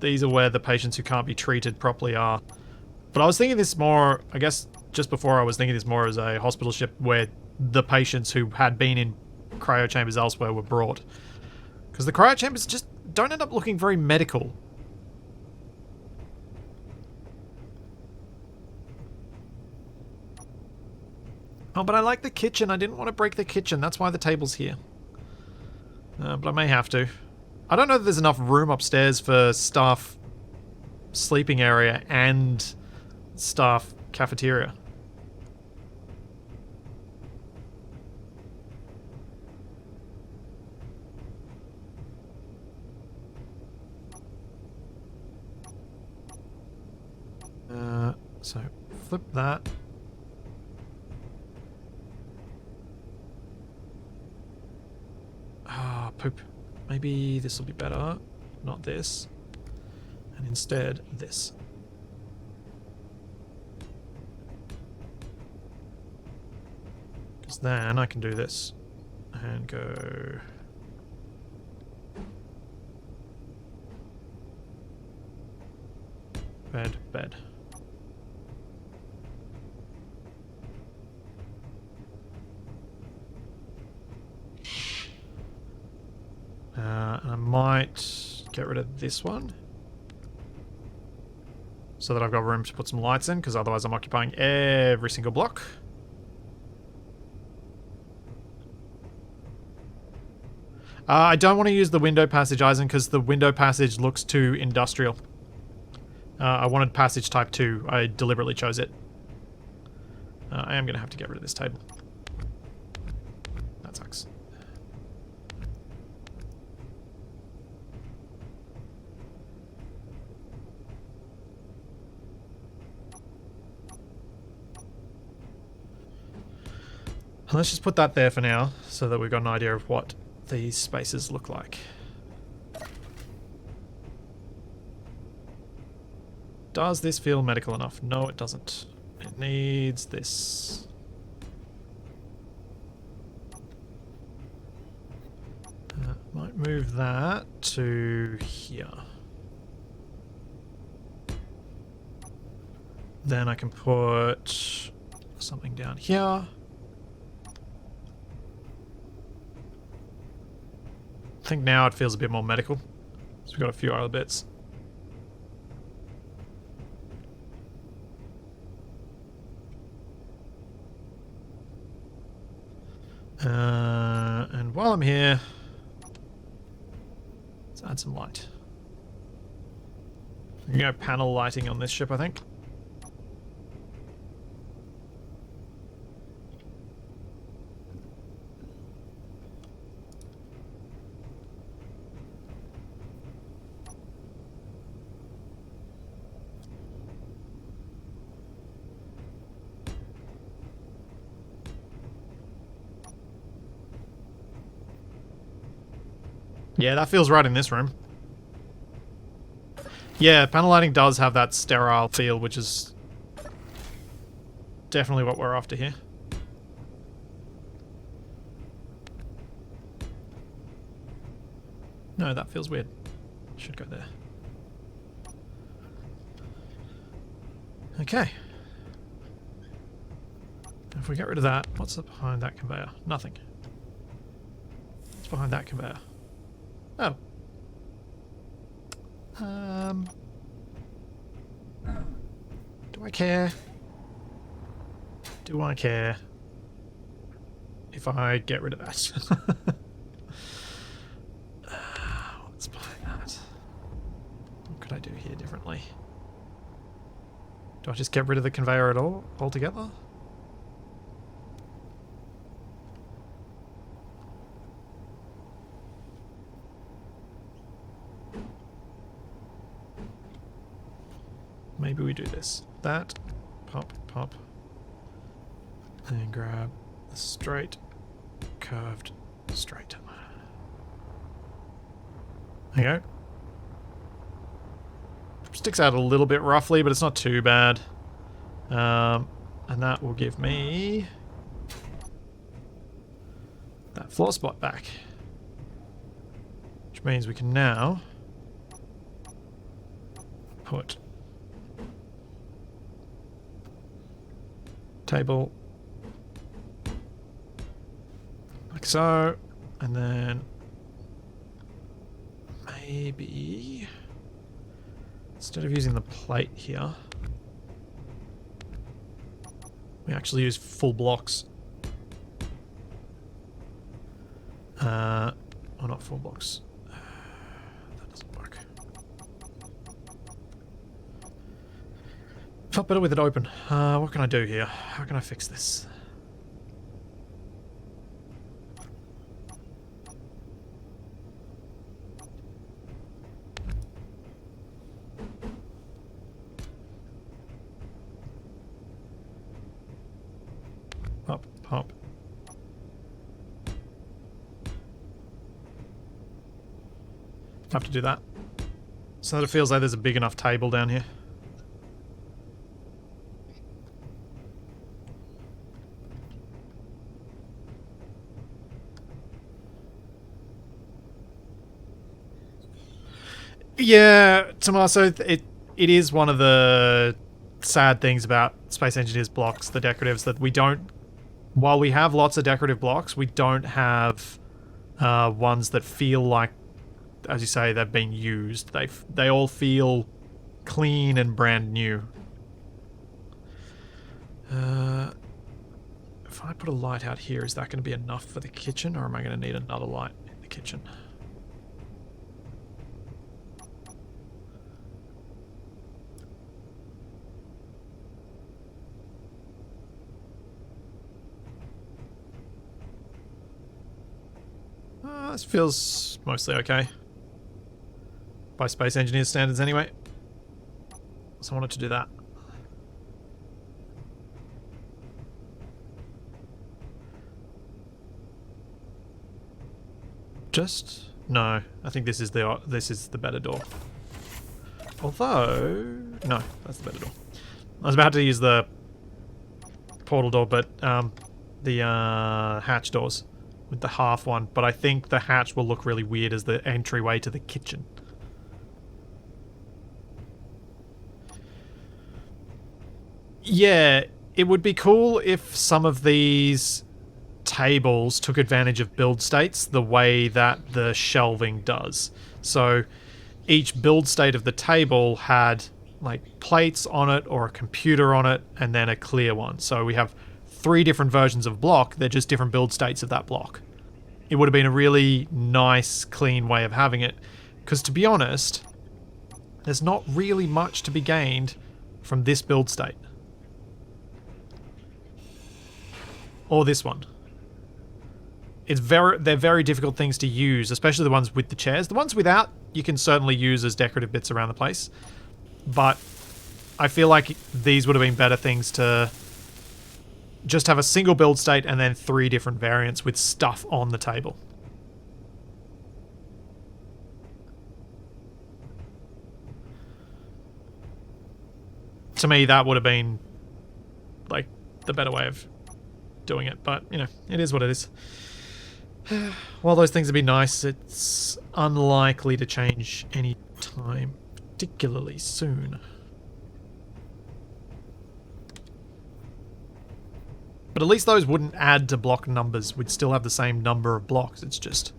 These are where the patients who can't be treated properly are. But I was thinking this more, I guess just before I was thinking this more as a hospital ship where the patients who had been in cryo chambers elsewhere were brought. Because the cryo chambers just don't end up looking very medical. Oh, but I like the kitchen. I didn't want to break the kitchen. That's why the table's here. But I may have to. I don't know if there's enough room upstairs for staff sleeping area and staff cafeteria. So flip that. Ah, poop. Maybe this will be better. Not this. And instead, this. Because then I can do this. And go... Bed, bed. And I might get rid of this one. So that I've got room to put some lights in, because otherwise I'm occupying every single block. I don't want to use the window passage, Eisen, because the window passage looks too industrial. I wanted passage type 2. I deliberately chose it. I am going to have to get rid of this table. That sucks. Let's just put that there for now, so that we've got an idea of what these spaces look like. Does this feel medical enough? No, it doesn't. It needs this. Might move that to here. Then I can put something down here. I think now it feels a bit more medical. So we've got a few other bits. And while I'm here, let's add some light. We can go panel lighting on this ship, I think. Yeah, that feels right in this room. Yeah, panel lighting does have that sterile feel, which is definitely what we're after here. No, that feels weird. Should go there. Okay. If we get rid of that, what's behind that conveyor? Nothing. What's behind that conveyor? Oh. Do I care? Do I care if I get rid of that? What's behind that? What could I do here differently? Do I just get rid of the conveyor at all altogether? Maybe we do this. That, pop, pop, and grab the straight, curved, straight. There you go. Sticks out a little bit roughly, but it's not too bad. And that will give me that floor spot back. Which means we can now put table like so, and then maybe instead of using the plate here, we actually use full blocks. Or not full blocks. That doesn't work. Felt better with it open. What can I do here? How can I fix this? Up, up. Have to do that so that it feels like there's a big enough table down here. Yeah, Tommaso, it is one of the sad things about Space Engineers blocks, the decoratives, that we don't, while we have lots of decorative blocks, we don't have ones that feel like, as you say, they've been used. They all feel clean and brand new. If I put a light out here, is that going to be enough for the kitchen, or am I going to need another light in the kitchen? This feels mostly okay. By Space Engineers standards anyway. So I wanted to do that. Just no. I think this is the better door. Although no, that's the better door. I was about to use the portal door, but the hatch doors with the half one. But I think the hatch will look really weird as the entryway to the kitchen. Yeah, it would be cool if some of these tables took advantage of build states the way that the shelving does. So each build state of the table had like plates on it or a computer on it and then a clear one. So we have 3 different versions of block. They're just different build states of that block. It would have been a really nice, clean way of having it. Because to be honest, there's not really much to be gained from this build state. Or this one. They're very difficult things to use, especially the ones with the chairs. The ones without, you can certainly use as decorative bits around the place. But I feel like these would have been better things to just have a single build state and then 3 different variants with stuff on the table. To me, that would have been like the better way of doing it, but you know, it is what it is. While those things would be nice, it's unlikely to change any time particularly soon. But at least those wouldn't add to block numbers. We'd still have the same number of blocks. It's just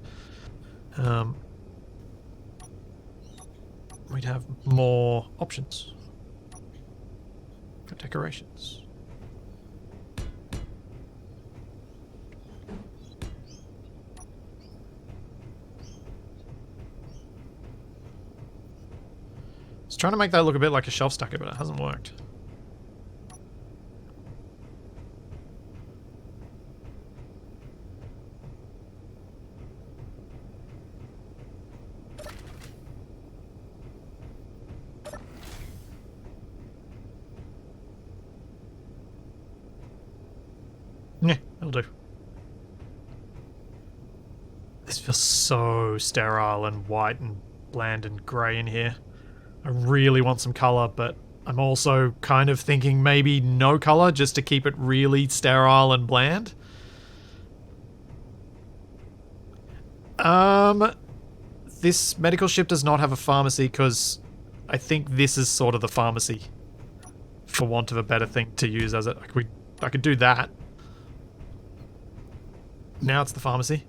we'd have more options for decorations. I was trying to make that look a bit like a shelf stacker, but it hasn't worked. Yeah, that'll do. This feels so sterile and white and bland and grey in here. I really want some colour, but I'm also kind of thinking maybe no colour just to keep it really sterile and bland. This medical ship does not have a pharmacy because I think this is sort of the pharmacy, for want of a better thing to use as it. I could do that. Now it's the pharmacy.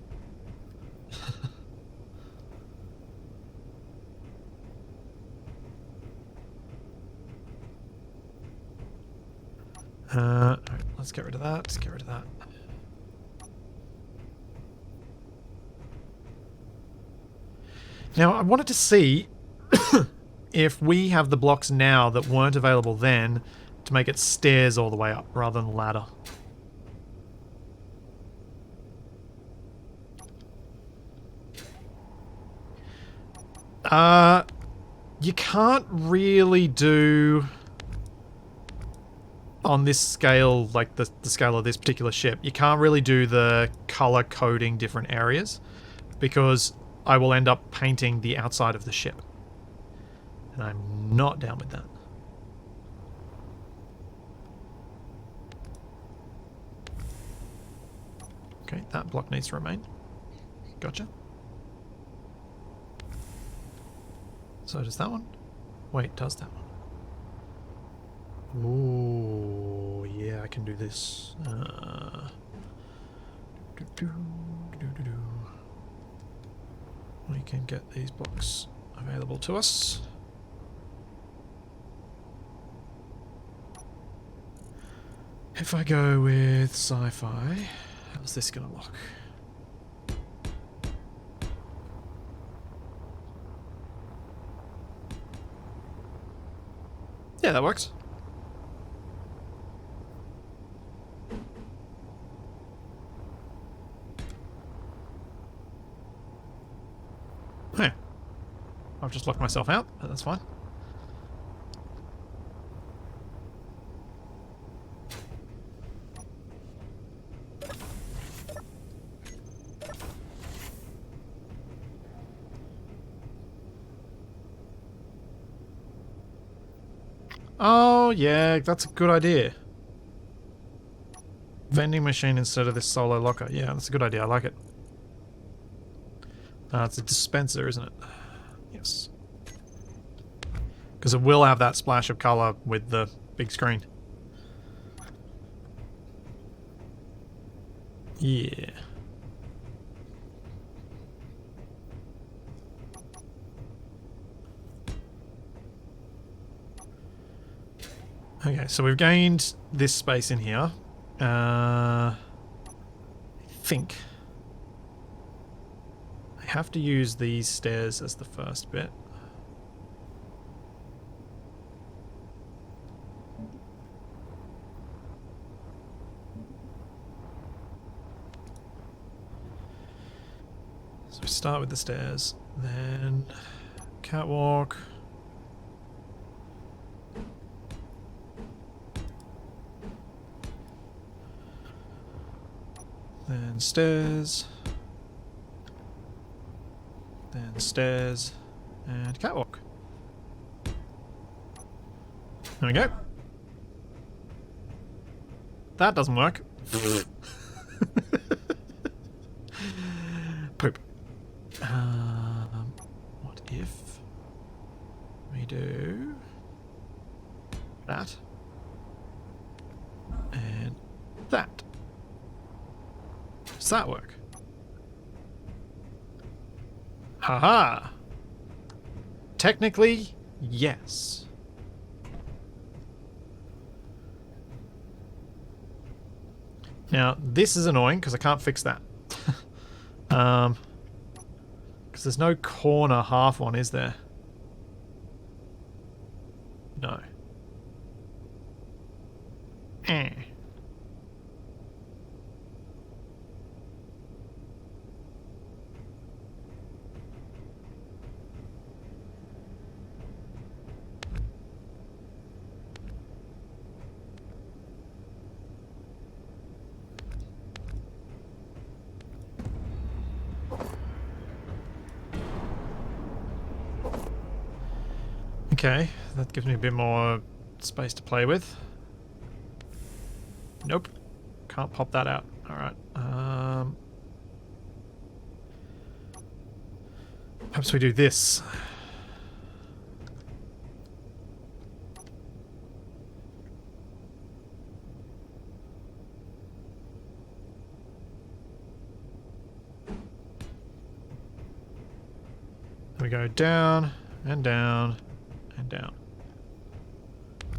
Alright, let's get rid of that. Let's get rid of that. Now, I wanted to see if we have the blocks now that weren't available then to make it stairs all the way up rather than ladder. You can't really do on this scale, like the scale of this particular ship, you can't really do the color coding different areas because I will end up painting the outside of the ship. And I'm not down with that. Okay, that block needs to remain. Gotcha. So does that one? Wait, does that one? Ooh, yeah, I can do this. We can get these blocks available to us. If I go with sci-fi, how's this gonna look? Yeah, that works. Hey, I've just locked myself out, but that's fine. Oh, yeah, that's a good idea. Vending machine instead of this solo locker. Yeah, that's a good idea. I like it. It's a dispenser, isn't it? Yes. Because it will have that splash of colour with the big screen. Yeah. Okay, so we've gained this space in here. I think I have to use these stairs as the first bit. So we start with the stairs, then catwalk. Then stairs. Then stairs. And catwalk. There we go. That doesn't work. Poop. What if we do that and that? Does that work? Haha! Technically, yes. Now, this is annoying because I can't fix that. Because there's no corner half one, is there? No. Eh. Okay, that gives me a bit more space to play with. Nope. Can't pop that out. Alright. Perhaps we do this. We go down and down and down.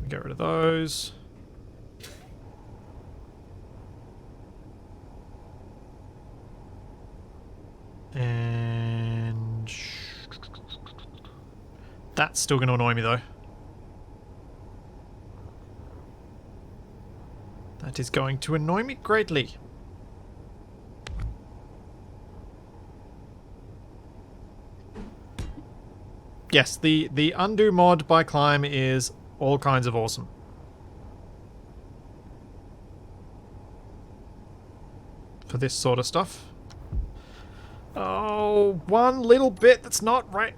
We get rid of those. And that's still going to annoy me though. That is going to annoy me greatly. Yes, the undo mod by Climb is all kinds of awesome. For this sort of stuff. Oh, one little bit that's not right.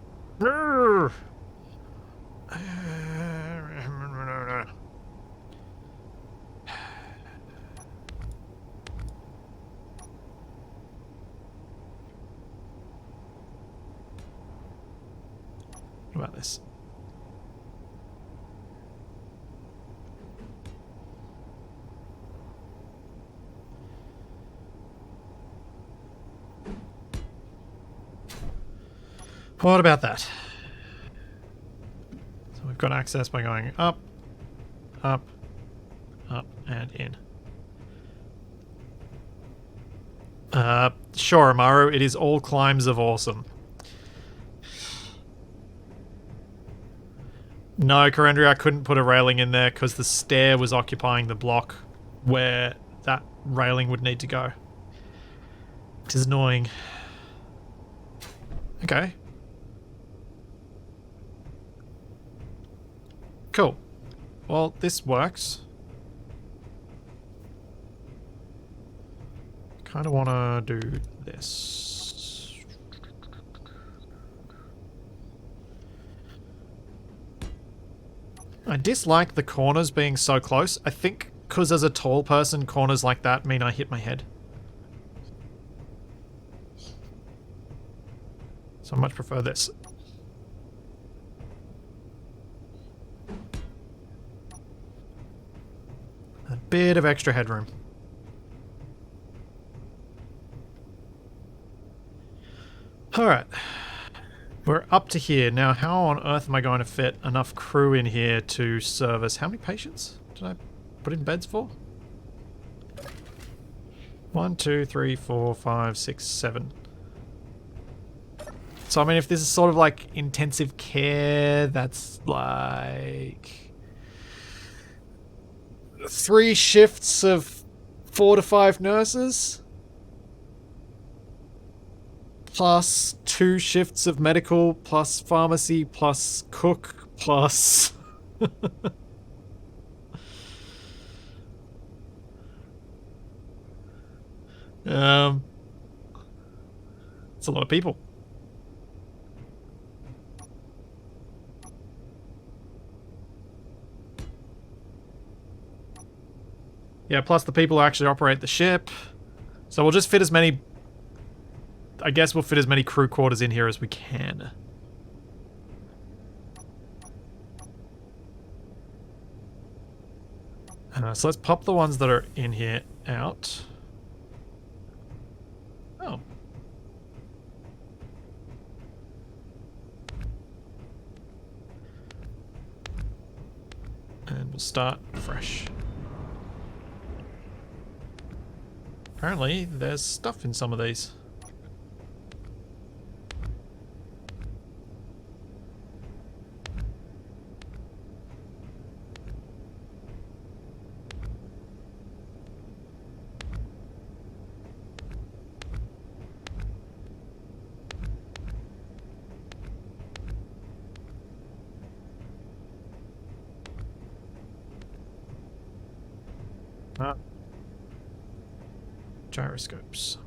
What about this? What about that? So we've got access by going up, up, up, and in. Sure, Amaru, it is all climbs of awesome. No, Corendria, I couldn't put a railing in there because the stair was occupying the block where that railing would need to go. Which is annoying. Okay. Cool. Well, this works. Kind of want to do this. I dislike the corners being so close. I think because as a tall person, corners like that mean I hit my head. So I much prefer this. A bit of extra headroom. Alright. We're up to here. Now, how on earth am I going to fit enough crew in here to service... How many patients did I put in beds for? 1, 2, 3, 4, 5, 6, 7. So, I mean, if this is sort of like intensive care, that's like... 3 shifts of 4 to 5 nurses? Plus 2 shifts of medical, plus pharmacy, plus cook, plus... It's a lot of people. Yeah, plus the people who actually operate the ship. So we'll just fit as many... I guess we'll fit as many crew quarters in here as we can. So let's pop the ones that are in here out. Oh. And we'll start fresh. Apparently, there's stuff in some of these. Gyroscopes.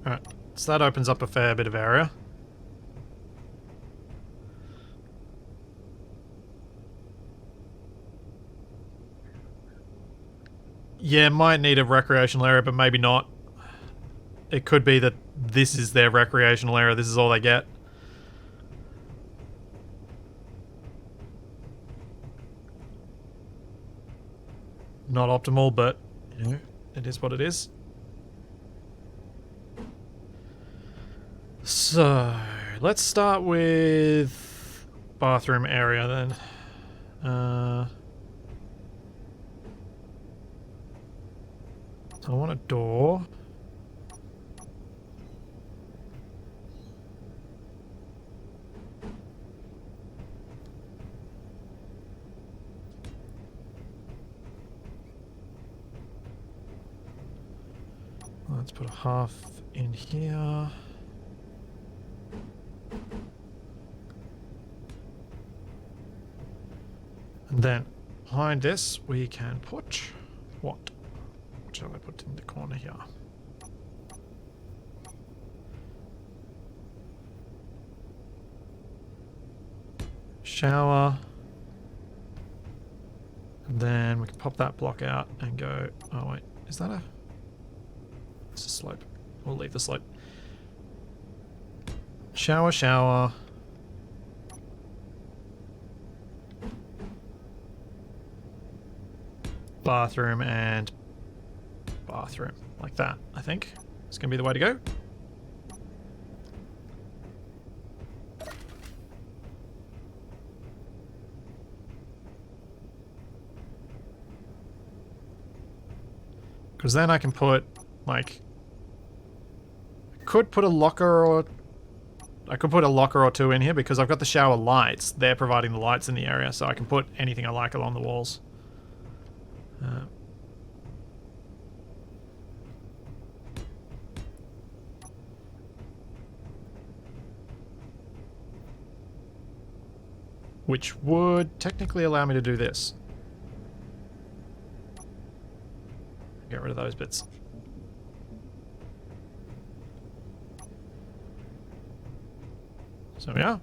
Alright, so that opens up a fair bit of area. Yeah, might need a recreational area, but maybe not. It could be that this is their recreational area. This is all they get. Not optimal, but you know, it is what it is. So let's start with bathroom area then. I want a door. Let's put a half in here. And then behind this we can put what? What shall I put in the corner here? Shower. And then we can pop that block out and go, oh wait, is that a... It's a slope. We'll leave the slope. Shower, shower. Bathroom and bathroom. Like that, I think. It's going to be the way to go. Because then I can put, like... I could put a locker or... I could put a locker or two in here because I've got the shower lights. They're providing the lights in the area, so I can put anything I like along the walls. Which would technically allow me to do this. Get rid of those bits. So yeah,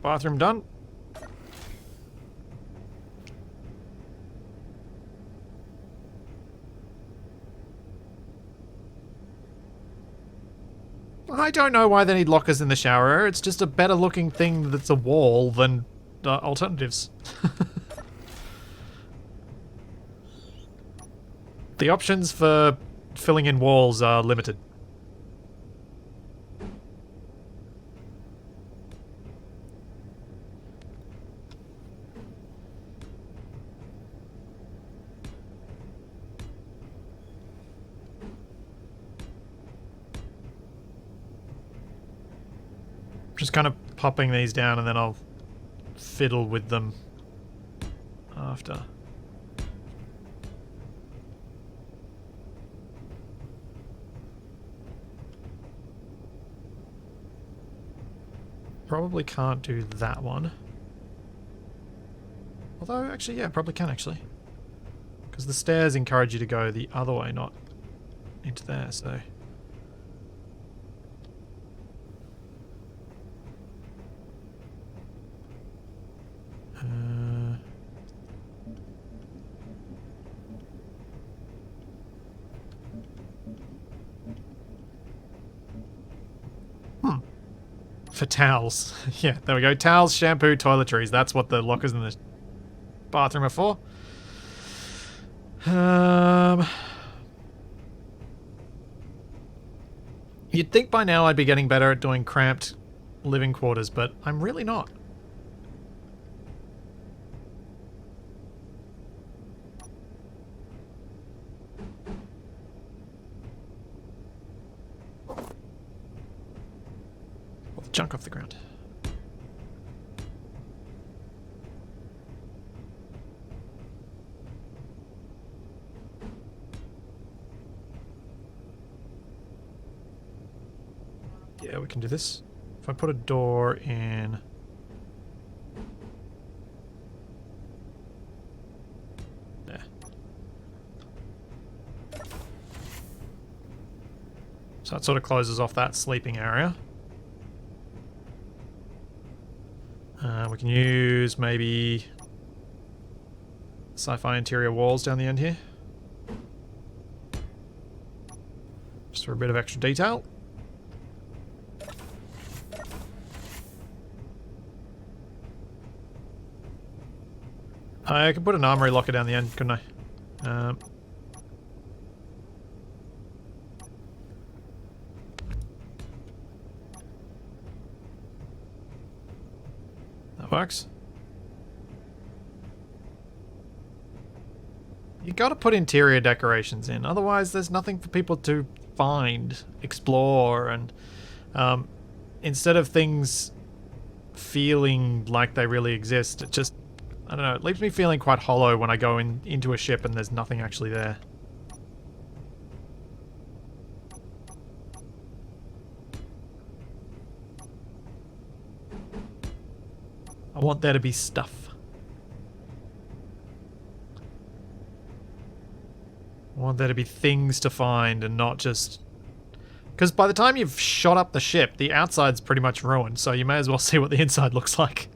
bathroom done. I don't know why they need lockers in the shower area. It's just a better looking thing that's a wall than alternatives. The options for filling in walls are limited. Just kind of popping these down and then I'll fiddle with them after. Probably can't do that one. Although, actually, yeah, probably can, actually. Because the stairs encourage you to go the other way, not into there, so... For towels. Yeah, there we go. Towels, shampoo, toiletries. That's what the lockers in the bathroom are for. You'd think by now I'd be getting better at doing cramped living quarters, but I'm really not. Junk off the ground. Yeah, we can do this. If I put a door in... There. So that sort of closes off that sleeping area. We can use maybe sci-fi interior walls down the end here. Just for a bit of extra detail. I could put an armory locker down the end, couldn't I? That works. You gotta put interior decorations in, otherwise there's nothing for people to find, explore, and instead of things feeling like they really exist, it just, I don't know, it leaves me feeling quite hollow when I go into a ship and there's nothing actually there. I want there to be stuff. I want there to be things to find and not just... Because by the time you've shot up the ship, the outside's pretty much ruined, so you may as well see what the inside looks like.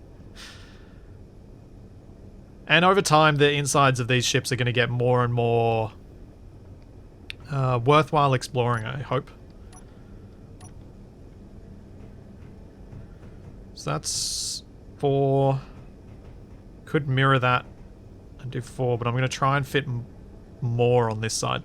And over time, the insides of these ships are going to get more and more worthwhile exploring, I hope. So that's 4. Could mirror that and do 4, but I'm going to try and fit more on this side.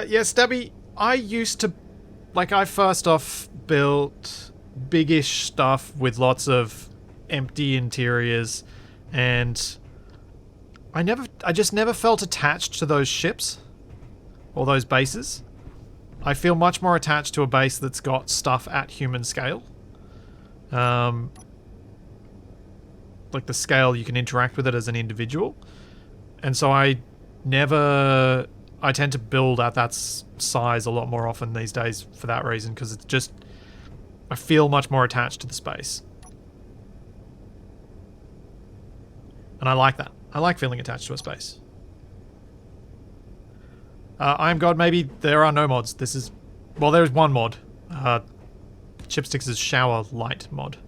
Yeah, Stabby, I used to... Like, I first off built big-ish stuff with lots of empty interiors, and I just never felt attached to those ships or those bases. I feel much more attached to a base that's got stuff at human scale. Like the scale you can interact with it as an individual. And so I tend to build at that size a lot more often these days for that reason, because it's just, I feel much more attached to the space. And I like that. I like feeling attached to a space. I am God, maybe there are no mods. This is... Well, there is one mod. Chipsticks' shower light mod.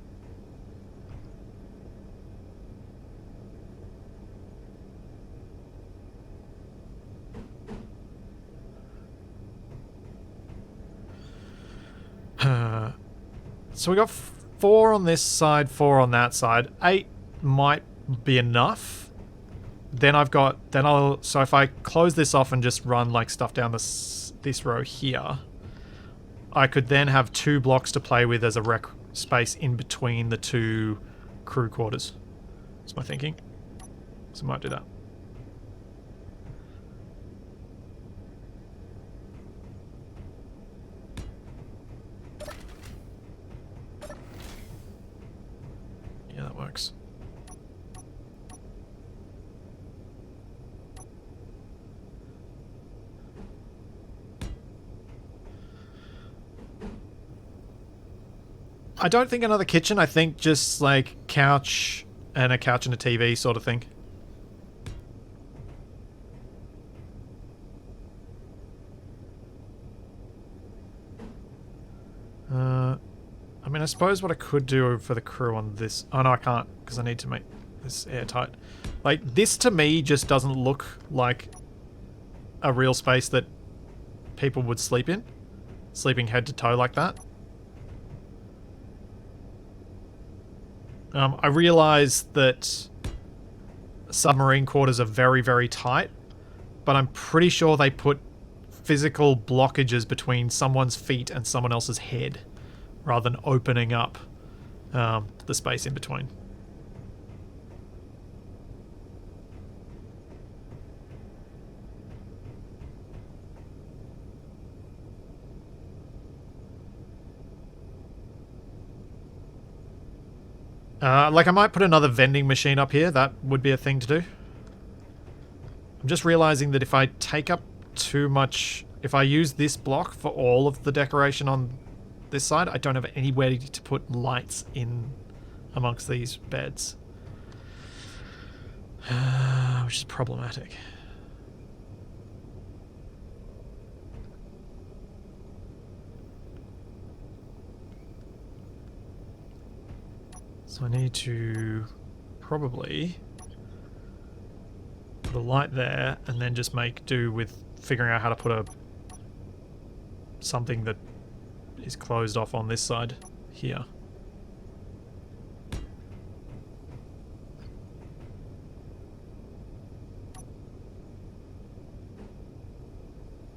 So we got 4 on this side, 4 on that side. 8 might be enough. Then so if I close this off and just run like stuff down this row here, I could then have 2 blocks to play with as a rec space in between the 2 crew quarters. That's my thinking. So I might do that. Yeah, that works. I don't think another kitchen. I think just like couch and a TV sort of thing. I mean, I suppose what I could do for the crew on this... Oh, no, I can't, because I need to make this airtight. Like, this to me just doesn't look like a real space that people would sleep in. Sleeping head to toe like that. I realise that submarine quarters are very, very tight, but I'm pretty sure they put physical blockages between someone's feet and someone else's head, rather than opening up the space in between. Like, I might put another vending machine up here. That would be a thing to do. I'm just realizing that if I take up too much... If I use this block for all of the decoration on this side, I don't have anywhere to put lights in amongst these beds. Which is problematic. So I need to probably put a light there and then just make do with figuring out how to put a something that is closed off on this side here.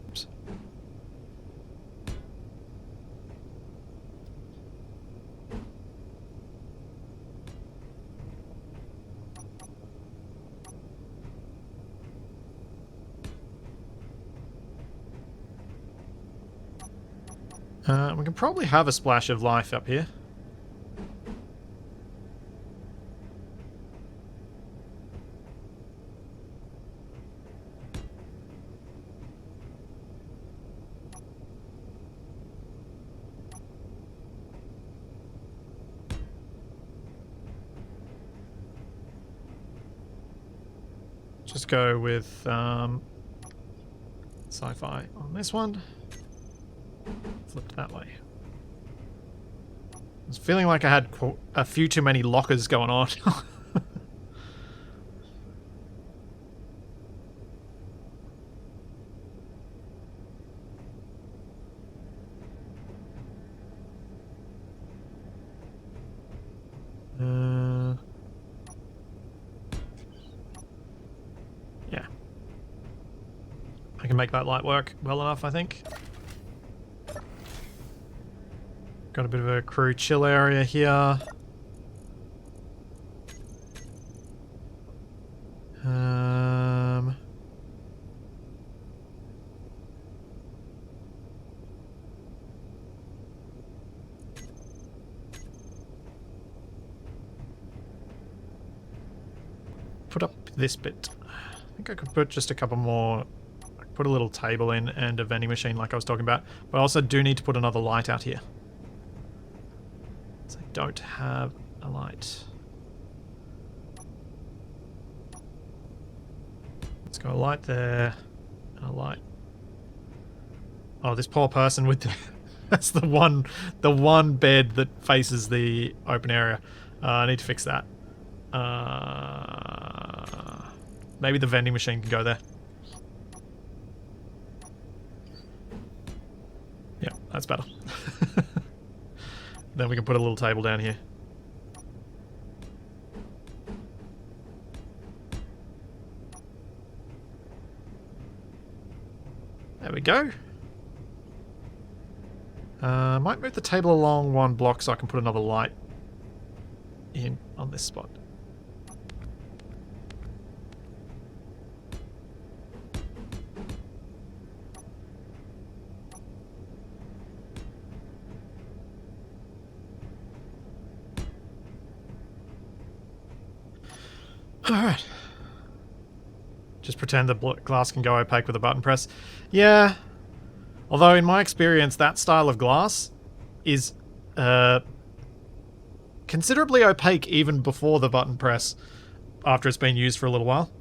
Oops. We can probably have a splash of life up here. Just go with sci-fi on this one. Flipped that way. I was feeling like I had a few too many lockers going on. Yeah. I can make that light work well enough, I think. Got a bit of a crew chill area here. Put up this bit. I think I could put just a couple more. Put a little table in and a vending machine like I was talking about. But I also do need to put another light out here. So I don't have a light. Let's go a light there. And a light. Oh, this poor person with the... That's the one bed that faces the open area. I need to fix that. Maybe the vending machine can go there. Yeah, that's better. Then we can put a little table down here. There we go. Might move the table along one block so I can put another light in on this spot. Alright. Just pretend the glass can go opaque with a button press. Yeah. Although in my experience, that style of glass is considerably opaque even before the button press, after it's been used for a little while.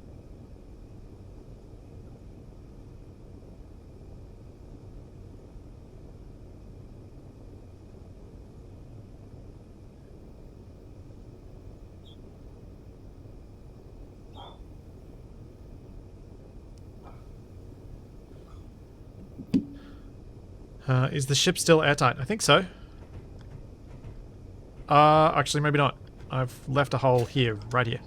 Is the ship still airtight? I think so. Actually, maybe not. I've left a hole here, right here.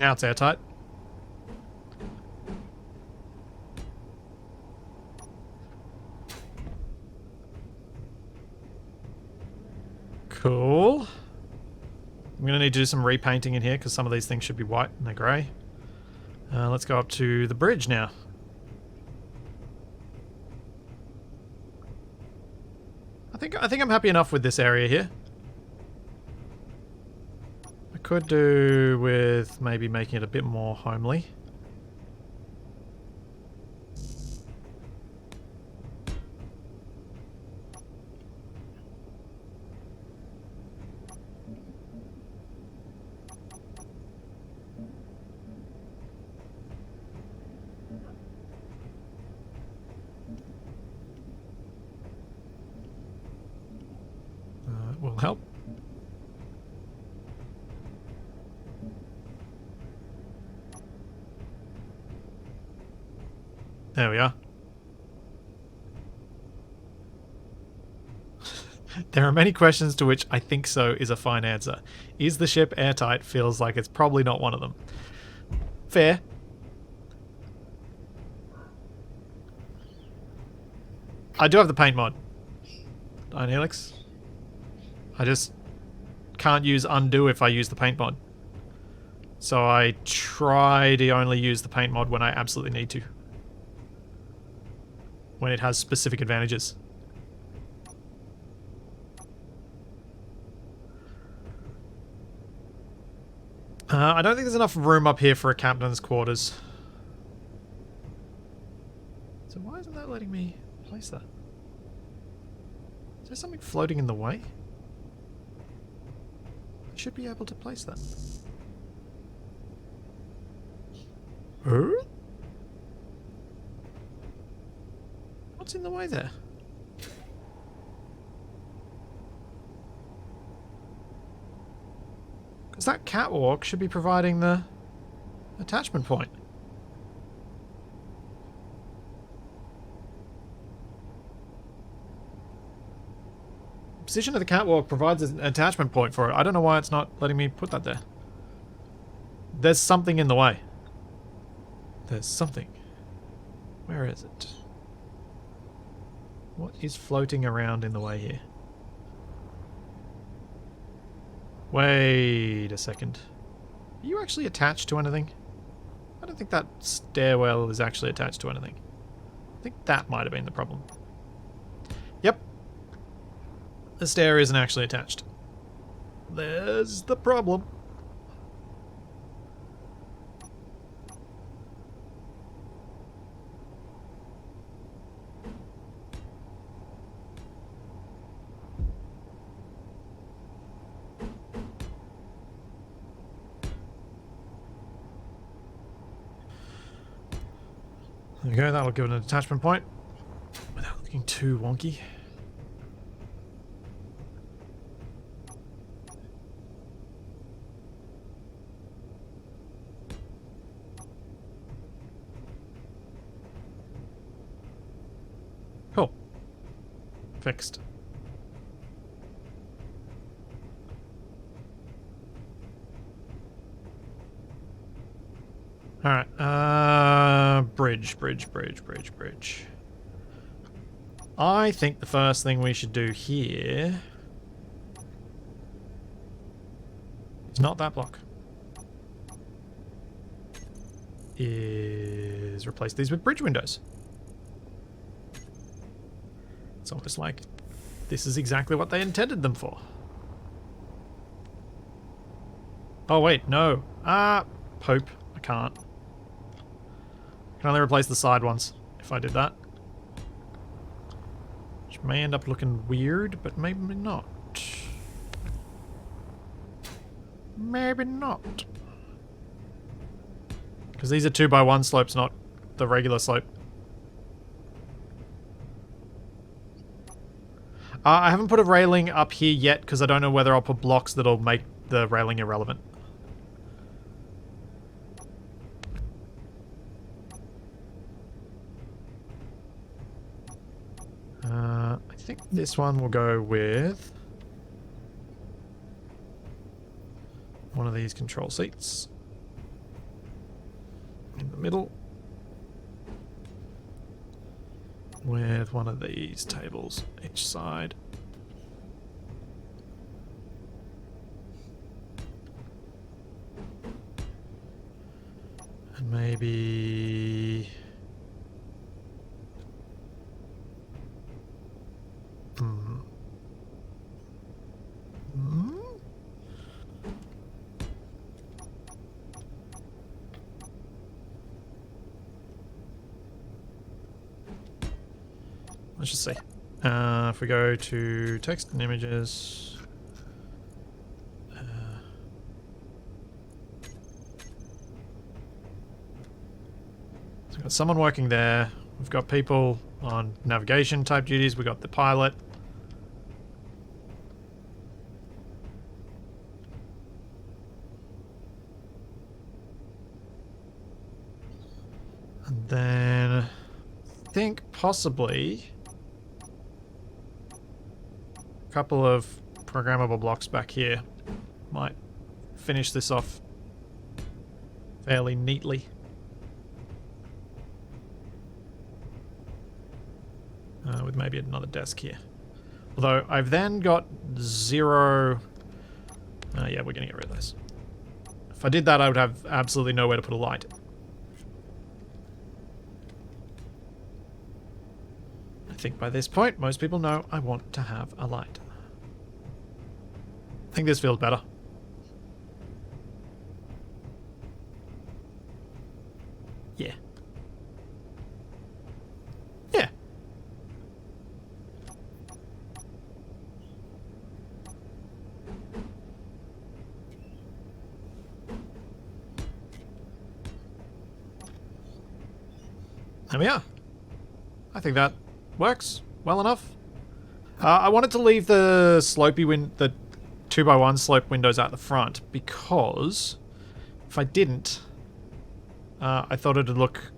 Now it's airtight. Cool. I'm going to need to do some repainting in here because some of these things should be white and they're grey. Let's go up to the bridge now. I think I'm happy enough with this area here. I could do with maybe making it a bit more homely. help. There we are. There are many questions to which I think so is a fine answer. Is the ship airtight? Feels like it's probably not one of them. Fair. I do have the paint mod on Helix. I just can't use undo if I use the paint mod. So I try to only use the paint mod when I absolutely need to. When it has specific advantages. I don't think there's enough room up here for a captain's quarters. So why isn't that letting me place that? Is there something floating in the way? I should be able to place that. Huh? What's in the way there? Because that catwalk should be providing the attachment point. The position of the catwalk provides an attachment point for it. I don't know why it's not letting me put that there. There's something in the way. There's something. Where is it? What is floating around in the way here? Wait a second. Are you actually attached to anything? I don't think that stairwell is actually attached to anything. I think that might have been the problem. Yep. The stair isn't actually attached. There's the problem. There we go, that'll give it an attachment point without looking too wonky. Cool. Fixed. Alright, bridge. I think the first thing we should do here is not that block. Is replace these with bridge windows. It's almost like this is exactly what they intended them for. Oh wait, no. Pope. I can't. I can only replace the side ones if I did that. Which may end up looking weird, but maybe not. Maybe not. Because these are 2x1 slopes, not the regular slope. I haven't put a railing up here yet because I don't know whether I'll put blocks that'll make the railing irrelevant. I think this one will go with one of these control seats in the middle with one of these tables each side. And maybe let's just see. If we go to text and images, so we've got someone working there. We've got people on navigation type duties. We've got the pilot. then I think possibly a couple of programmable blocks back here might finish this off fairly neatly. With maybe another desk here. Although I've then got 0... yeah, we're going to get rid of this. If I did that, I would have absolutely nowhere to put a light. I think by this point, most people know I want to have a light. I think this feels better. Yeah. Yeah. There we are. I think that works well enough. I wanted to leave the the 2x1 slope windows out the front because if I didn't, I thought it'd look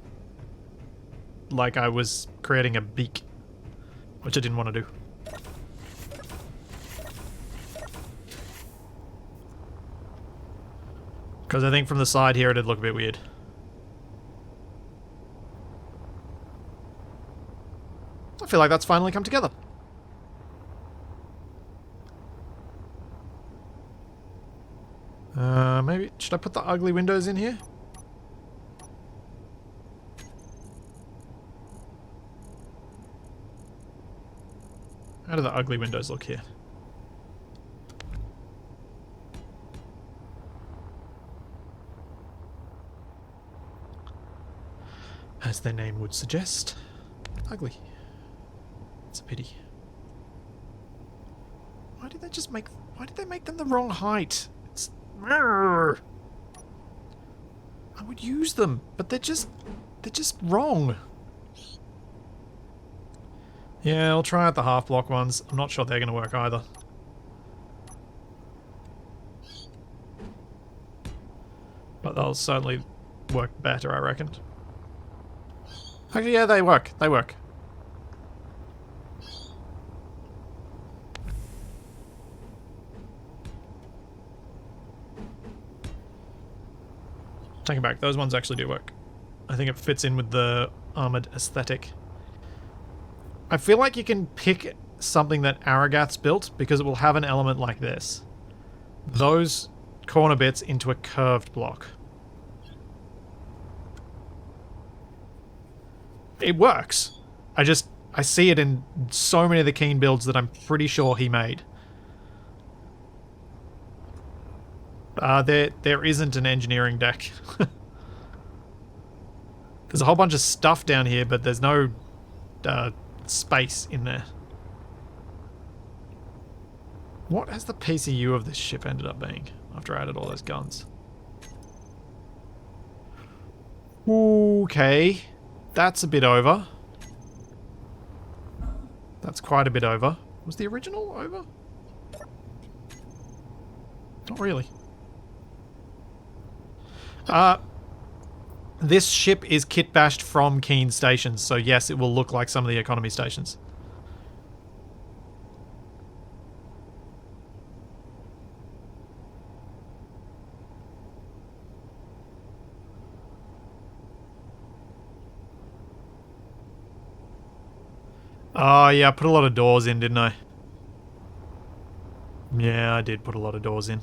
like I was creating a beak, which I didn't want to do. Because I think from the side here it'd look a bit weird. I feel like that's finally come together. Maybe, should I put the ugly windows in here? How do the ugly windows look here? As their name would suggest, ugly. It's a pity. Why did they make them the wrong height? It's... I would use them, but they're just wrong. Yeah, I'll try out the half block ones. I'm not sure they're going to work either. But they'll certainly work better, I reckon. Actually, yeah, they work. They work. Take it back. Those ones actually do work. I think it fits in with the armored aesthetic. I feel like you can pick something that Aragath's built because it will have an element like this. Those corner bits into a curved block. It works. I see it in so many of the Keen builds that I'm pretty sure he made. There isn't an engineering deck. There's a whole bunch of stuff down here, but there's no space in there. What has the PCU of this ship ended up being after I added all those guns? Okay, that's a bit over. That's quite a bit over. Was the original over? Not really. This ship is kit bashed from Keen stations, so yes, it will look like some of the economy stations. Oh yeah, I put a lot of doors in, didn't I? Yeah, I did put a lot of doors in.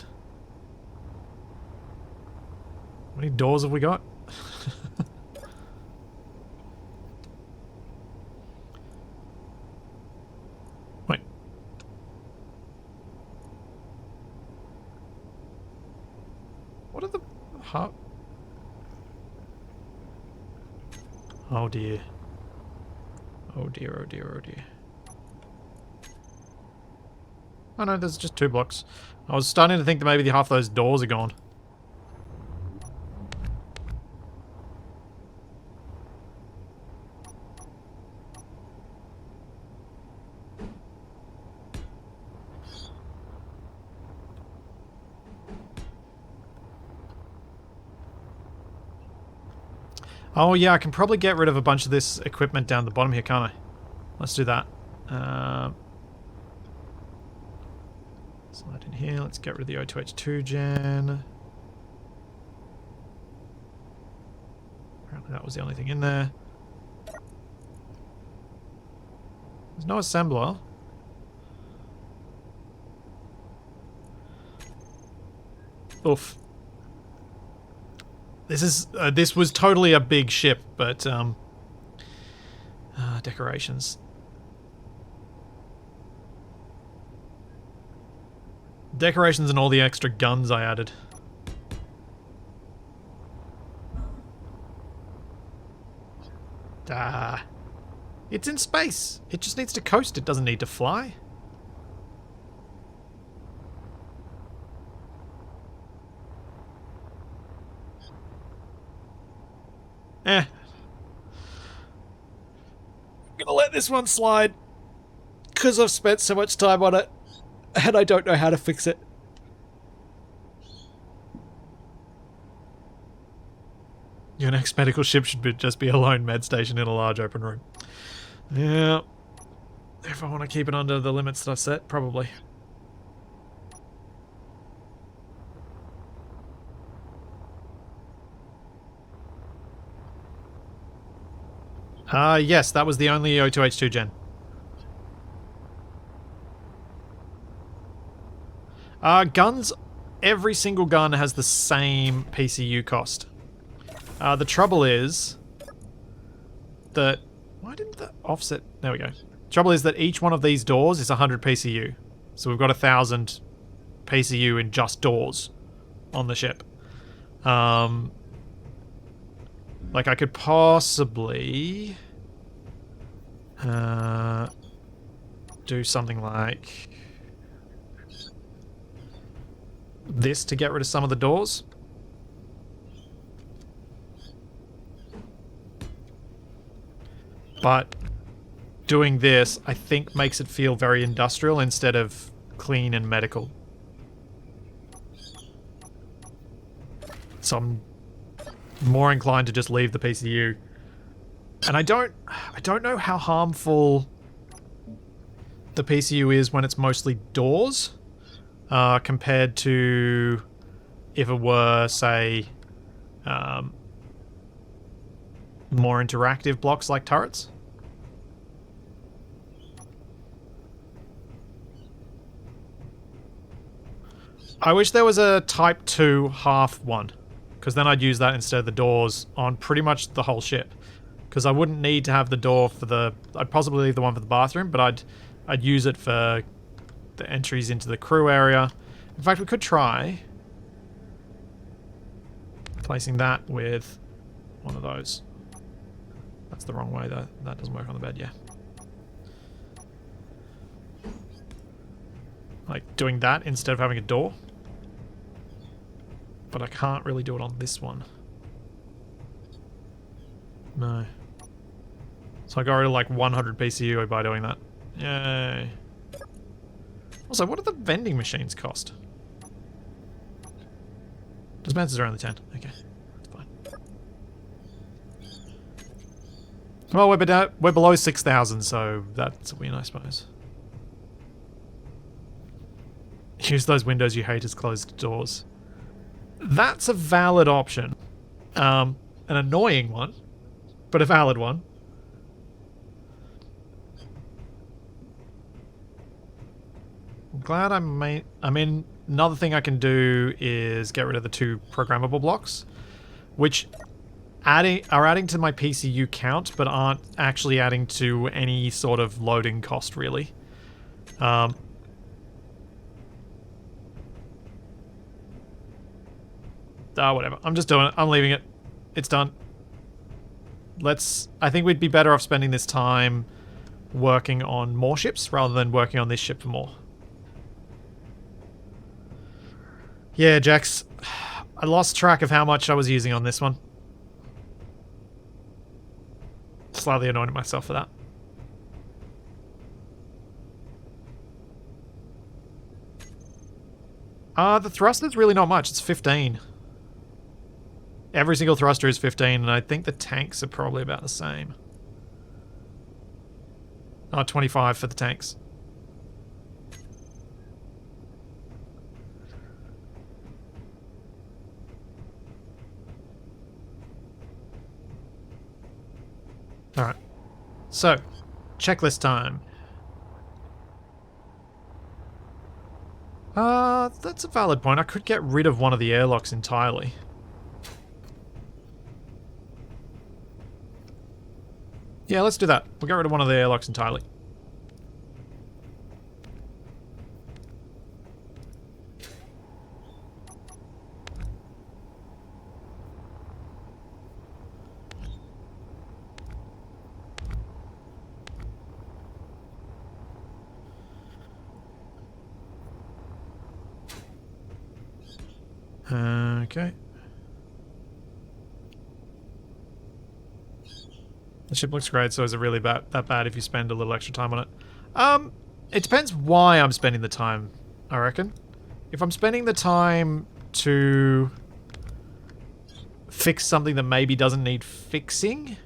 How many doors have we got? Wait. What are the... Huh? Oh dear. Oh dear, oh dear, oh dear. Oh no, there's just 2 blocks. I was starting to think that maybe half those doors are gone. Oh yeah, I can probably get rid of a bunch of this equipment down the bottom here, can't I? Let's do that. Slide in here. Let's get rid of the O2H2 gen. Apparently that was the only thing in there. There's no assembler. Oof. This was totally a big ship, but decorations. Decorations and all the extra guns I added. It's in space. It just needs to coast. It doesn't need to fly. I'm gonna let this one slide because I've spent so much time on it and I don't know how to fix it. Your next medical ship should just be a lone med station in a large open room. Yeah. If I want to keep it under the limits that I've set, probably. Yes, that was the only O2H2 gen. Guns, every single gun has the same PCU cost. The trouble is that... Why didn't that offset... There we go. Trouble is that each one of these doors is 100 PCU. So we've got 1,000 PCU in just doors on the ship. Like I could possibly... do something like... this to get rid of some of the doors. But doing this, I think, makes it feel very industrial instead of clean and medical. So I'm more inclined to just leave the PCU. And I don't know how harmful the PCU is when it's mostly doors, compared to if it were, say, more interactive blocks like turrets. I wish there was a Type 2 half one, because then I'd use that instead of the doors on pretty much the whole ship. Because I wouldn't need to have the door for the... I'd possibly leave the one for the bathroom, but I'd use it for the entries into the crew area. In fact, we could try placing that with one of those. That's the wrong way, though. That doesn't work on the bed, yeah. Like, doing that instead of having a door. But I can't really do it on this one. No. So I got rid of like 100 PCU by doing that. Yay. Also, what do the vending machines cost? Dispensers are only 10. Okay. That's fine. Well, we're below 6,000, so that's a win, I suppose. Use those windows you hate as closed doors. That's a valid option. An annoying one, but a valid one. I'm glad I mean, another thing I can do is get rid of the 2 programmable blocks, which are adding to my PCU count, but aren't actually adding to any sort of loading cost, really. Whatever. I'm just doing it. I'm leaving it. It's done. I think we'd be better off spending this time working on more ships rather than working on this ship for more. Yeah, Jax. I lost track of how much I was using on this one. Slightly annoyed at myself for that. The thrust is really not much. It's 15. Every single thruster is 15, and I think the tanks are probably about the same. Oh, 25 for the tanks. Alright. So, checklist time. That's a valid point. I could get rid of one of the airlocks entirely. Yeah, let's do that. We'll get rid of one of the airlocks entirely. Okay. The ship looks great, so is it really that bad if you spend a little extra time on it? It depends why I'm spending the time, I reckon. If I'm spending the time to fix something that maybe doesn't need fixing,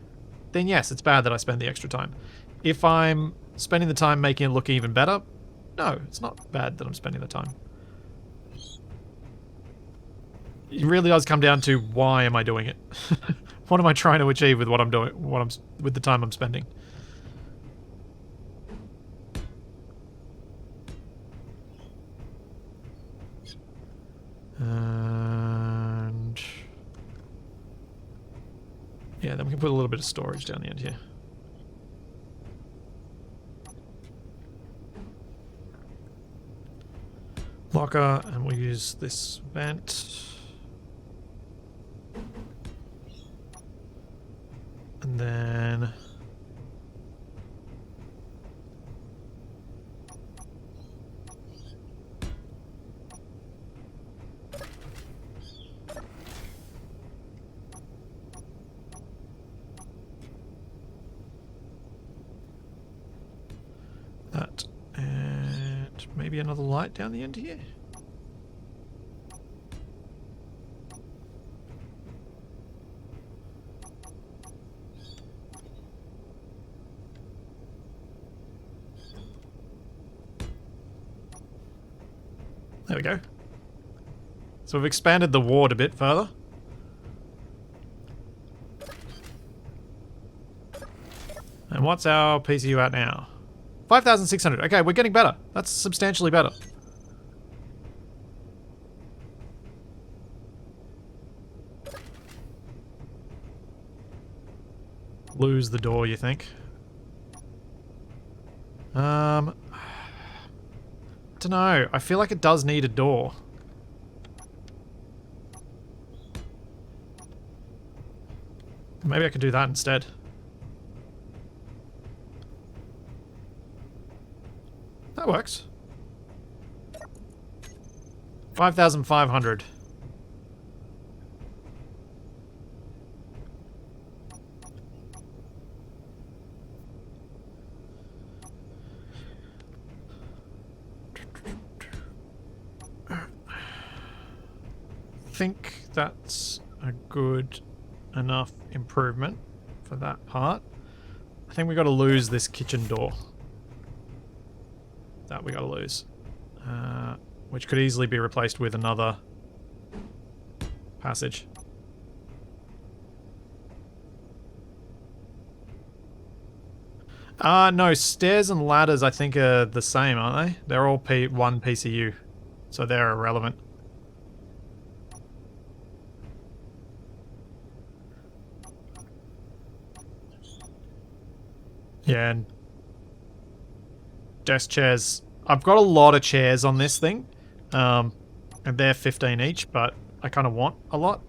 then yes, it's bad that I spend the extra time. If I'm spending the time making it look even better, no, it's not bad that I'm spending the time. It really does come down to why am I doing it? What am I trying to achieve with what I'm doing? With the time I'm spending? And yeah, then we can put a little bit of storage down the end here. Locker, and we'll use this vent. And then that, and maybe another light down the end here. There we go. So we've expanded the ward a bit further. And what's our PCU at now? 5,600. Okay, we're getting better. That's substantially better. Lose the door, you think? Dunno. I feel like it does need a door. Maybe I could do that instead. That works. 5,500. I think that's a good enough improvement for that part. I think we got to lose this kitchen door. That we got to lose. Which could easily be replaced with another passage. No, stairs and ladders I think are the same, aren't they? They're all one PCU, so they're irrelevant. Yeah, and desk chairs. I've got a lot of chairs on this thing, and they're 15 each, but I kind of want a lot.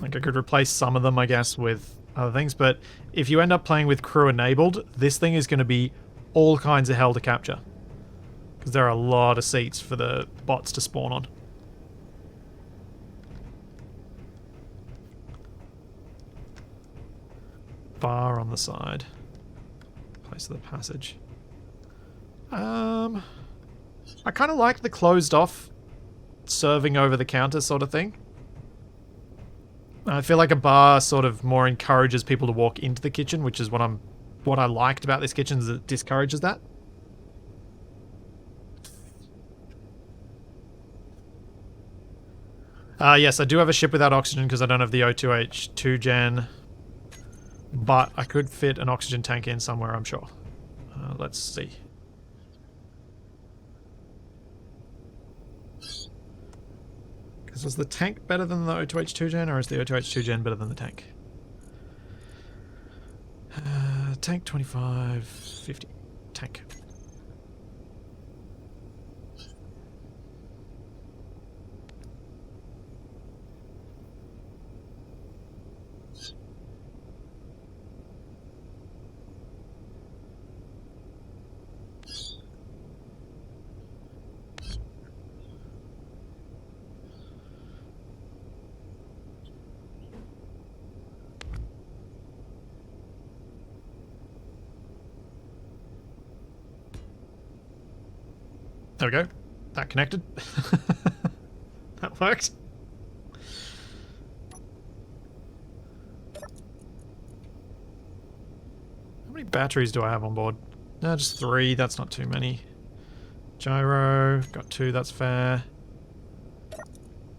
Like I could replace some of them, I guess, with other things, but if you end up playing with crew enabled, this thing is going to be all kinds of hell to capture. Because there are a lot of seats for the bots to spawn on. Bar on the side. Place of the passage. I kind of like the closed off serving over the counter sort of thing. I feel like a bar sort of more encourages people to walk into the kitchen, which is what I liked about this kitchen, is it discourages that. Yes, I do have a ship without oxygen because I don't have the O2H2 gen, but I could fit an oxygen tank in somewhere, I'm sure. Let's see. Because was the tank better than the O2H2 gen, or is the O2H2 gen better than the tank? Tank 25, 50. Tank. There we go. That connected. That worked. How many batteries do I have on board? No, just 3. That's not too many. Gyro. Got 2. That's fair.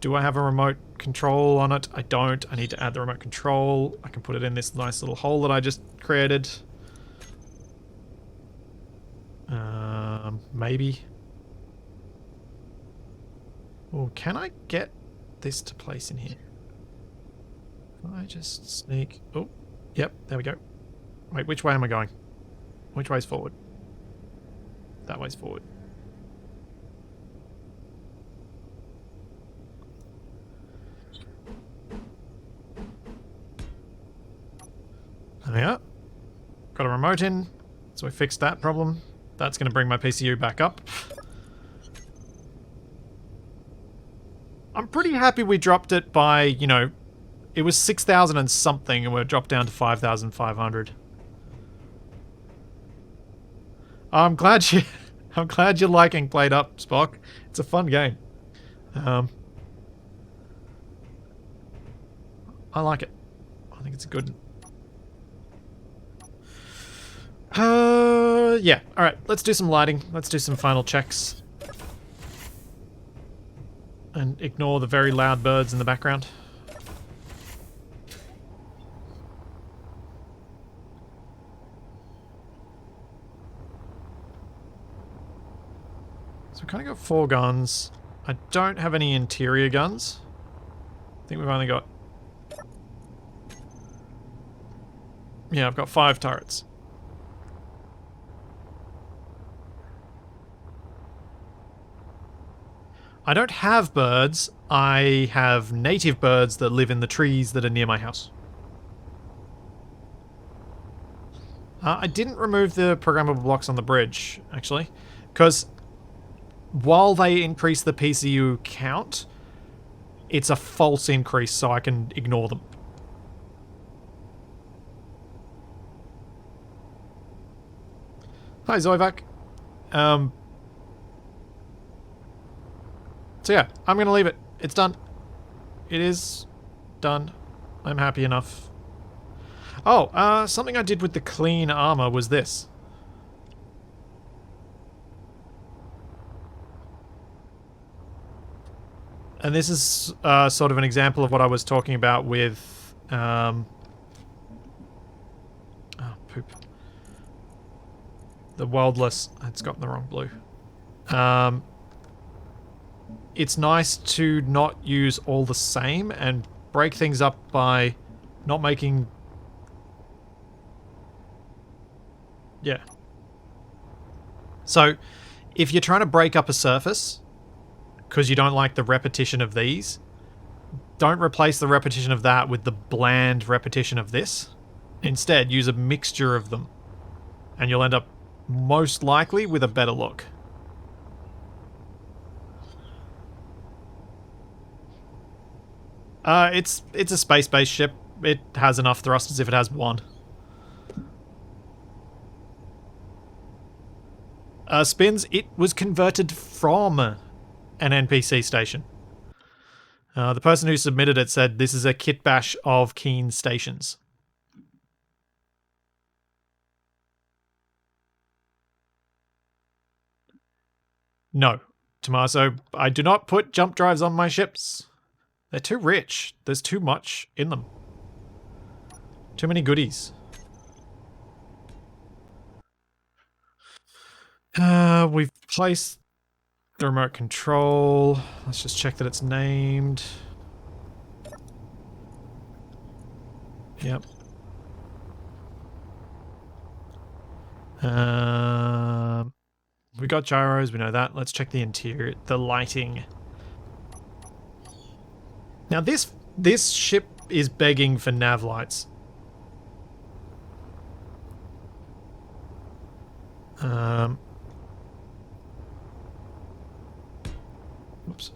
Do I have a remote control on it? I don't. I need to add the remote control. I can put it in this nice little hole that I just created. Maybe. Oh, can I get this to place in here? Can I just sneak? Oh, yep, there we go. Wait, which way am I going? Which way's forward? That way's forward. There we are. Got a remote in, so we fixed that problem. That's going to bring my PCU back up. I'm pretty happy we dropped it by, you know, it was 6,000 and something, and we're dropped down to 5,500. I'm glad you're liking Played Up, Spock. It's a fun game. I like it. I think it's a good. Yeah. All right. Let's do some lighting. Let's do some final checks. And ignore the very loud birds in the background. So we kind of got 4 guns. I don't have any interior guns. I think we've only got... Yeah, I've got 5 turrets. I don't have birds. I have native birds that live in the trees that are near my house. I didn't remove the programmable blocks on the bridge, actually, because while they increase the PCU count, it's a false increase, so I can ignore them. Hi, Zoivac. So yeah, I'm going to leave it. It's done. It is done. I'm happy enough. Oh, something I did with the clean armor was this. And this is sort of an example of what I was talking about with... oh, poop. The Worldless. It's gotten the wrong blue. It's nice to not use all the same and break things up by not making... Yeah. So, if you're trying to break up a surface, because you don't like the repetition of these, don't replace the repetition of that with the bland repetition of this. Instead, use a mixture of them, and you'll end up most likely with a better look. It's a space-based ship. It has enough thrusters if it has one. Spins, it was converted from an NPC station. The person who submitted it said this is a kit bash of Keen stations. No, Tommaso, I do not put jump drives on my ships. They're too rich. There's too much in them. Too many goodies. We've placed the remote control. Let's just check that it's named. Yep. We got gyros, we know that. Let's check the interior, the lighting. Now this ship is begging for nav lights. Oops.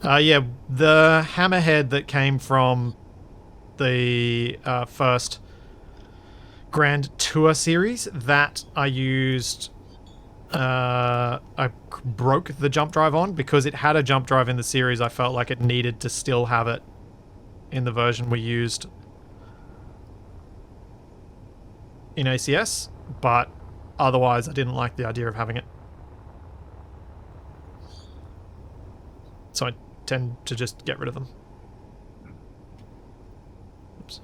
Yeah, the hammerhead that came from the first Grand Tour series, that I used... I broke the jump drive on because it had a jump drive in the series. I felt like it needed to still have it in the version we used in ACS, but otherwise I didn't like the idea of having it. So I tend to just get rid of them. Oops.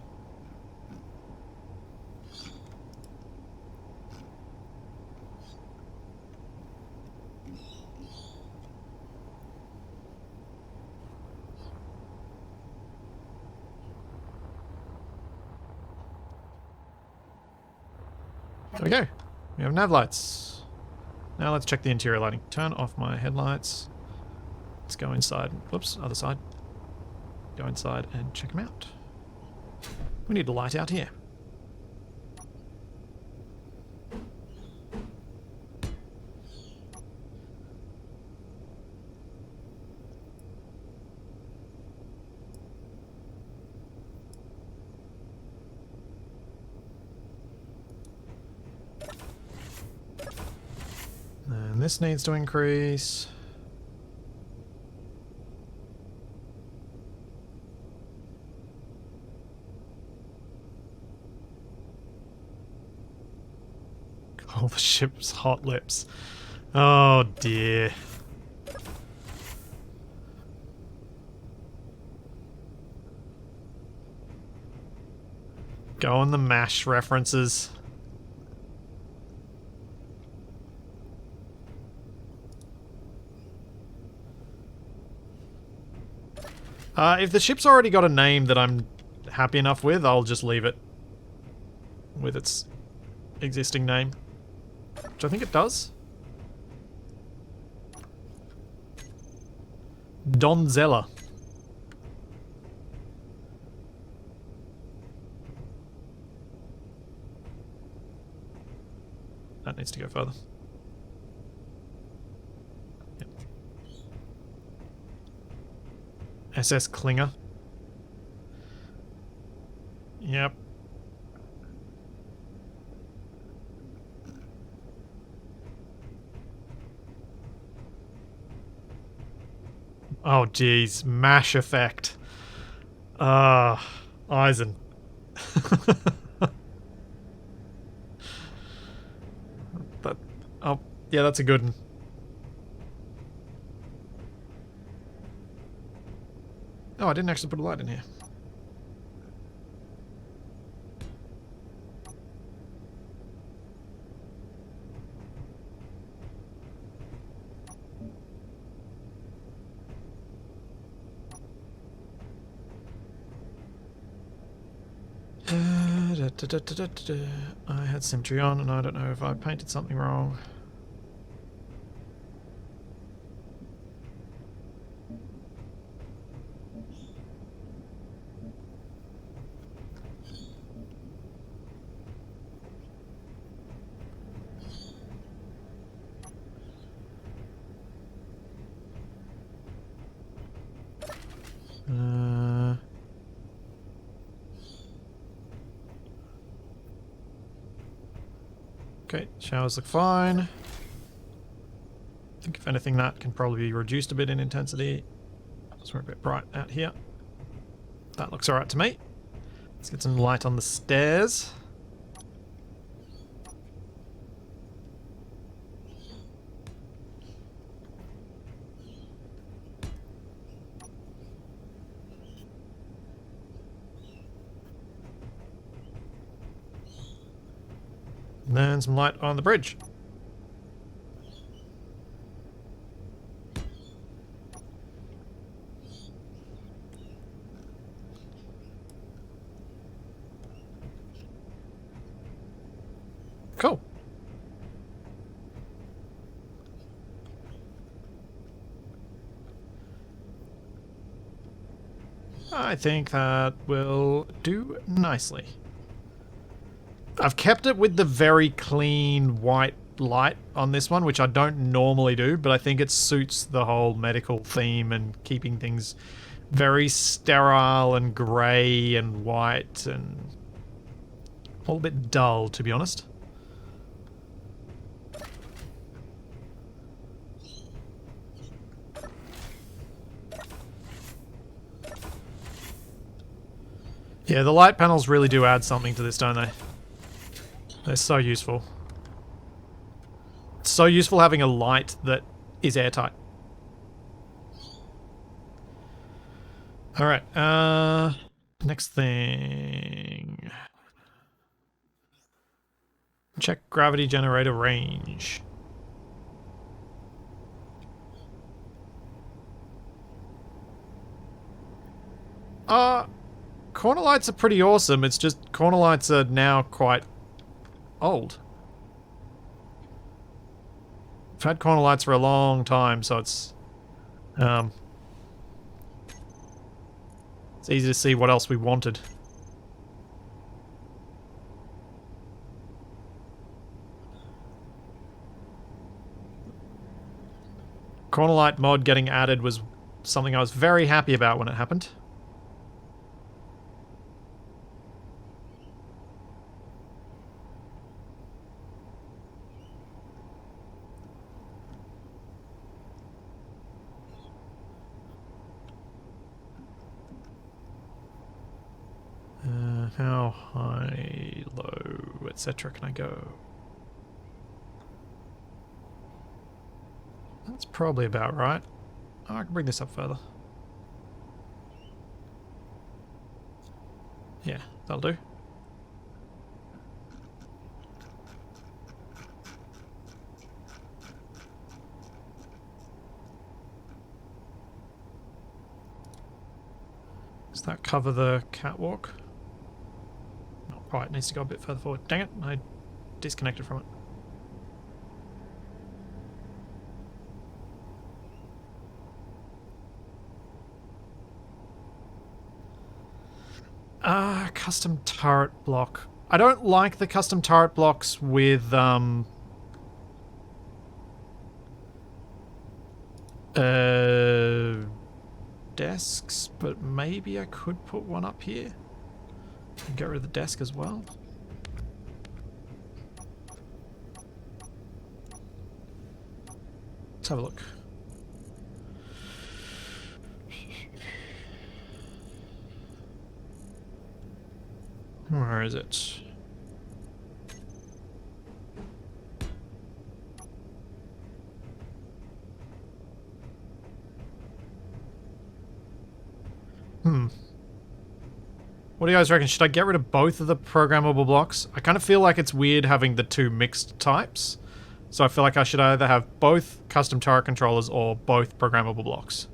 There we go. We have nav lights. Now let's check the interior lighting. Turn off my headlights. Let's go inside. Whoops, other side. Go inside and check them out. We need a light out here. And this needs to increase. All the ship's hot lips. Oh dear. Go on the MASH references. If the ship's already got a name that I'm happy enough with, I'll just leave it with its existing name. Which I think it does. Donzella. That needs to go further. Yep. SS Klinger. Yep. Oh geez, MASH effect. Eisen. Oh, yeah, that's a good one. Oh, I didn't actually put a light in here. I had symmetry on, and I don't know if I painted something wrong. Okay, showers look fine. I think if anything that can probably be reduced a bit in intensity. Because we're a bit bright out here. That looks alright to me. Let's get some light on the stairs. And then some light on the bridge. Cool. I think that will do nicely. I've kept it with the very clean white light on this one, which I don't normally do, but I think it suits the whole medical theme and keeping things very sterile and grey and white and a little bit dull, to be honest. Yeah, the light panels really do add something to this, don't they? They're so useful. It's so useful having a light that is airtight. Alright, next thing. Check gravity generator range. Corner lights are pretty awesome, it's just corner lights are now quite old. I've had corner lights for a long time, so it's easy to see what else we wanted. Corner light mod getting added was something I was very happy about when it happened. How high, low, etc. can I go? That's probably about right. Oh, I can bring this up further. Yeah, that'll do. Does that cover the catwalk? Not quite, it needs to go a bit further forward. Dang it, I disconnected from it. Custom turret block. I don't like the custom turret blocks with desks, but maybe I could put one up here and get rid of the desk as well. Let's have a look. Where is it? What do you guys reckon? Should I get rid of both of the programmable blocks? I kind of feel like it's weird having the two mixed types. So I feel like I should either have both custom turret controllers or both programmable blocks.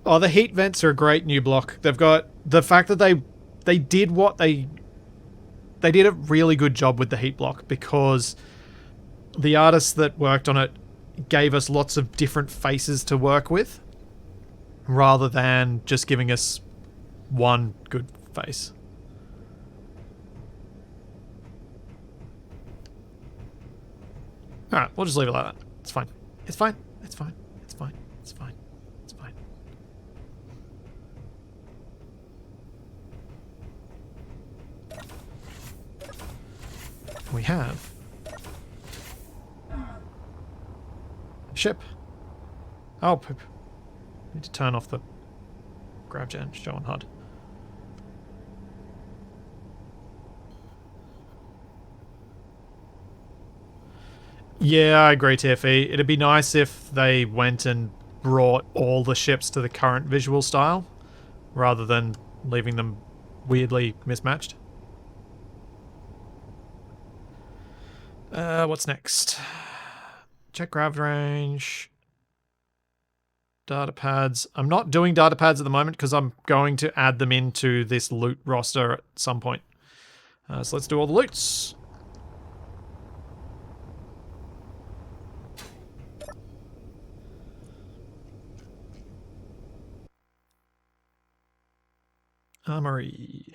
Oh, the heat vents are a great new block. They've got the fact that they did what they did a really good job with the heat block, because the artists that worked on it gave us lots of different faces to work with, rather than just giving us one good face. Alright, we'll just leave it like that. It's fine. It's fine. It's fine. It's fine. It's fine. It's fine. have? Ship. Oh, poop. Need to turn off the grab gen, show on HUD. Yeah, I agree, TFE. It'd be nice if they went and brought all the ships to the current visual style, rather than leaving them weirdly mismatched. What's next? Check grav range. Data pads. I'm not doing data pads at the moment because I'm going to add them into this loot roster at some point. So let's do all the loots. Armory.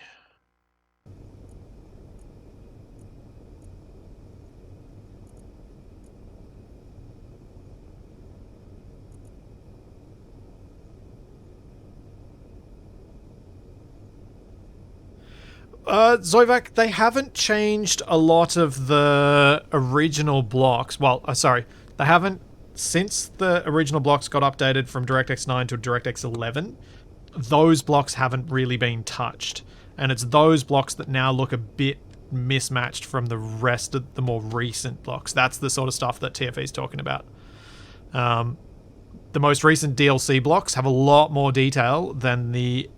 Zovac, they haven't changed a lot of the original blocks. Well, sorry, they haven't, since the original blocks got updated from DirectX 9 to DirectX 11, those blocks haven't really been touched. And it's those blocks that now look a bit mismatched from the rest of the more recent blocks. That's the sort of stuff that TFE is talking about. The most recent DLC blocks have a lot more detail than the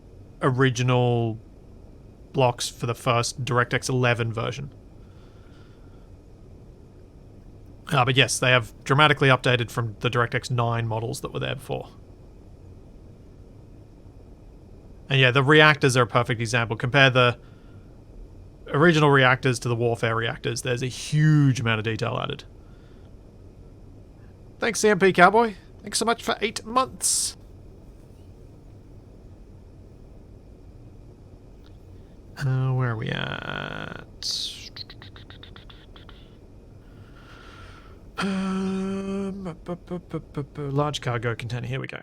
original blocks for the first DirectX 11 version. But yes, they have dramatically updated from the DirectX 9 models that were there before. And yeah, the reactors are a perfect example. Compare the original reactors to the warfare reactors. There's a huge amount of detail added. Thanks, CMP Cowboy. Thanks so much for 8 months. Where are we at? Large cargo container. Here we go.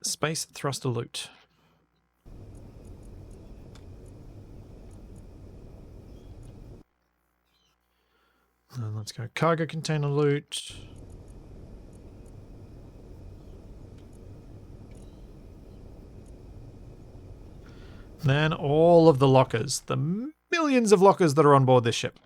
Space thruster loot. Let's go cargo container loot. Then all of the lockers. The millions of lockers that are on board this ship.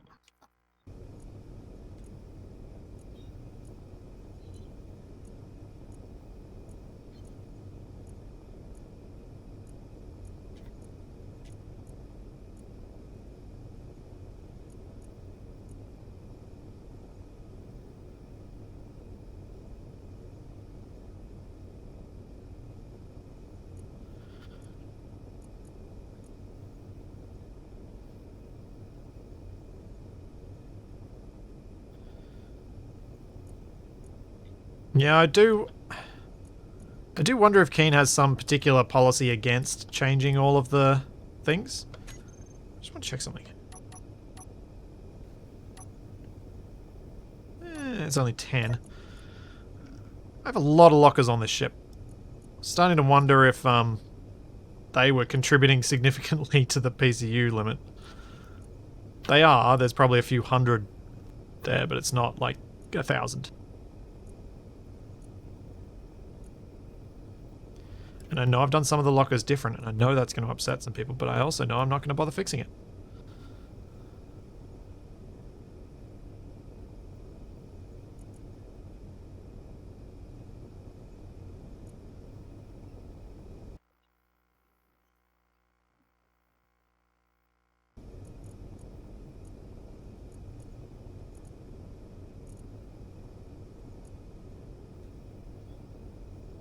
Yeah, I do wonder if Keen has some particular policy against changing all of the things. Just want to check something. It's only 10. I have a lot of lockers on this ship. Starting to wonder if they were contributing significantly to the PCU limit. They are. There's probably a few hundred there, but it's not like 1,000. And I know I've done some of the lockers different, and I know that's going to upset some people, but I also know I'm not going to bother fixing it.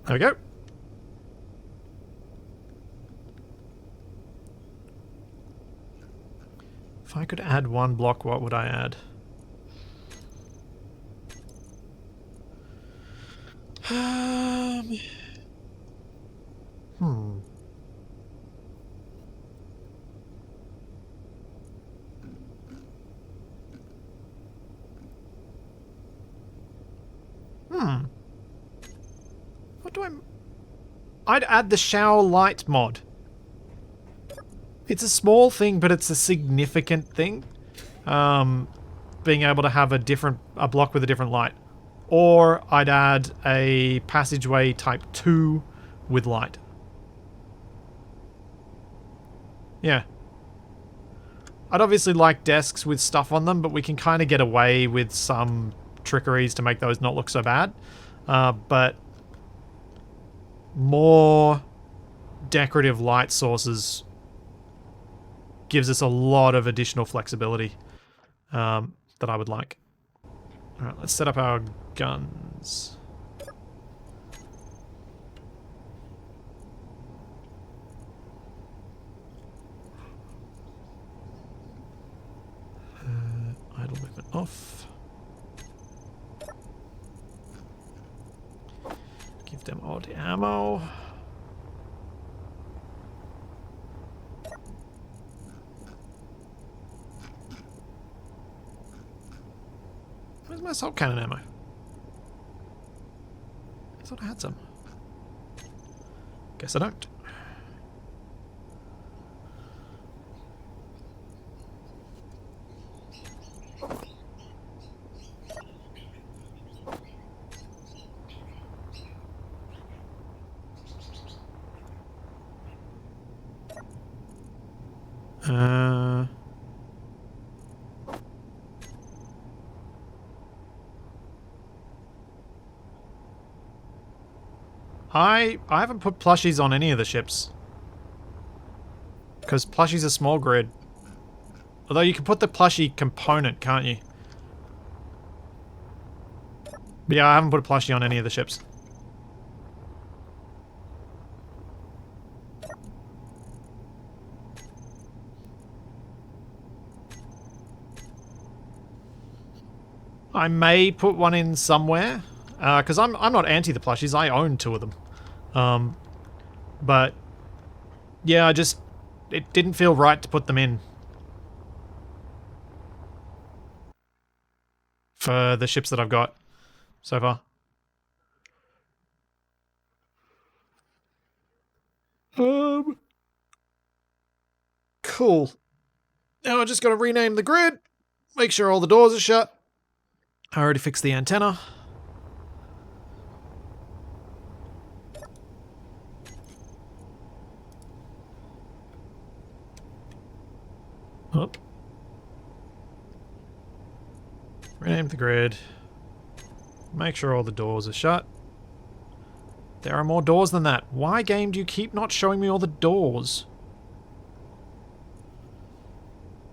There we go. If I could add one block, what would I add? What do I'd add the shower light mod. It's a small thing, but it's a significant thing. being able to have a block with a different light. Or I'd add a passageway type 2 with light. Yeah. I'd obviously like desks with stuff on them, but we can kind of get away with some trickeries to make those not look so bad. But more decorative light sources gives us a lot of additional flexibility that I would like. Alright, let's set up our guns. Idle movement off. Give them all the ammo. Where's my assault cannon ammo? I thought I had some. Guess I don't. I haven't put plushies on any of the ships. Because plushie's a small grid. Although you can put the plushie component, can't you? But yeah, I haven't put a plushie on any of the ships. I may put one in somewhere. Because I'm not anti the plushies. I own 2 of them. But yeah, it didn't feel right to put them in for the ships that I've got so far. Cool. Now I just got to rename the grid. Make sure all the doors are shut. I already fixed the antenna. Up. Rename the grid. Make sure all the doors are shut. There are more doors than that. Why, game, do you keep not showing me all the doors?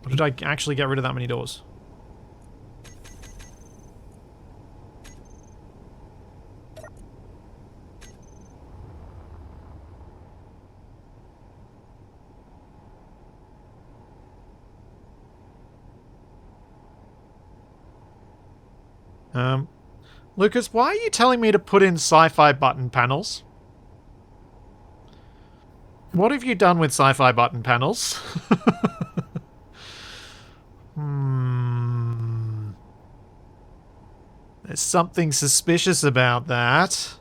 Or did I actually get rid of that many doors? Lucas, why are you telling me to put in sci-fi button panels? What have you done with sci-fi button panels? There's something suspicious about that.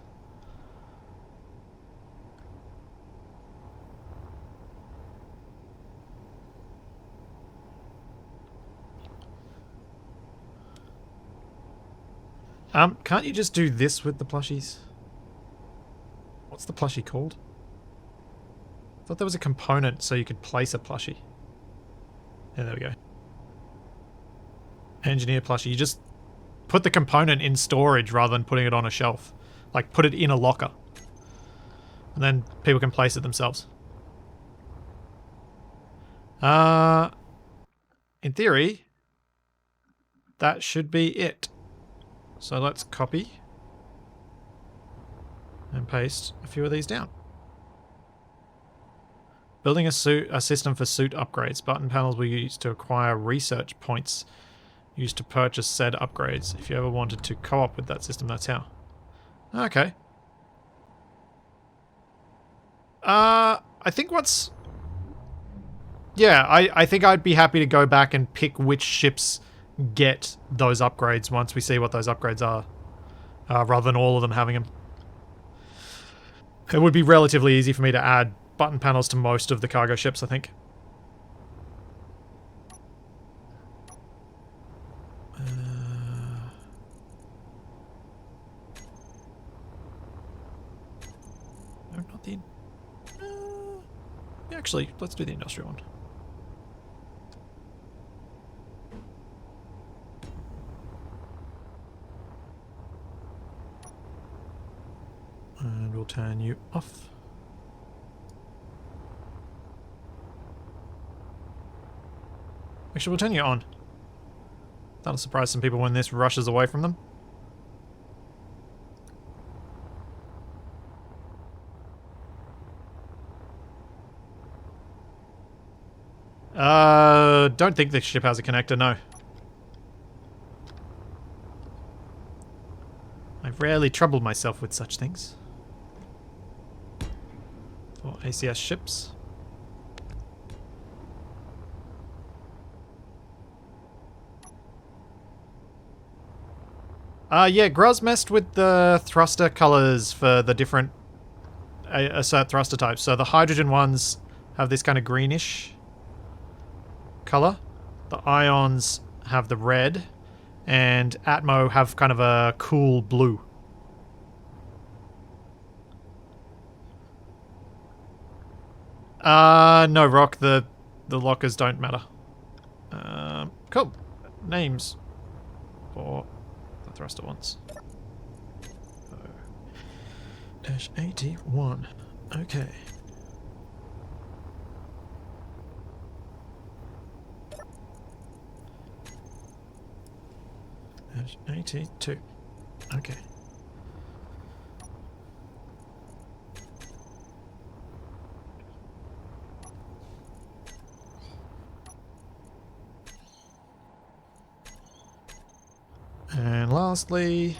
Can't you just do this with the plushies? What's the plushie called? I thought there was a component so you could place a plushie. Yeah, there we go. Engineer plushie. You just put the component in storage rather than putting it on a shelf. Like, put it in a locker. And then people can place it themselves. In theory, that should be it. So let's copy and paste a few of these down. Building a system for suit upgrades. Button panels we use to acquire research points used to purchase said upgrades. If you ever wanted to co-op with that system, that's how. Okay. I think what's... Yeah, I think I'd be happy to go back and pick which ships get those upgrades once we see what those upgrades are. Rather than all of them having them. It would be relatively easy for me to add button panels to most of the cargo ships, I think. not the... yeah, actually, let's do the industrial one. And we'll turn you off. Actually, we'll turn you on. That'll surprise some people when this rushes away from them. Don't think this ship has a connector, no. I've rarely troubled myself with such things. For ACS ships. Yeah, Gruz messed with the thruster colors for the different assert thruster types. So the hydrogen ones have this kind of greenish color. The ions have the red. And Atmo have kind of a cool blue. No, Rock, the lockers don't matter. Cool. Names for the thruster ones. -81. Okay. -82. Okay. And lastly...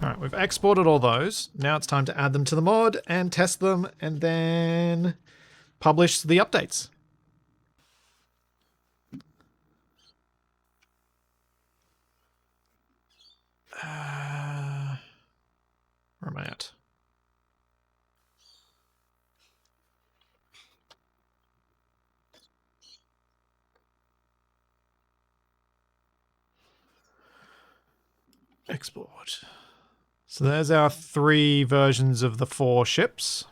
Alright, we've exported all those. Now it's time to add them to the mod and test them and then publish the updates. Where am I at? Export. So there's our 3 versions of the 4 ships.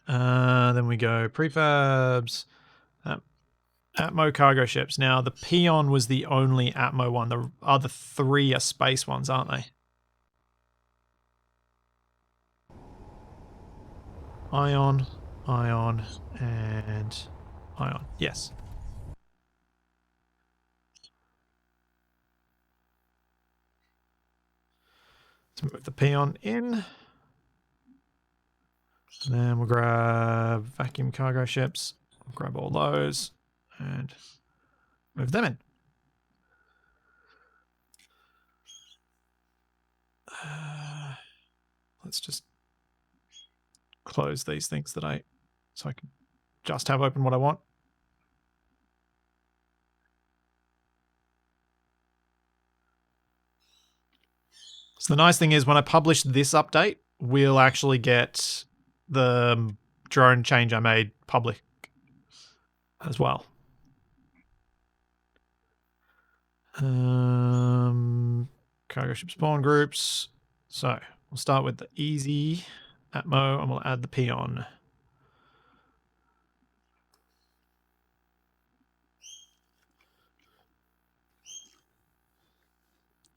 Then we go prefabs, Atmo cargo ships. Now the Peon was the only Atmo one. The other 3 are space ones, aren't they? Ion, Ion, and Ion. Yes. Let's move the Peon in. And then we'll grab vacuum cargo ships. We'll grab all those and move them in. Let's just close these things so I can just have open what I want. So the nice thing is when I publish this update, we'll actually get the drone change I made public as well. Cargo ship spawn groups. So we'll start with the easy Atmo and we'll add the Peon.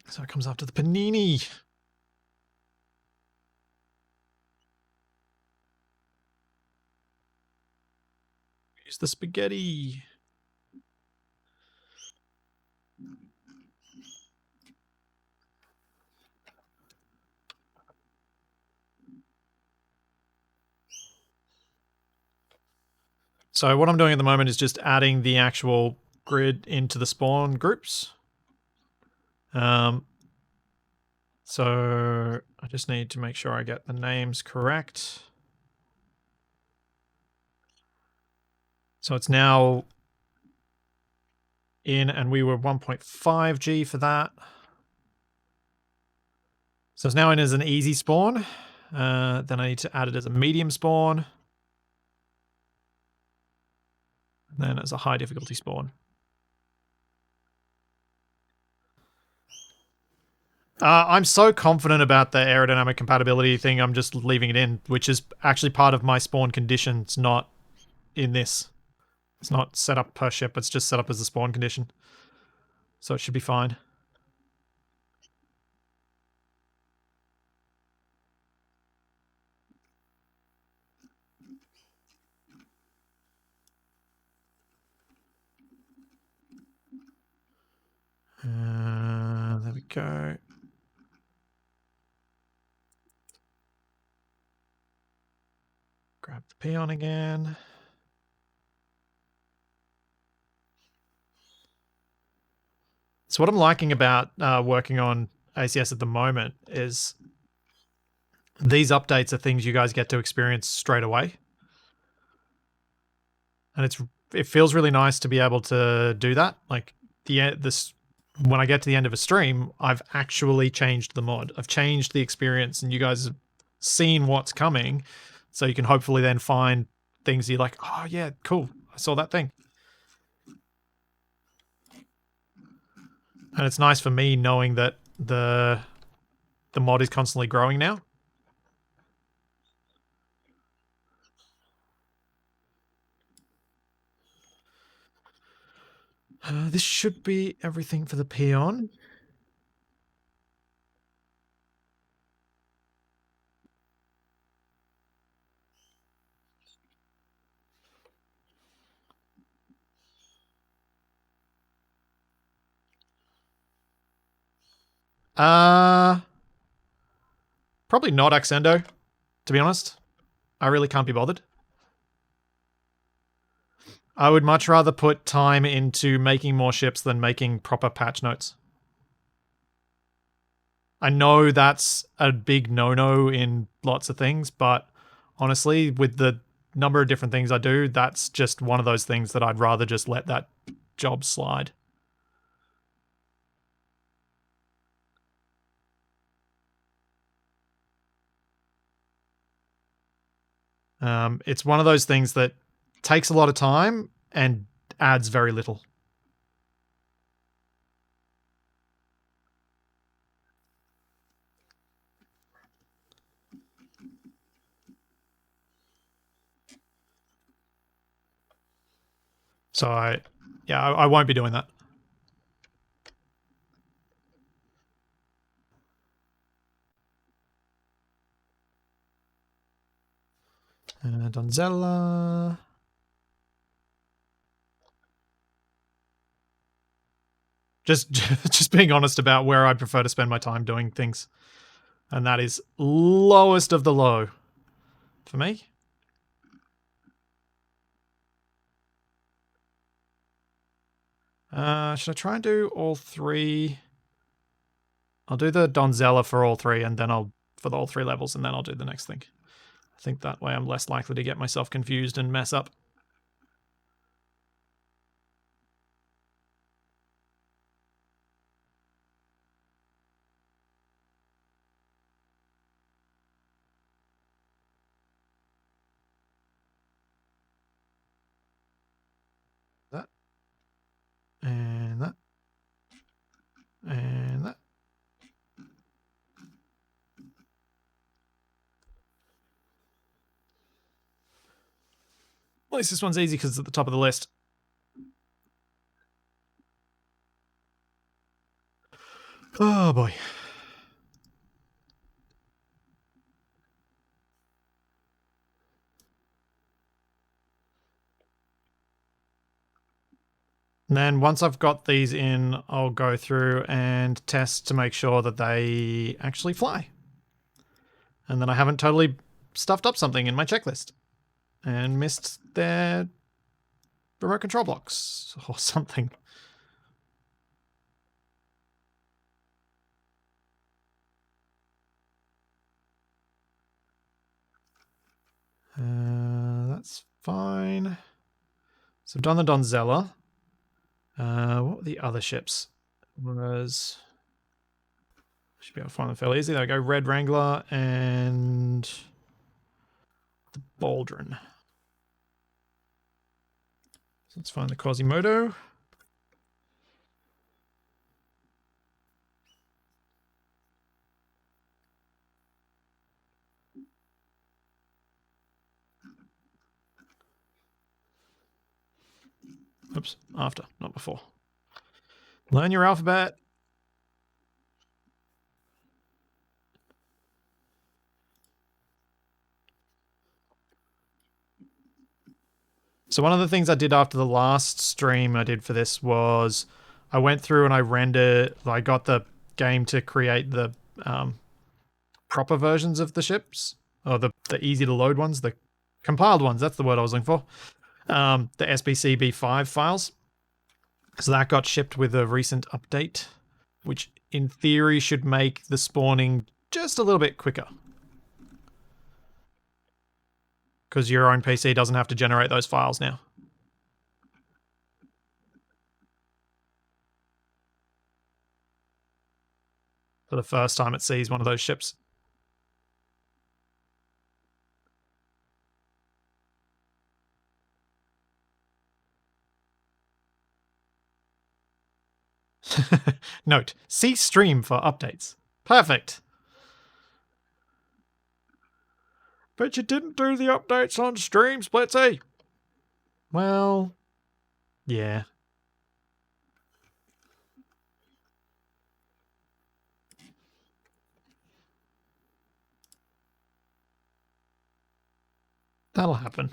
So it comes after the panini. Use the spaghetti. So what I'm doing at the moment is just adding the actual grid into the spawn groups. So I just need to make sure I get the names correct. So it's now in, and we were 1.5 G for that. So it's now in as an easy spawn. Then I need to add it as a medium spawn. And then as a high difficulty spawn. I'm so confident about the aerodynamic compatibility thing, I'm just leaving it in, which is actually part of my spawn condition. It's not in this. It's not set up per ship, it's just set up as a spawn condition. So it should be fine. There we go. Grab the Peon again. So what I'm liking about working on ACS at the moment is these updates are things you guys get to experience straight away. And it feels really nice to be able to do that. Like when I get to the end of a stream, I've actually changed the mod. I've changed the experience, and you guys have seen what's coming, so you can hopefully then find things you're like, oh yeah, cool, I saw that thing. And it's nice for me knowing that the mod is constantly growing now. This should be everything for the Peon. Probably not Accendo, to be honest. I really can't be bothered. I would much rather put time into making more ships than making proper patch notes. I know that's a big no-no in lots of things, but honestly, with the number of different things I do, that's just one of those things that I'd rather just let that job slide. It's one of those things that takes a lot of time and adds very little. So I won't be doing that. Donzella. Just being honest about where I prefer to spend my time doing things. And that is lowest of the low for me. Should I try and do all three? I'll do the Donzella for all three, and then for all three levels, and then I'll do the next thing. I think that way I'm less likely to get myself confused and mess up. That. And that. And that. At least this one's easy because it's at the top of the list. Oh boy. And then once I've got these in, I'll go through and test to make sure that they actually fly. And then I haven't totally stuffed up something in my checklist and missed their remote control blocks or something. That's fine. So I've done the Donzella. What were the other ships? Should be able to find them fairly easy. There we go. Red Wrangler and the Baldron. So let's find the Quasimodo. Oops, after, not before. Learn your alphabet. So one of the things I did after the last stream I did for this was I went through and I got the game to create the proper versions of the ships, or the easy to load ones, the compiled ones, that's the word I was looking for. The SBCB5 files. So that got shipped with a recent update, which in theory should make the spawning just a little bit quicker. Because your own PC doesn't have to generate those files now. For the first time it sees one of those ships. Note, see stream for updates. Perfect. But you didn't do the updates on stream, Splitsy. Well, yeah. That'll happen.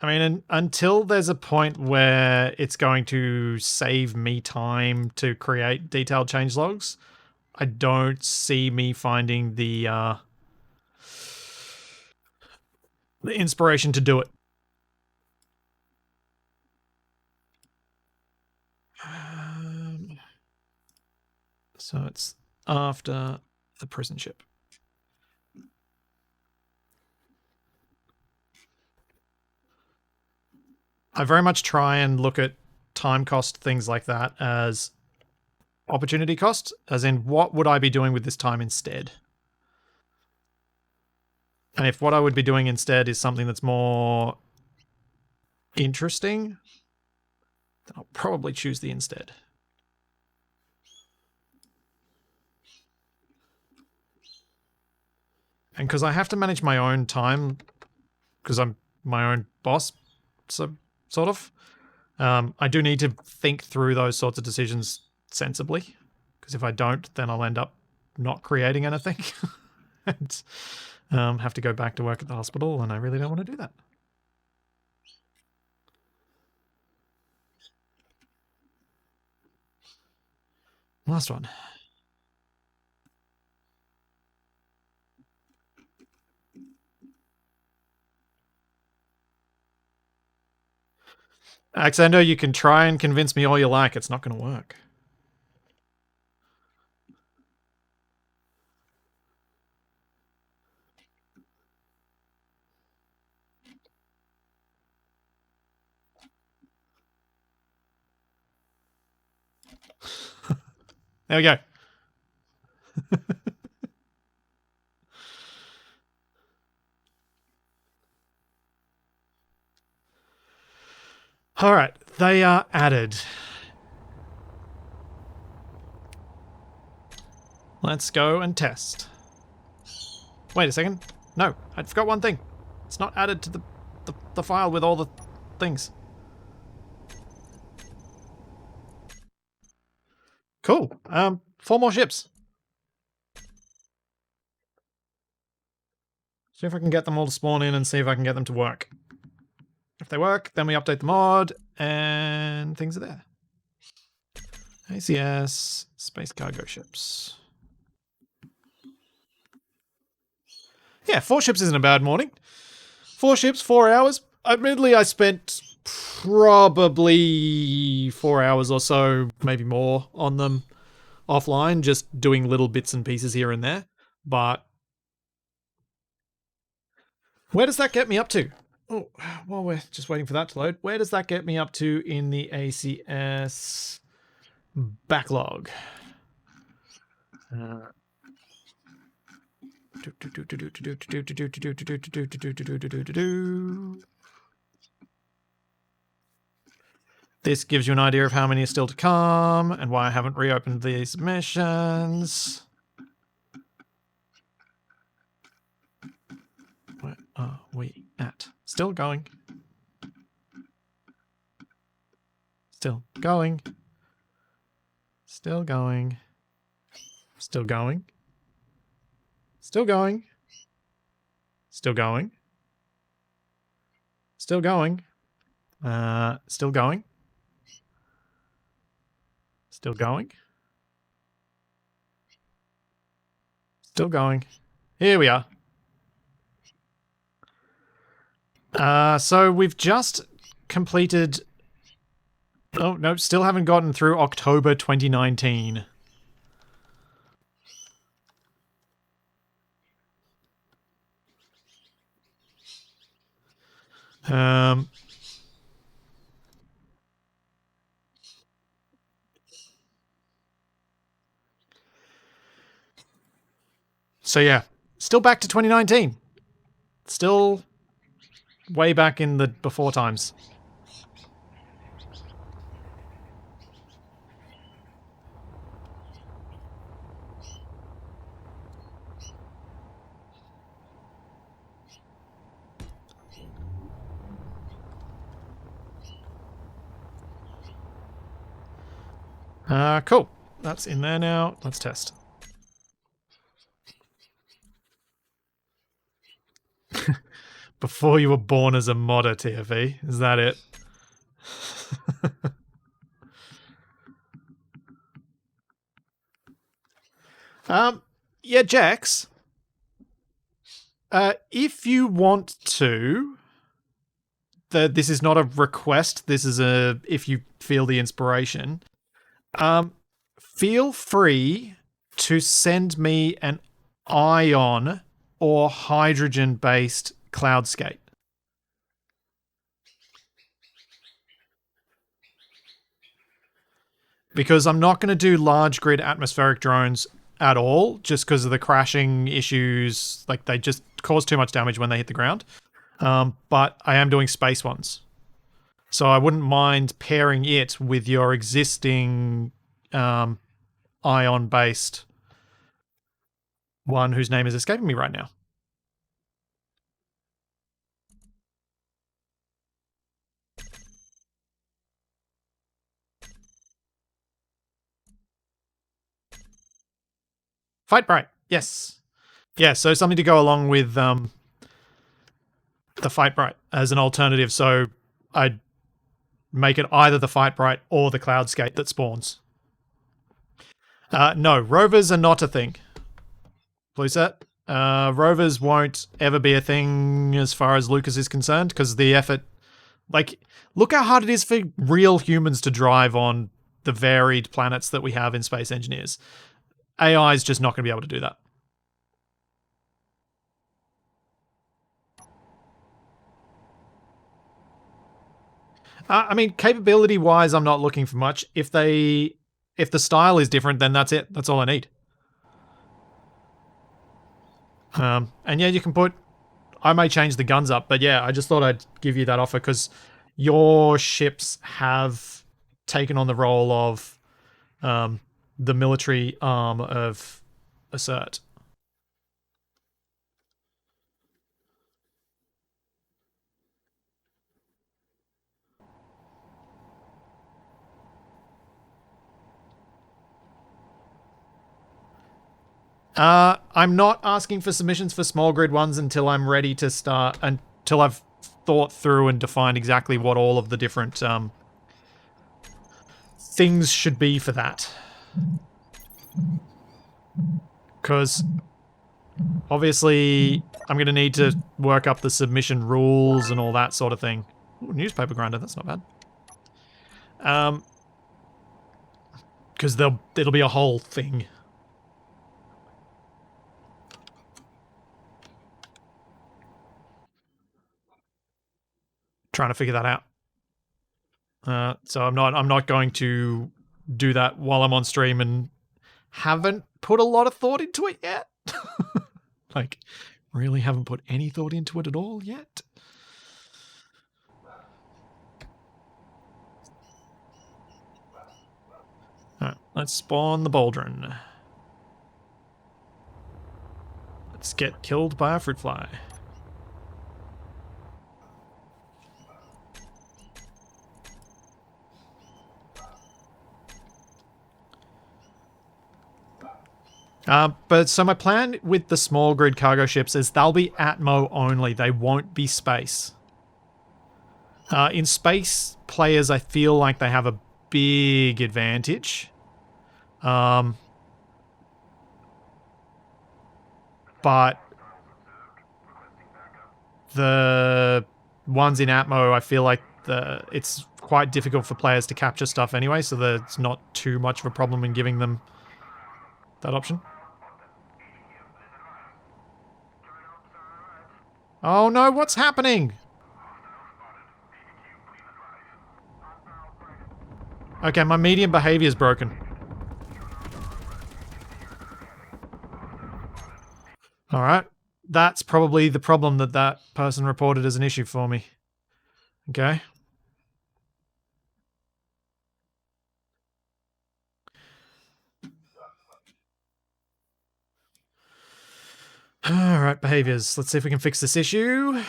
I mean, until there's a point where it's going to save me time to create detailed change logs, I don't see me finding the inspiration to do it. So it's after the prison ship. I very much try and look at time cost, things like that, as opportunity cost, as in what would I be doing with this time instead? And if what I would be doing instead is something that's more interesting, then I'll probably choose the instead. And because I have to manage my own time, because I'm my own boss, so sort of, I do need to think through those sorts of decisions sensibly. Because if I don't, then I'll end up not creating anything and have to go back to work at the hospital, and I really don't want to do that. Last one. Axendo, you can try and convince me all you like. It's not going to work. There we go. All right, they are added. Let's go and test. Wait a second. No, I forgot one thing. It's not added to the file with all the things. Cool. 4 more ships. See if I can get them all to spawn in and see if I can get them to work. If they work, then we update the mod and things are there. ACS, space cargo ships. Yeah, 4 ships isn't a bad morning. 4 ships, 4 hours. Admittedly, I spent probably 4 hours or so, maybe more, on them offline, just doing little bits and pieces here and there. But where does that get me up to? Oh, while we're just waiting for that to load, where does that get me up to in the ACS backlog? This gives you an idea of how many are still to come and why I haven't reopened these missions. Where are we at? Still going. Still going. Still going. Still going. Still going. Still going. Still going. Still going. Still going. Still going. Here we are. So we've just completed... Oh, no, still haven't gotten through October 2019. So yeah, still back to 2019. Still way back in the before times. Cool. That's in there now. Let's test. Before you were born as a modder, TFE. Is that it? Yeah, Jax. If you want to, this is not a request. This is a if you feel the inspiration. Feel free to send me an ion or hydrogen-based cloudscape. Because I'm not going to do large grid atmospheric drones at all, just because of the crashing issues. Like, they just cause too much damage when they hit the ground. But I am doing space ones. So I wouldn't mind pairing it with your existing ion-based one whose name is escaping me right now. Fight Bright, yes. Yeah, so something to go along with the Fight Bright as an alternative. So I'd make it either the Fight Bright or the Cloudscape that spawns. No, rovers are not a thing. Blue set. Rovers won't ever be a thing as far as Lucas is concerned, because the effort... Like, look how hard it is for real humans to drive on the varied planets that we have in Space Engineers. AI is just not going to be able to do that. I mean, capability-wise, I'm not looking for much. If the style is different, then that's it. That's all I need. And yeah, you can put... I may change the guns up, but yeah, I just thought I'd give you that offer because your ships have taken on the role of the military arm of Assert. I'm not asking for submissions for small grid ones until I'm ready to start, until I've thought through and defined exactly what all of the different things should be for that. Because obviously I'm going to need to work up the submission rules and all that sort of thing. Ooh, newspaper grinder, that's not bad. Because it'll be a whole thing. Trying to figure that out. So I'm not going to do that while I'm on stream and haven't put a lot of thought into it yet. Like, really haven't put any thought into it at all yet. Let's spawn the Baldron. Let's get killed by a fruit fly. But so my plan with the small grid cargo ships is they'll be Atmo only. They won't be space. In space, players, I feel like they have a big advantage. But the ones in Atmo, I feel like it's quite difficult for players to capture stuff anyway, so there's not too much of a problem in giving them that option. Oh no, what's happening? Okay, my medium behavior is broken. Alright. That's probably the problem that that person reported as an issue for me. Okay. Alright, behaviors. Let's see if we can fix this issue.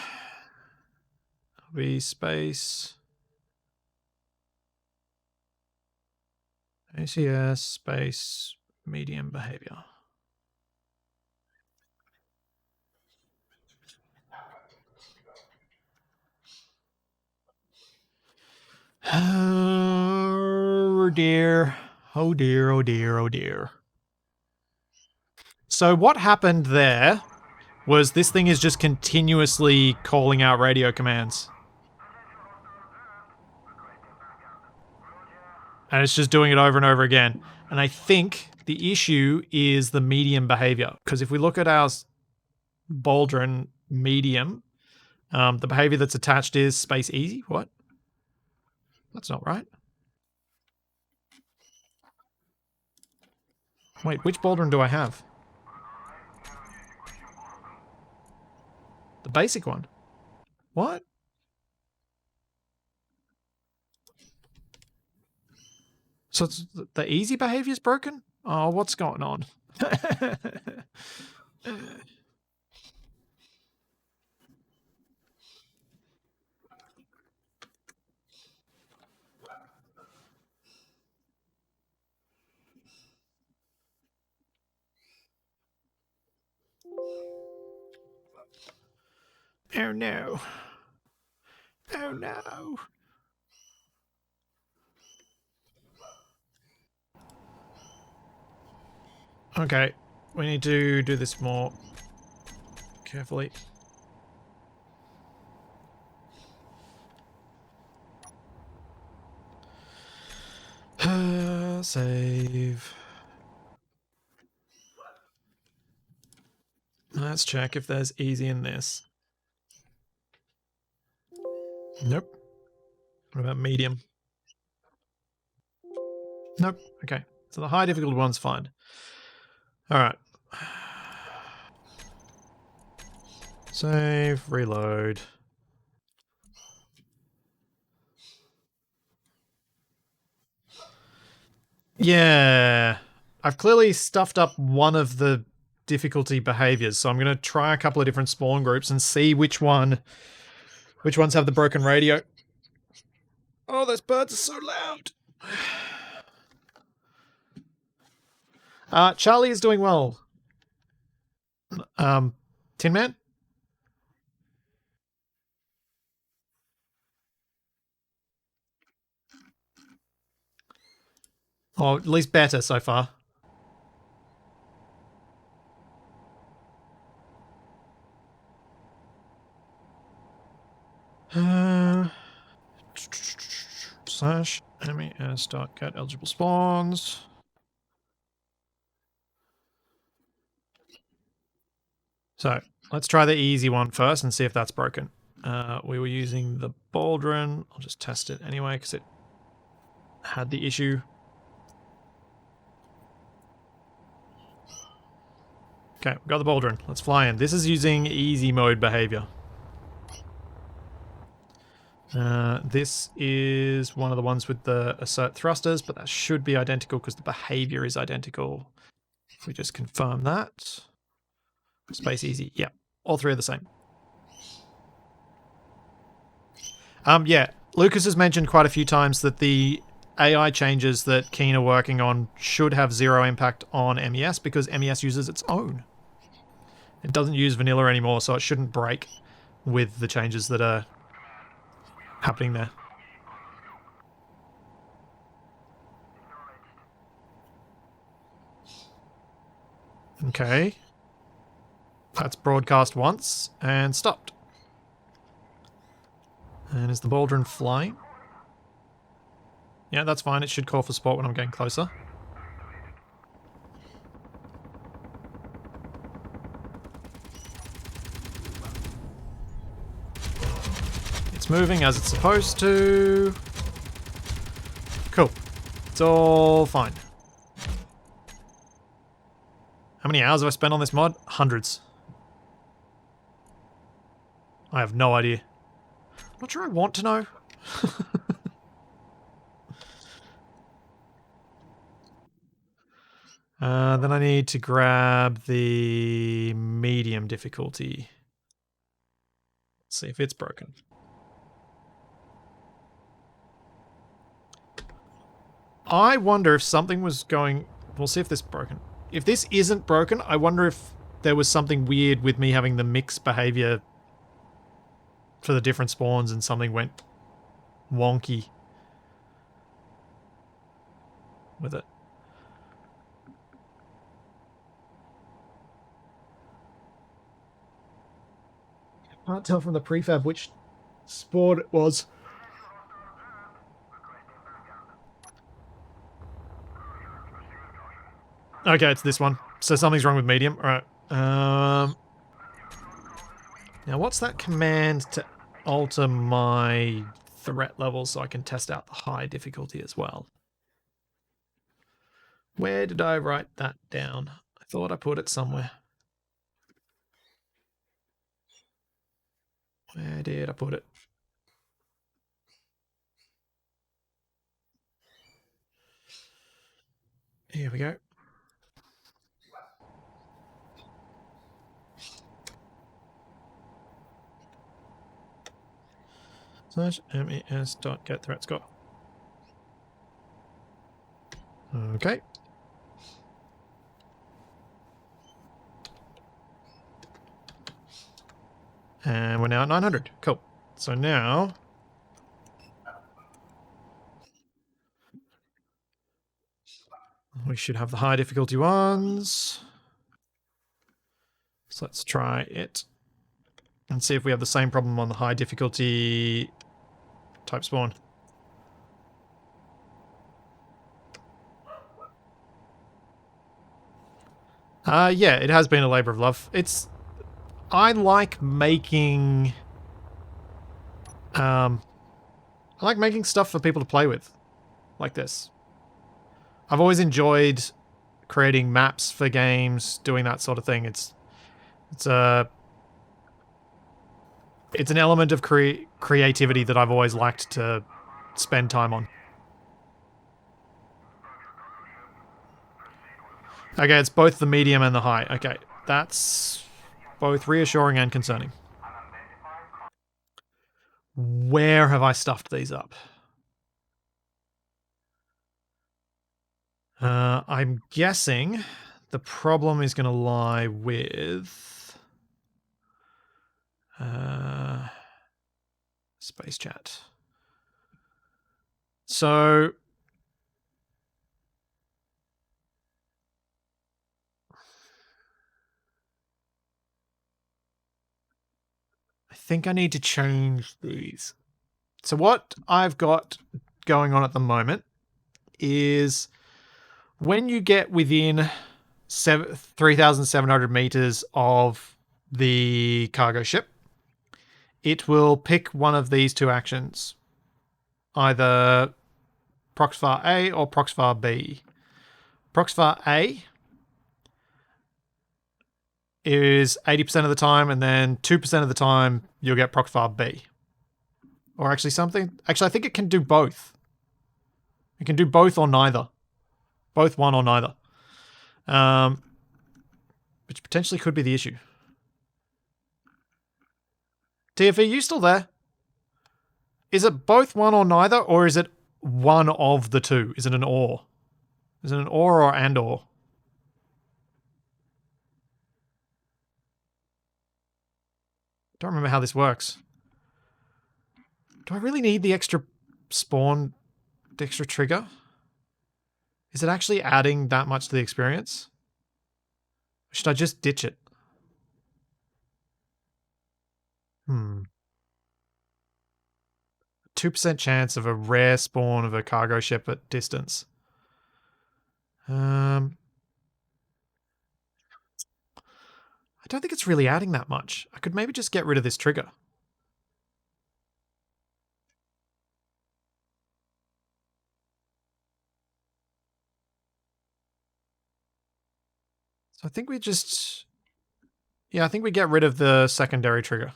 V space. ACS space medium behavior. Oh dear. Oh dear, oh dear, oh dear. So what happened there was this thing is just continuously calling out radio commands. And it's just doing it over and over again. And I think the issue is the medium behavior. Because if we look at our Baldron medium, the behavior that's attached is space easy. What? That's not right. Wait, which Baldron do I have? The basic one. What? So it's the easy behavior is broken? Oh, what's going on? Oh no. Oh no. Okay, we need to do this more carefully. Save. Let's check if there's easy in this. Nope. What about medium? Nope. Okay. So the high difficulty one's fine. Alright. Save, reload. Yeah. I've clearly stuffed up one of the difficulty behaviors, so I'm going to try a couple of different spawn groups and see which ones have the broken radio. Oh, those birds are so loud. Charlie is doing well. Tin Man? Or at least better so far. Slash enemy as dot get eligible spawns. So let's try the easy one first and see if that's broken. We were using the Baldron. I'll just test it anyway because it had the issue. Okay, we got the Baldron. Let's fly in. This is using easy mode behavior. This is one of the ones with the assert thrusters, but that should be identical because the behavior is identical. If we just confirm that. Space easy. Yeah, all three are the same. Yeah, Lucas has mentioned quite a few times that the AI changes that Keen are working on should have zero impact on MES because MES uses its own. It doesn't use vanilla anymore, so it shouldn't break with the changes that are happening there. Okay. That's broadcast once and stopped. And is the Baldron flying? Yeah, that's fine. It should call for support when I'm getting closer. It's moving as it's supposed to. Cool. It's all fine. How many hours have I spent on this mod? Hundreds. I have no idea. Not sure I want to know. Then I need to grab the medium difficulty. Let's see if it's broken. I wonder if something was going... We'll see if this is broken. If this isn't broken, I wonder if there was something weird with me having the mixed behavior for the different spawns and something went wonky with it. Can't tell from the prefab which spawn it was. Okay, it's this one. So something's wrong with medium. Alright. Now what's that command to alter my threat level so I can test out the high difficulty as well? Where did I write that down? I thought I put it somewhere. Where did I put it? Here we go. Slash mes.get threat score. Okay. And we're now at 900. Cool. So now... we should have the high difficulty ones. So let's try it. And see if we have the same problem on the high difficulty type spawn. Yeah, it has been a labor of love. I like making... I like making stuff for people to play with. Like this. I've always enjoyed creating maps for games, doing that sort of thing. It's an element of creativity that I've always liked to spend time on. Okay, it's both the medium and the high. Okay, that's both reassuring and concerning. Where have I stuffed these up? I'm guessing the problem is going to lie with space chat. So I think I need to change these. So what I've got going on at the moment is when you get within 3,700 meters of the cargo ship, it will pick one of these two actions. Either Proxvar A or Proxvar B. Proxvar A is 80% of the time, and then 2% of the time you'll get Proxvar B. Or actually something. Actually, I think it can do both. It can do both or neither. Both one or neither. Which potentially could be the issue. TFE, you still there? Is it both one or neither, or is it one of the two? Is it an or? Is it an or and or? Don't remember how this works. Do I really need the extra spawn, the extra trigger? Is it actually adding that much to the experience? Or should I just ditch it? 2% chance of a rare spawn of a cargo ship at distance. I don't think it's really adding that much. I could maybe just get rid of this trigger. So I think we just... Yeah, I think we get rid of the secondary trigger.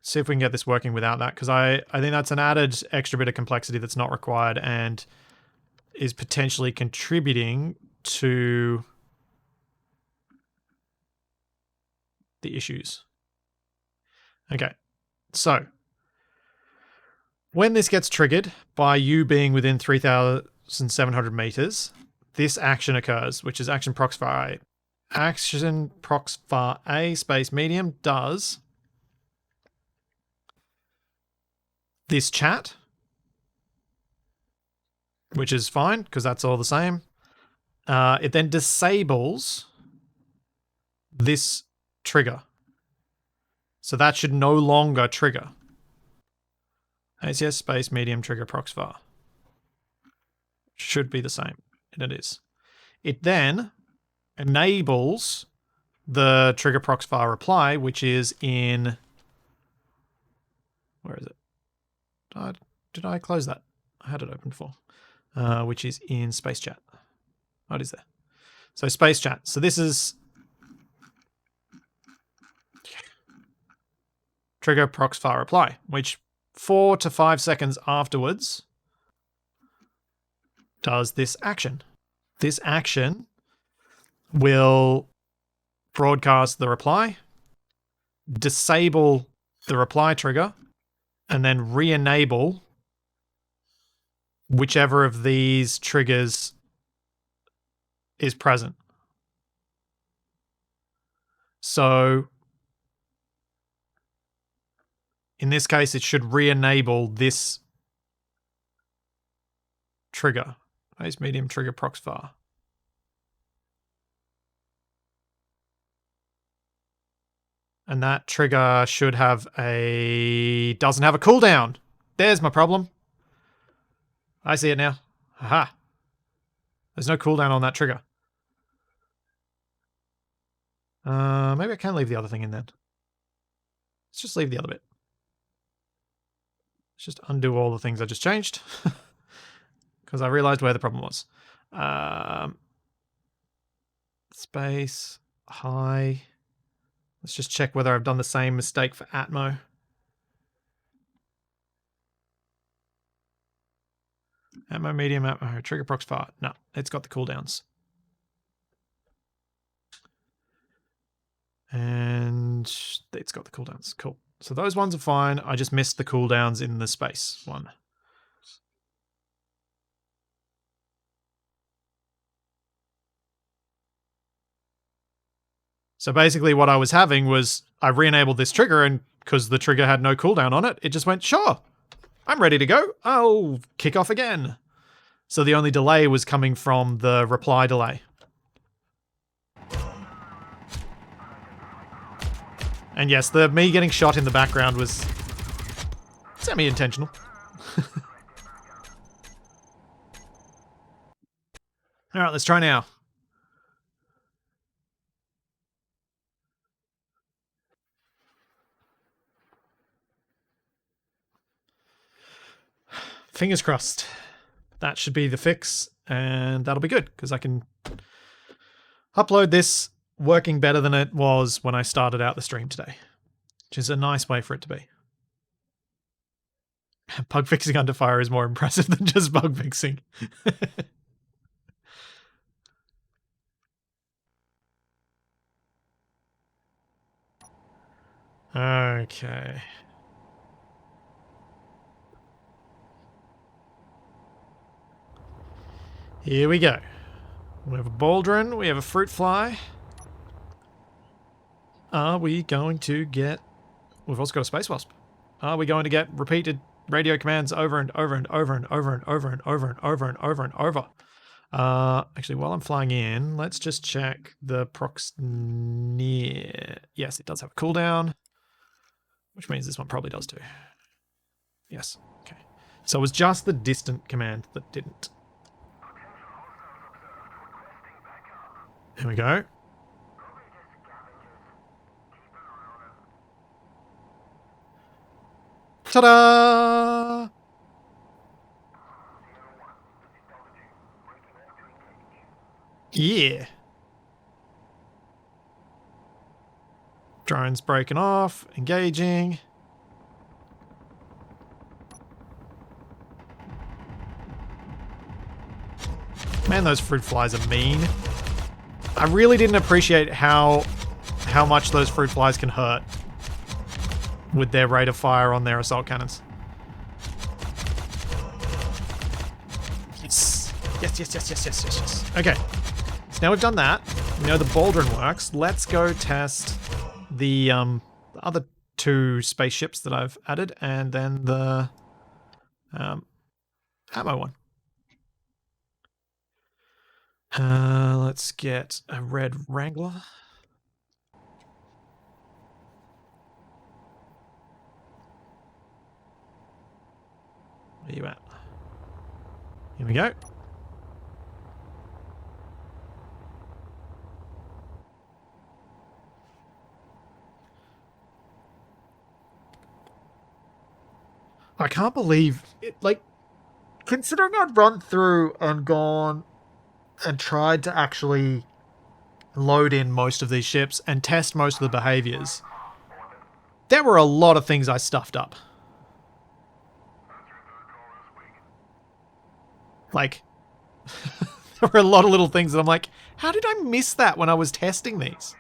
See if we can get this working without that, because I think that's an added extra bit of complexity that's not required and is potentially contributing to the issues. Okay, so when this gets triggered by you being within 3,700 meters, this action occurs, which is action prox var A. Action prox var A space medium does this chat, which is fine because that's all the same. It then disables this trigger. So that should no longer trigger. ACS space medium trigger prox var. Should be the same. And it is. It then enables the trigger prox var reply, which is in... Where is it? Did I close that? I had it open before. Which is in space chat. Oh, it is there. So space chat. So this is trigger prox var reply, which 4 to 5 seconds afterwards does this action. This action will broadcast the reply, disable the reply trigger, and then re-enable whichever of these triggers is present. So in this case, it should re-enable this trigger. Base medium trigger prox var. And that trigger should have doesn't have a cooldown. There's my problem. I see it now. Aha. There's no cooldown on that trigger. Maybe I can leave the other thing in then. Let's just leave the other bit. Let's just undo all the things I just changed. Because I realized where the problem was. Space, high. Let's just check whether I've done the same mistake for Atmo. Atmo, medium, Atmo, trigger prox var. No, it's got the cooldowns. And it's got the cooldowns. Cool. So those ones are fine. I just missed the cooldowns in the space one. So basically what I was having was I re-enabled this trigger, and because the trigger had no cooldown on it, it just went, sure, I'm ready to go. I'll kick off again. So the only delay was coming from the reply delay. And yes, me getting shot in the background was semi-intentional. All right, let's try now. Fingers crossed. That should be the fix, and that'll be good, because I can upload this working better than it was when I started out the stream today, which is a nice way for it to be. Bug fixing under fire is more impressive than just bug fixing. Okay. Here we go. We have a Baldron, we have a fruit fly. Are we going to get... We've also got a space wasp. Are we going to get repeated radio commands over and over and over and over and over and over and over and over and over? Actually, while I'm flying in, let's just check the prox near. Yes, it does have a cooldown, which means this one probably does too. Yes. Okay. So it was just the distant command that didn't. Here we go. Ta-da! Yeah. Drone's breaking off, engaging. Man, those fruit flies are mean. I really didn't appreciate how much those fruit flies can hurt with their rate of fire on their assault cannons. Yes. Yes. Okay. So now we've done that. We know the Baldron works. Let's go test the other two spaceships that I've added, and then the ammo one. Let's get a red Wrangler. Where you at? Here we go. I can't believe it, like, considering I'd run through and gone and tried to actually load in most of these ships and test most of the behaviors, there were a lot of things I stuffed up. Like, there were a lot of little things that I'm like, how did I miss that when I was testing these?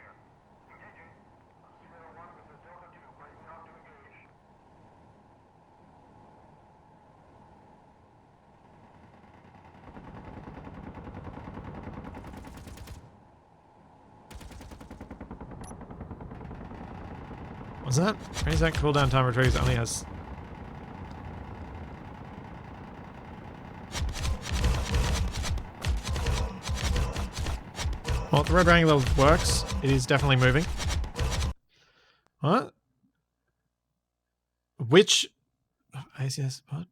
What's that? Raise that cooldown time retrieves only has... Well, the Red Wrangler works. It is definitely moving. What? Which... ACS, what?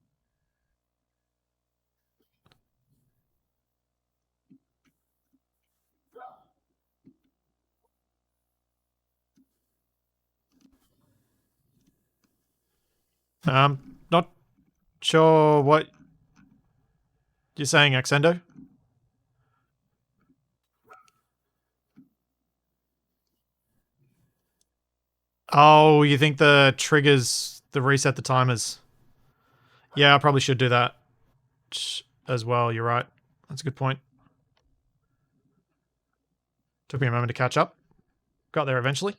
Not sure what you're saying, Accendo. Oh, you think the triggers the reset the timers? Yeah, I probably should do that as well. You're right. That's a good point. Took me a moment to catch up. Got there eventually.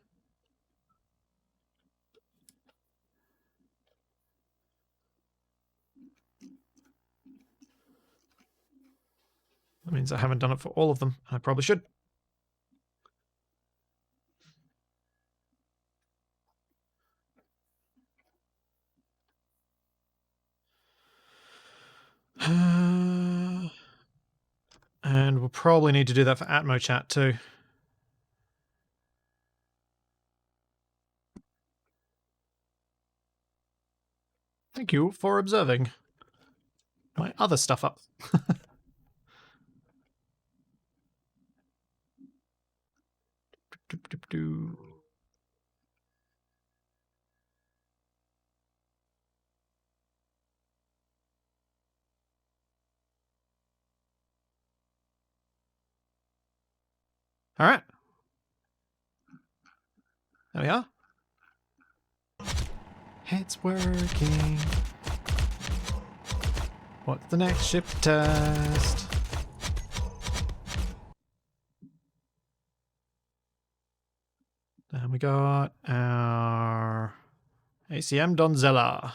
That means I haven't done it for all of them. I probably should. And we'll probably need to do that for Atmo chat too. Thank you for observing my other stuff up. All right. There we are. It's working. What's the next ship test? And we got our ACM Donzella.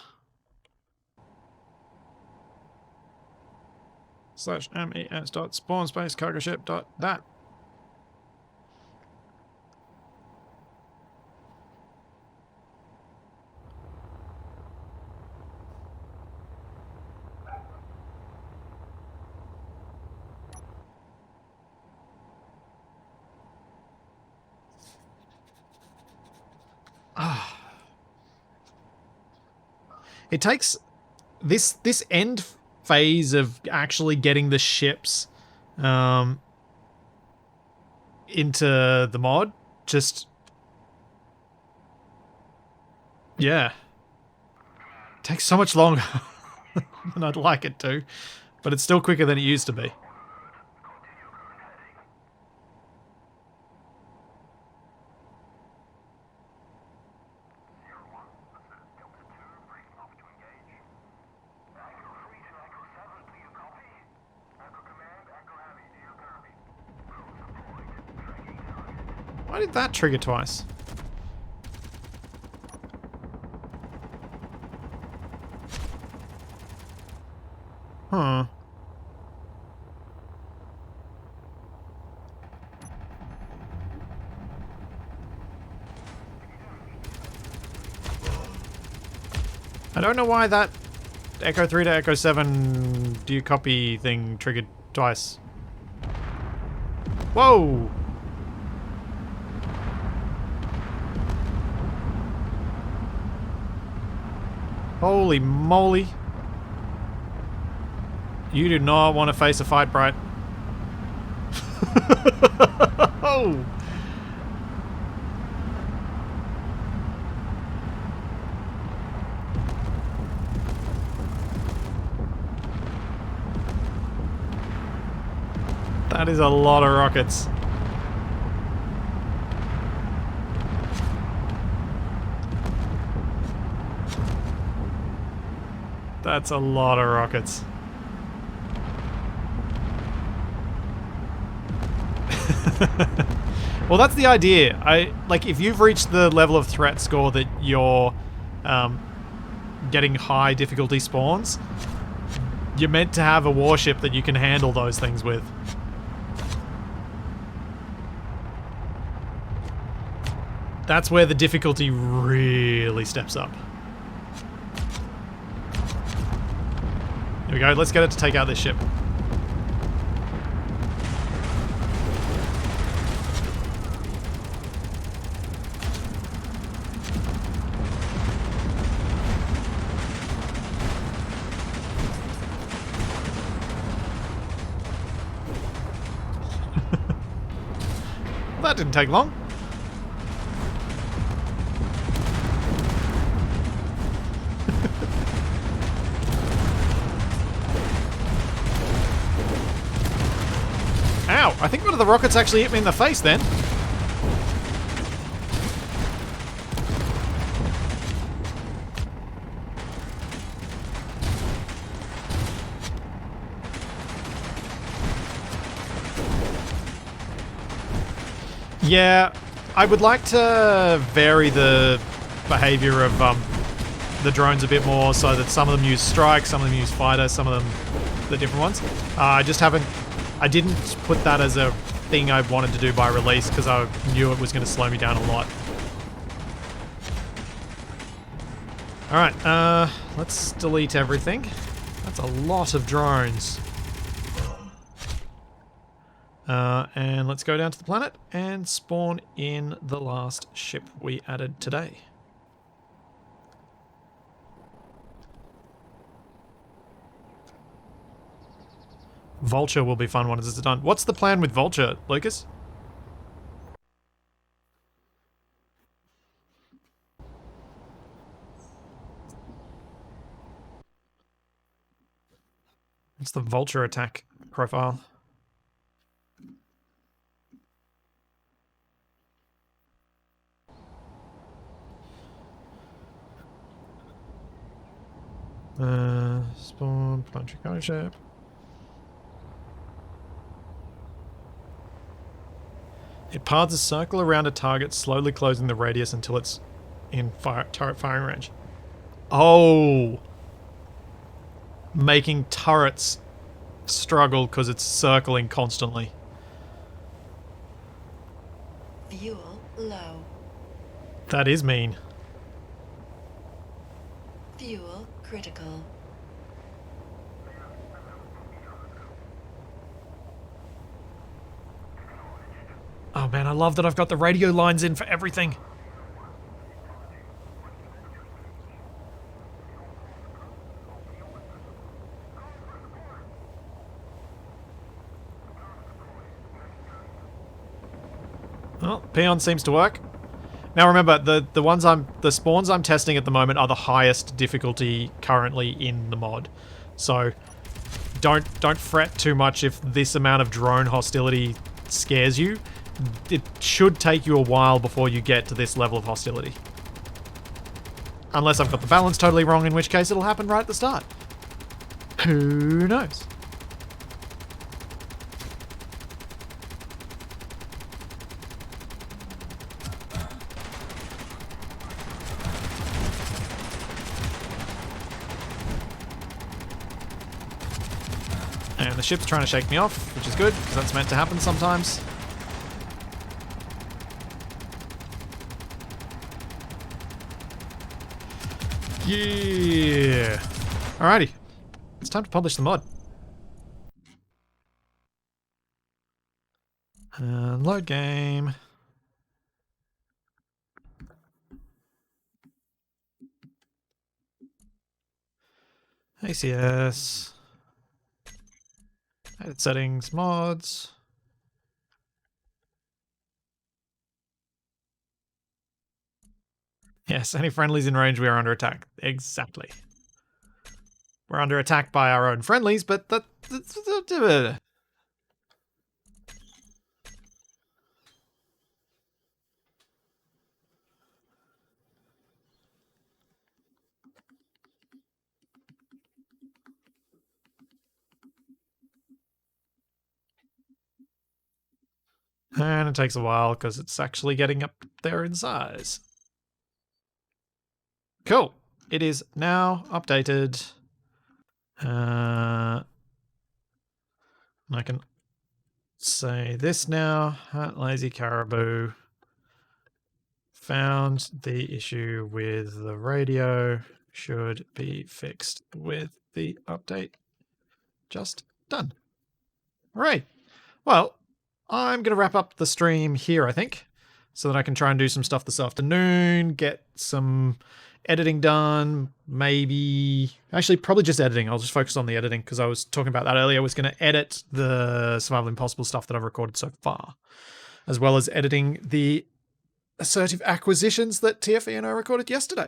/mes dot spawn space cargo ship dot that. It takes this end phase of actually getting the ships into the mod. Just yeah, takes so much longer than I'd like it to, but it's still quicker than it used to be. Why did that trigger twice? Huh. I don't know why that Echo 3 to Echo 7 do you copy thing triggered twice. Whoa! Holy moly. You do not want to face a fight, Bright. Oh! That is a lot of rockets. That's a lot of rockets. Well, that's the idea. Like, if you've reached the level of threat score that you're getting high difficulty spawns, you're meant to have a warship that you can handle those things with. That's where the difficulty really steps up. Here we go, let's get it to take out this ship. That didn't take long. Ow, I think one of the rockets actually hit me in the face then. Yeah, I would like to vary the behavior of the drones a bit more so that some of them use strike, some of them use fighter, some of them the different ones. I didn't put that as a thing I wanted to do by release because I knew it was going to slow me down a lot. Alright, let's delete everything. That's a lot of drones. And let's go down to the planet and spawn in the last ship we added today. Vulture will be fun once it's done. What's the plan with Vulture, Lucas? What's the Vulture attack profile? Spawn, planetary cargo ship. It paths a circle around a target, slowly closing the radius until it's in turret firing range. Oh! Making turrets struggle because it's circling constantly. Fuel low. That is mean. Fuel critical. Oh man, I love that I've got the radio lines in for everything. Well, Peon seems to work. Now remember, the spawns I'm testing at the moment are the highest difficulty currently in the mod. So don't fret too much if this amount of drone hostility scares you. It should take you a while before you get to this level of hostility. Unless I've got the balance totally wrong, in which case it'll happen right at the start. Who knows? And the ship's trying to shake me off, which is good, because that's meant to happen sometimes. Yeah! Alrighty. It's time to publish the mod. Load game. ACS. Edit settings, mods. Yes, any friendlies in range, we are under attack. Exactly. We're under attack by our own friendlies, but that... And it takes a while because it's actually getting up there in size. Cool. It is now updated. I can say this now. Lazy Caribou found the issue with the radio. Should be fixed with the update just done. All right. Well, I'm going to wrap up the stream here, I think, so that I can try and do some stuff this afternoon, get some editing done, maybe... Actually, probably just editing. I'll just focus on the editing because I was talking about that earlier. I was going to edit the Survival Impossible stuff that I've recorded so far, as well as editing the assertive acquisitions that TFE and I recorded yesterday.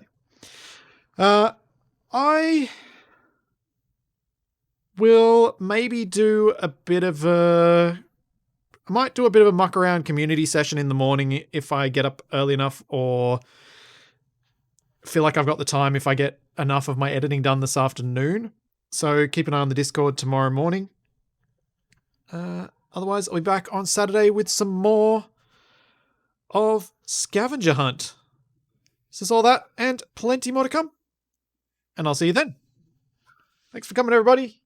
I will maybe do a bit of a... I might do a bit of a muck around community session in the morning if I get up early enough, or feel like I've got the time if I get enough of my editing done this afternoon. So keep an eye on the Discord tomorrow morning. Otherwise, I'll be back on Saturday with some more of Scavenger Hunt. This is all that and plenty more to come. And I'll see you then. Thanks for coming, everybody.